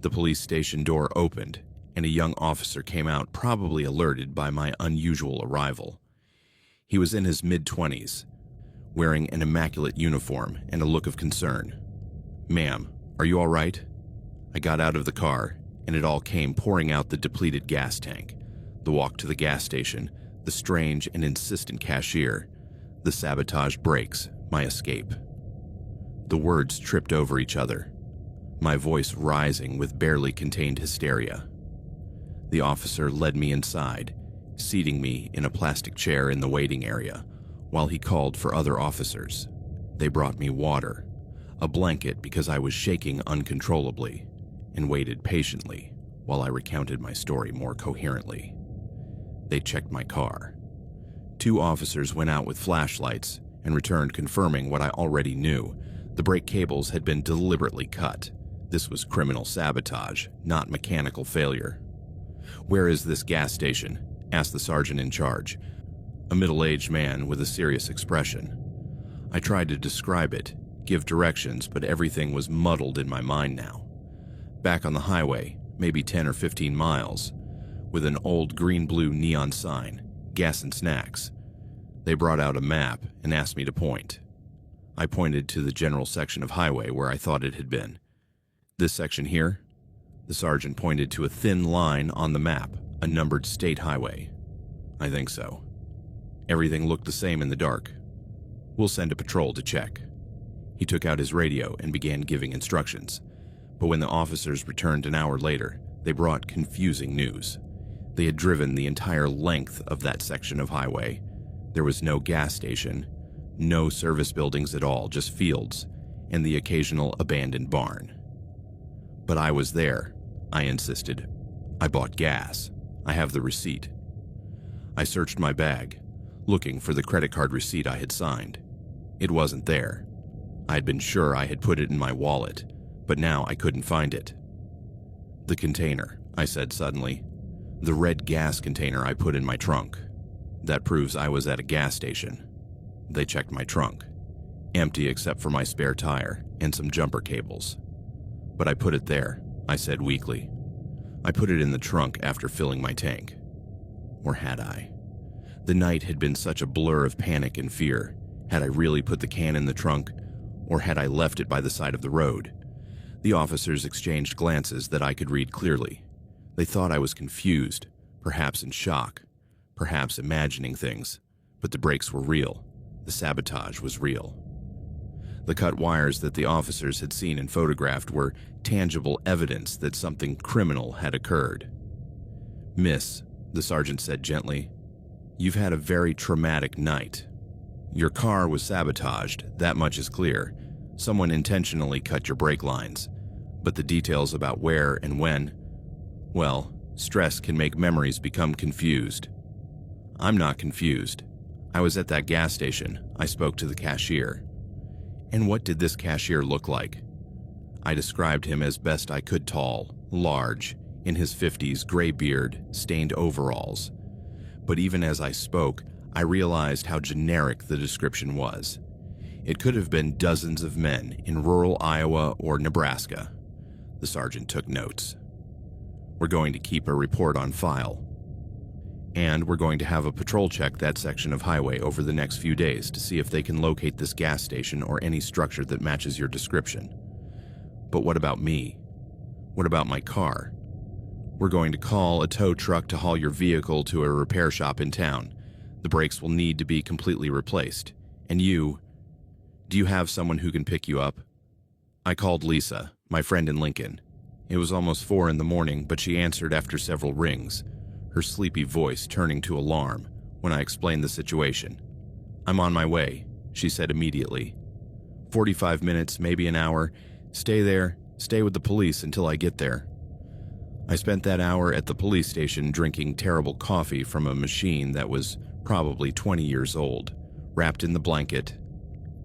[SPEAKER 1] The police station door opened, and a young officer came out, probably alerted by my unusual arrival. He was in his mid-20s, wearing an immaculate uniform and a look of concern. "Ma'am, are you all right?" I got out of the car, and it all came pouring out: the depleted gas tank, the walk to the gas station, the strange and insistent cashier, the sabotaged brakes, my escape. The words tripped over each other, my voice rising with barely contained hysteria. The officer led me inside, seating me in a plastic chair in the waiting area, while he called for other officers. They brought me water, a blanket because I was shaking uncontrollably, and waited patiently while I recounted my story more coherently. They checked my car. 2 officers went out with flashlights and returned confirming what I already knew. The brake cables had been deliberately cut. This was criminal sabotage, not mechanical failure. "Where is this gas station?" asked the sergeant in charge, a middle-aged man with a serious expression. I tried to describe it, give directions, but everything was muddled in my mind now. Back on the highway, maybe 10 or 15 miles, with an old green-blue neon sign, gas and snacks. They brought out a map and asked me to point. I pointed to the general section of highway where I thought it had been. "This section here?" The sergeant pointed to a thin line on the map, a numbered state highway. "I think so." Everything looked the same in the dark. "We'll send a patrol to check." He took out his radio and began giving instructions. But when the officers returned an hour later, they brought confusing news. They had driven the entire length of that section of highway. There was no gas station, no service buildings at all, just fields, and the occasional abandoned barn. "But I was there," I insisted. "I bought gas. I have the receipt." I searched my bag, looking for the credit card receipt I had signed. It wasn't there. I had been sure I had put it in my wallet, but now I couldn't find it. "The container," I said suddenly. "The red gas container I put in my trunk. That proves I was at a gas station." They checked my trunk. Empty except for my spare tire and some jumper cables. But I put it there, I said weakly. I put it in the trunk after filling my tank. Or had I? The night had been such a blur of panic and fear. Had I really put the can in the trunk, or had I left it by the side of the road? The officers exchanged glances that I could read clearly. They thought I was confused, perhaps in shock, perhaps imagining things, but the breaks were real. The sabotage was real. The cut wires that the officers had seen and photographed were tangible evidence that something criminal had occurred. "Miss," the sergeant said gently, "you've had a very traumatic night. Your car was sabotaged, that much is clear. Someone intentionally cut your brake lines. But the details about where and when, well, stress can make memories become confused." "I'm not confused. I was at that gas station. I spoke to the cashier." "And what did this cashier look like?" I described him as best I could: tall, large, in his 50s, gray beard, stained overalls. But even as I spoke, I realized how generic the description was. It could have been dozens of men in rural Iowa or Nebraska. The sergeant took notes. "We're going to keep a report on file. And we're going to have a patrol check that section of highway over the next few days to see if they can locate this gas station or any structure that matches your description." "But what about me? What about my car?" "We're going to call a tow truck to haul your vehicle to a repair shop in town. The brakes will need to be completely replaced. And do you have someone who can pick you up?" I called Lisa, my friend in Lincoln. It was almost 4 in the morning, but she answered after several rings, her sleepy voice turning to alarm when I explained the situation. "I'm on my way," she said immediately. 45 minutes, maybe an hour. Stay there, stay with the police until I get there." I spent that hour at the police station drinking terrible coffee from a machine that was probably 20 years old, wrapped in the blanket,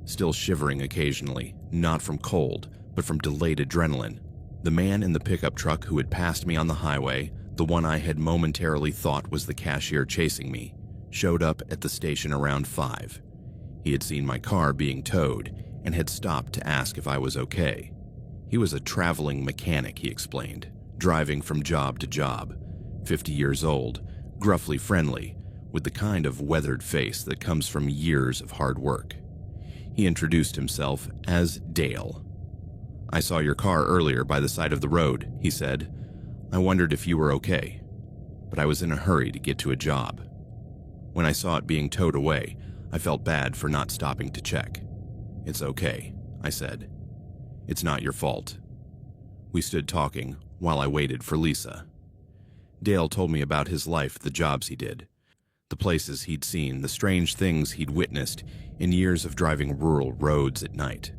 [SPEAKER 1] still shivering occasionally, not from cold, but from delayed adrenaline. The man in the pickup truck who had passed me on the highway, the one I had momentarily thought was the cashier chasing me, showed up at the station around 5. He had seen my car being towed and had stopped to ask if I was okay. He was a traveling mechanic, he explained, driving from job to job, 50 years old, gruffly friendly, with the kind of weathered face that comes from years of hard work. He introduced himself as Dale. "I saw your car earlier by the side of the road," he said. "I wondered if you were okay, but I was in a hurry to get to a job. When I saw it being towed away, I felt bad for not stopping to check." "It's okay," I said. "It's not your fault." We stood talking while I waited for Lisa. Dale told me about his life, the jobs he did, the places he'd seen, the strange things he'd witnessed in years of driving rural roads at night.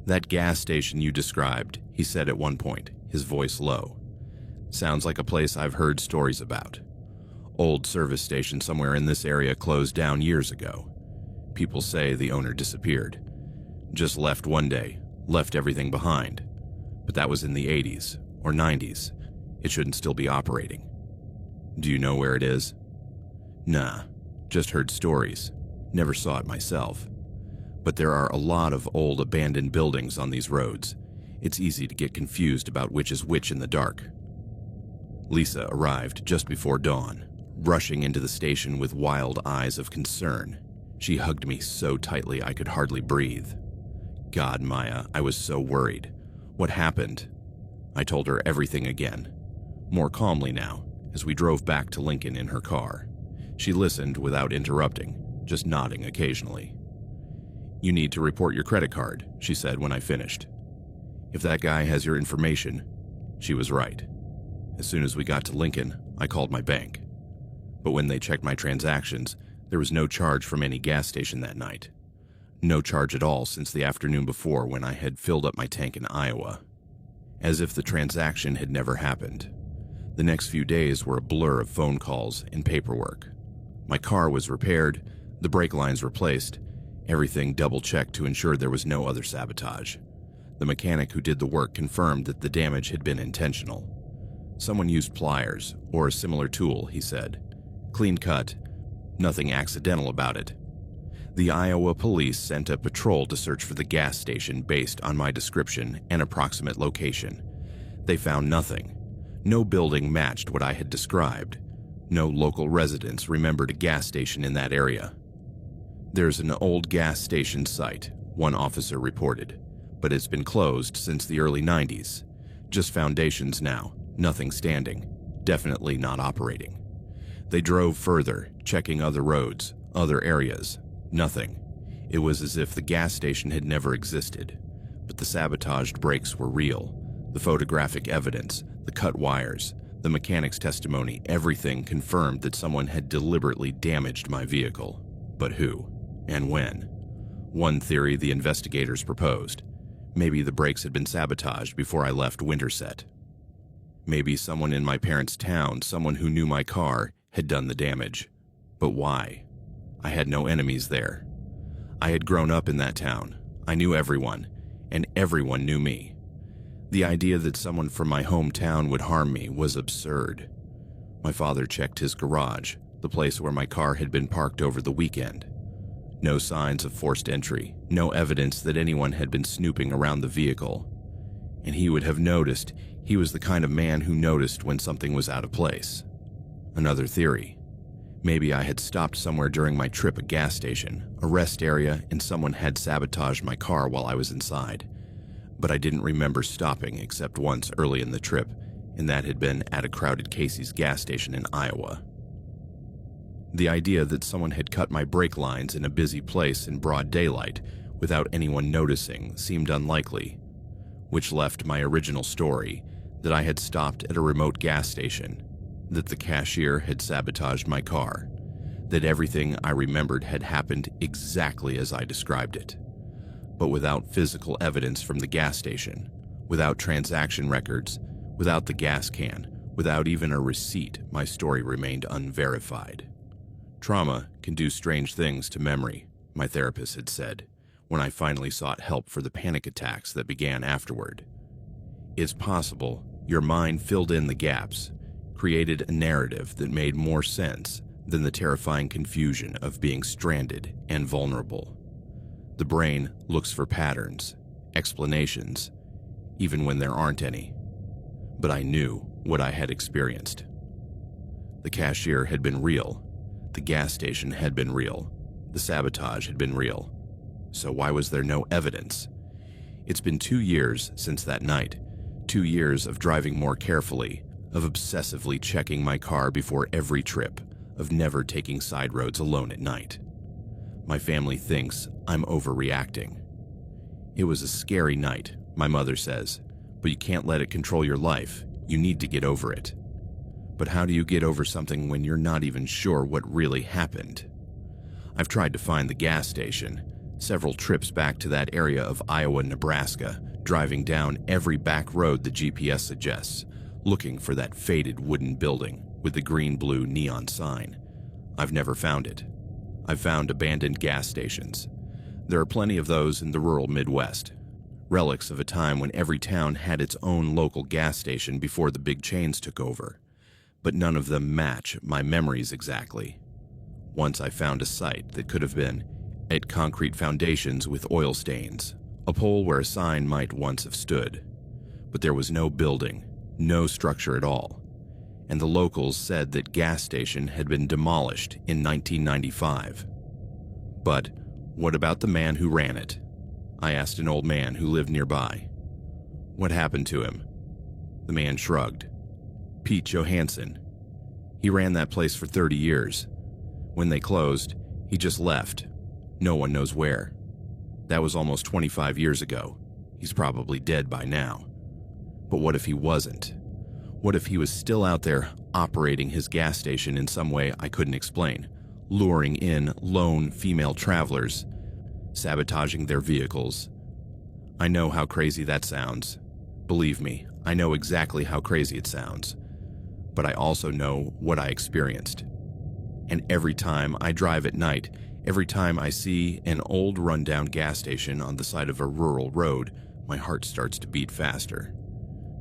[SPEAKER 1] "That gas station you described," he said at one point, his voice low. "Sounds like a place I've heard stories about. Old service station somewhere in this area closed down years ago. People say the owner disappeared. Just left one day, left everything behind. But that was in the 80s or 90s. It shouldn't still be operating. Do you know where it is?" "Nah, just heard stories. Never saw it myself. But there are a lot of old abandoned buildings on these roads. It's easy to get confused about which is which in the dark." Lisa arrived just before dawn, rushing into the station with wild eyes of concern. She hugged me so tightly I could hardly breathe. "God, Maya, I was so worried. What happened?" I told her everything again, more calmly now, as we drove back to Lincoln in her car. She listened without interrupting, just nodding occasionally. "You need to report your credit card," she said when I finished. "If that guy has your information," she was right. As soon as we got to Lincoln, I called my bank. But when they checked my transactions, there was no charge from any gas station that night. No charge at all since the afternoon before when I had filled up my tank in Iowa. As if the transaction had never happened. The next few days were a blur of phone calls and paperwork. My car was repaired, the brake lines replaced, everything double-checked to ensure there was no other sabotage. The mechanic who did the work confirmed that the damage had been intentional. Someone used pliers or a similar tool, he said. Clean cut, nothing accidental about it. The Iowa police sent a patrol to search for the gas station based on my description and approximate location. They found nothing. No building matched what I had described. No local residents remembered a gas station in that area. There's an old gas station site, one officer reported, but it's been closed since the early 90s. Just foundations now, nothing standing, definitely not operating. They drove further, checking other roads, other areas. Nothing. It was as if the gas station had never existed. But the sabotaged brakes were real. The photographic evidence, the cut wires, the mechanic's testimony, everything confirmed that someone had deliberately damaged my vehicle. But who? And when? One theory the investigators proposed. Maybe the brakes had been sabotaged before I left Winterset. Maybe someone in my parents' town, someone who knew my car, had done the damage. But why? I had no enemies there. I had grown up in that town. I knew everyone, and everyone knew me. The idea that someone from my hometown would harm me was absurd. My father checked his garage, the place where my car had been parked over the weekend. No signs of forced entry, no evidence that anyone had been snooping around the vehicle. And he would have noticed. He was the kind of man who noticed when something was out of place. Another theory. Maybe I had stopped somewhere during my trip, a gas station, a rest area, and someone had sabotaged my car while I was inside. But I didn't remember stopping except once early in the trip, and that had been at a crowded Casey's gas station in Iowa. The idea that someone had cut my brake lines in a busy place in broad daylight without anyone noticing seemed unlikely, which left my original story that I had stopped at a remote gas station, that the cashier had sabotaged my car, that everything I remembered had happened exactly as I described it. But without physical evidence from the gas station, without transaction records, without the gas can, without even a receipt, my story remained unverified. Trauma can do strange things to memory, my therapist had said, when I finally sought help for the panic attacks that began afterward. It's possible your mind filled in the gaps, created a narrative that made more sense than the terrifying confusion of being stranded and vulnerable. The brain looks for patterns, explanations, even when there aren't any. But I knew what I had experienced. The cashier had been real. The gas station had been real. The sabotage had been real. So why was there no evidence? It's been 2 years since that night. 2 years of driving more carefully, of obsessively checking my car before every trip, of never taking side roads alone at night. My family thinks I'm overreacting. It was a scary night, my mother says, but you can't let it control your life. You need to get over it. But how do you get over something when you're not even sure what really happened? I've tried to find the gas station, several trips back to that area of Iowa, Nebraska, driving down every back road the GPS suggests, looking for that faded wooden building with the green-blue neon sign. I've never found it. I've found abandoned gas stations. There are plenty of those in the rural Midwest, relics of a time when every town had its own local gas station before the big chains took over. But none of them match my memories exactly. Once I found a site that could have been at concrete foundations with oil stains, a pole where a sign might once have stood. But there was no building, no structure at all. And the locals said that gas station had been demolished in 1995. But what about the man who ran it? I asked an old man who lived nearby. What happened to him? The man shrugged. Pete Johansson. He ran that place for 30 years. When they closed, he just left. No one knows where. That was almost 25 years ago. He's probably dead by now. But what if he wasn't? What if he was still out there operating his gas station in some way I couldn't explain, luring in lone female travelers, sabotaging their vehicles? I know how crazy that sounds. Believe me, I know exactly how crazy it sounds. But I also know what I experienced. And every time I drive at night, every time I see an old rundown gas station on the side of a rural road, my heart starts to beat faster.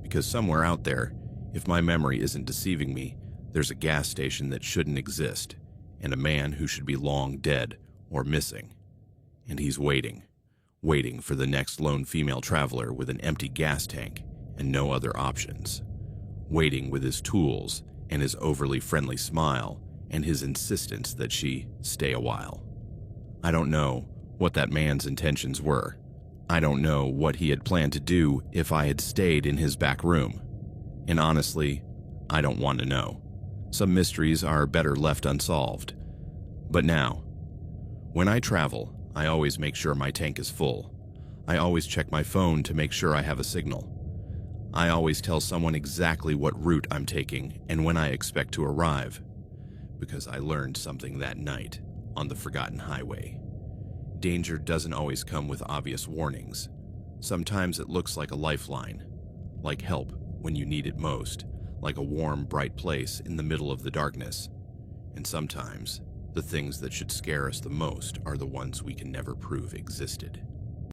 [SPEAKER 1] Because somewhere out there, if my memory isn't deceiving me, there's a gas station that shouldn't exist, and a man who should be long dead or missing. and he's waiting for the next lone female traveler with an empty gas tank and no other options, waiting with his tools and his overly friendly smile and his insistence that she stay a while. I don't know what that man's intentions were. I don't know what he had planned to do if I had stayed in his back room. And honestly, I don't want to know. Some mysteries are better left unsolved. But now, when I travel, I always make sure my tank is full. I always check my phone to make sure I have a signal. I always tell someone exactly what route I'm taking and when I expect to arrive, because I learned something that night on the forgotten highway. Danger doesn't always come with obvious warnings. Sometimes it looks like a lifeline, like help when you need it most, like a warm, bright place in the middle of the darkness. And sometimes, the things that should scare us the most are the ones we can never prove existed.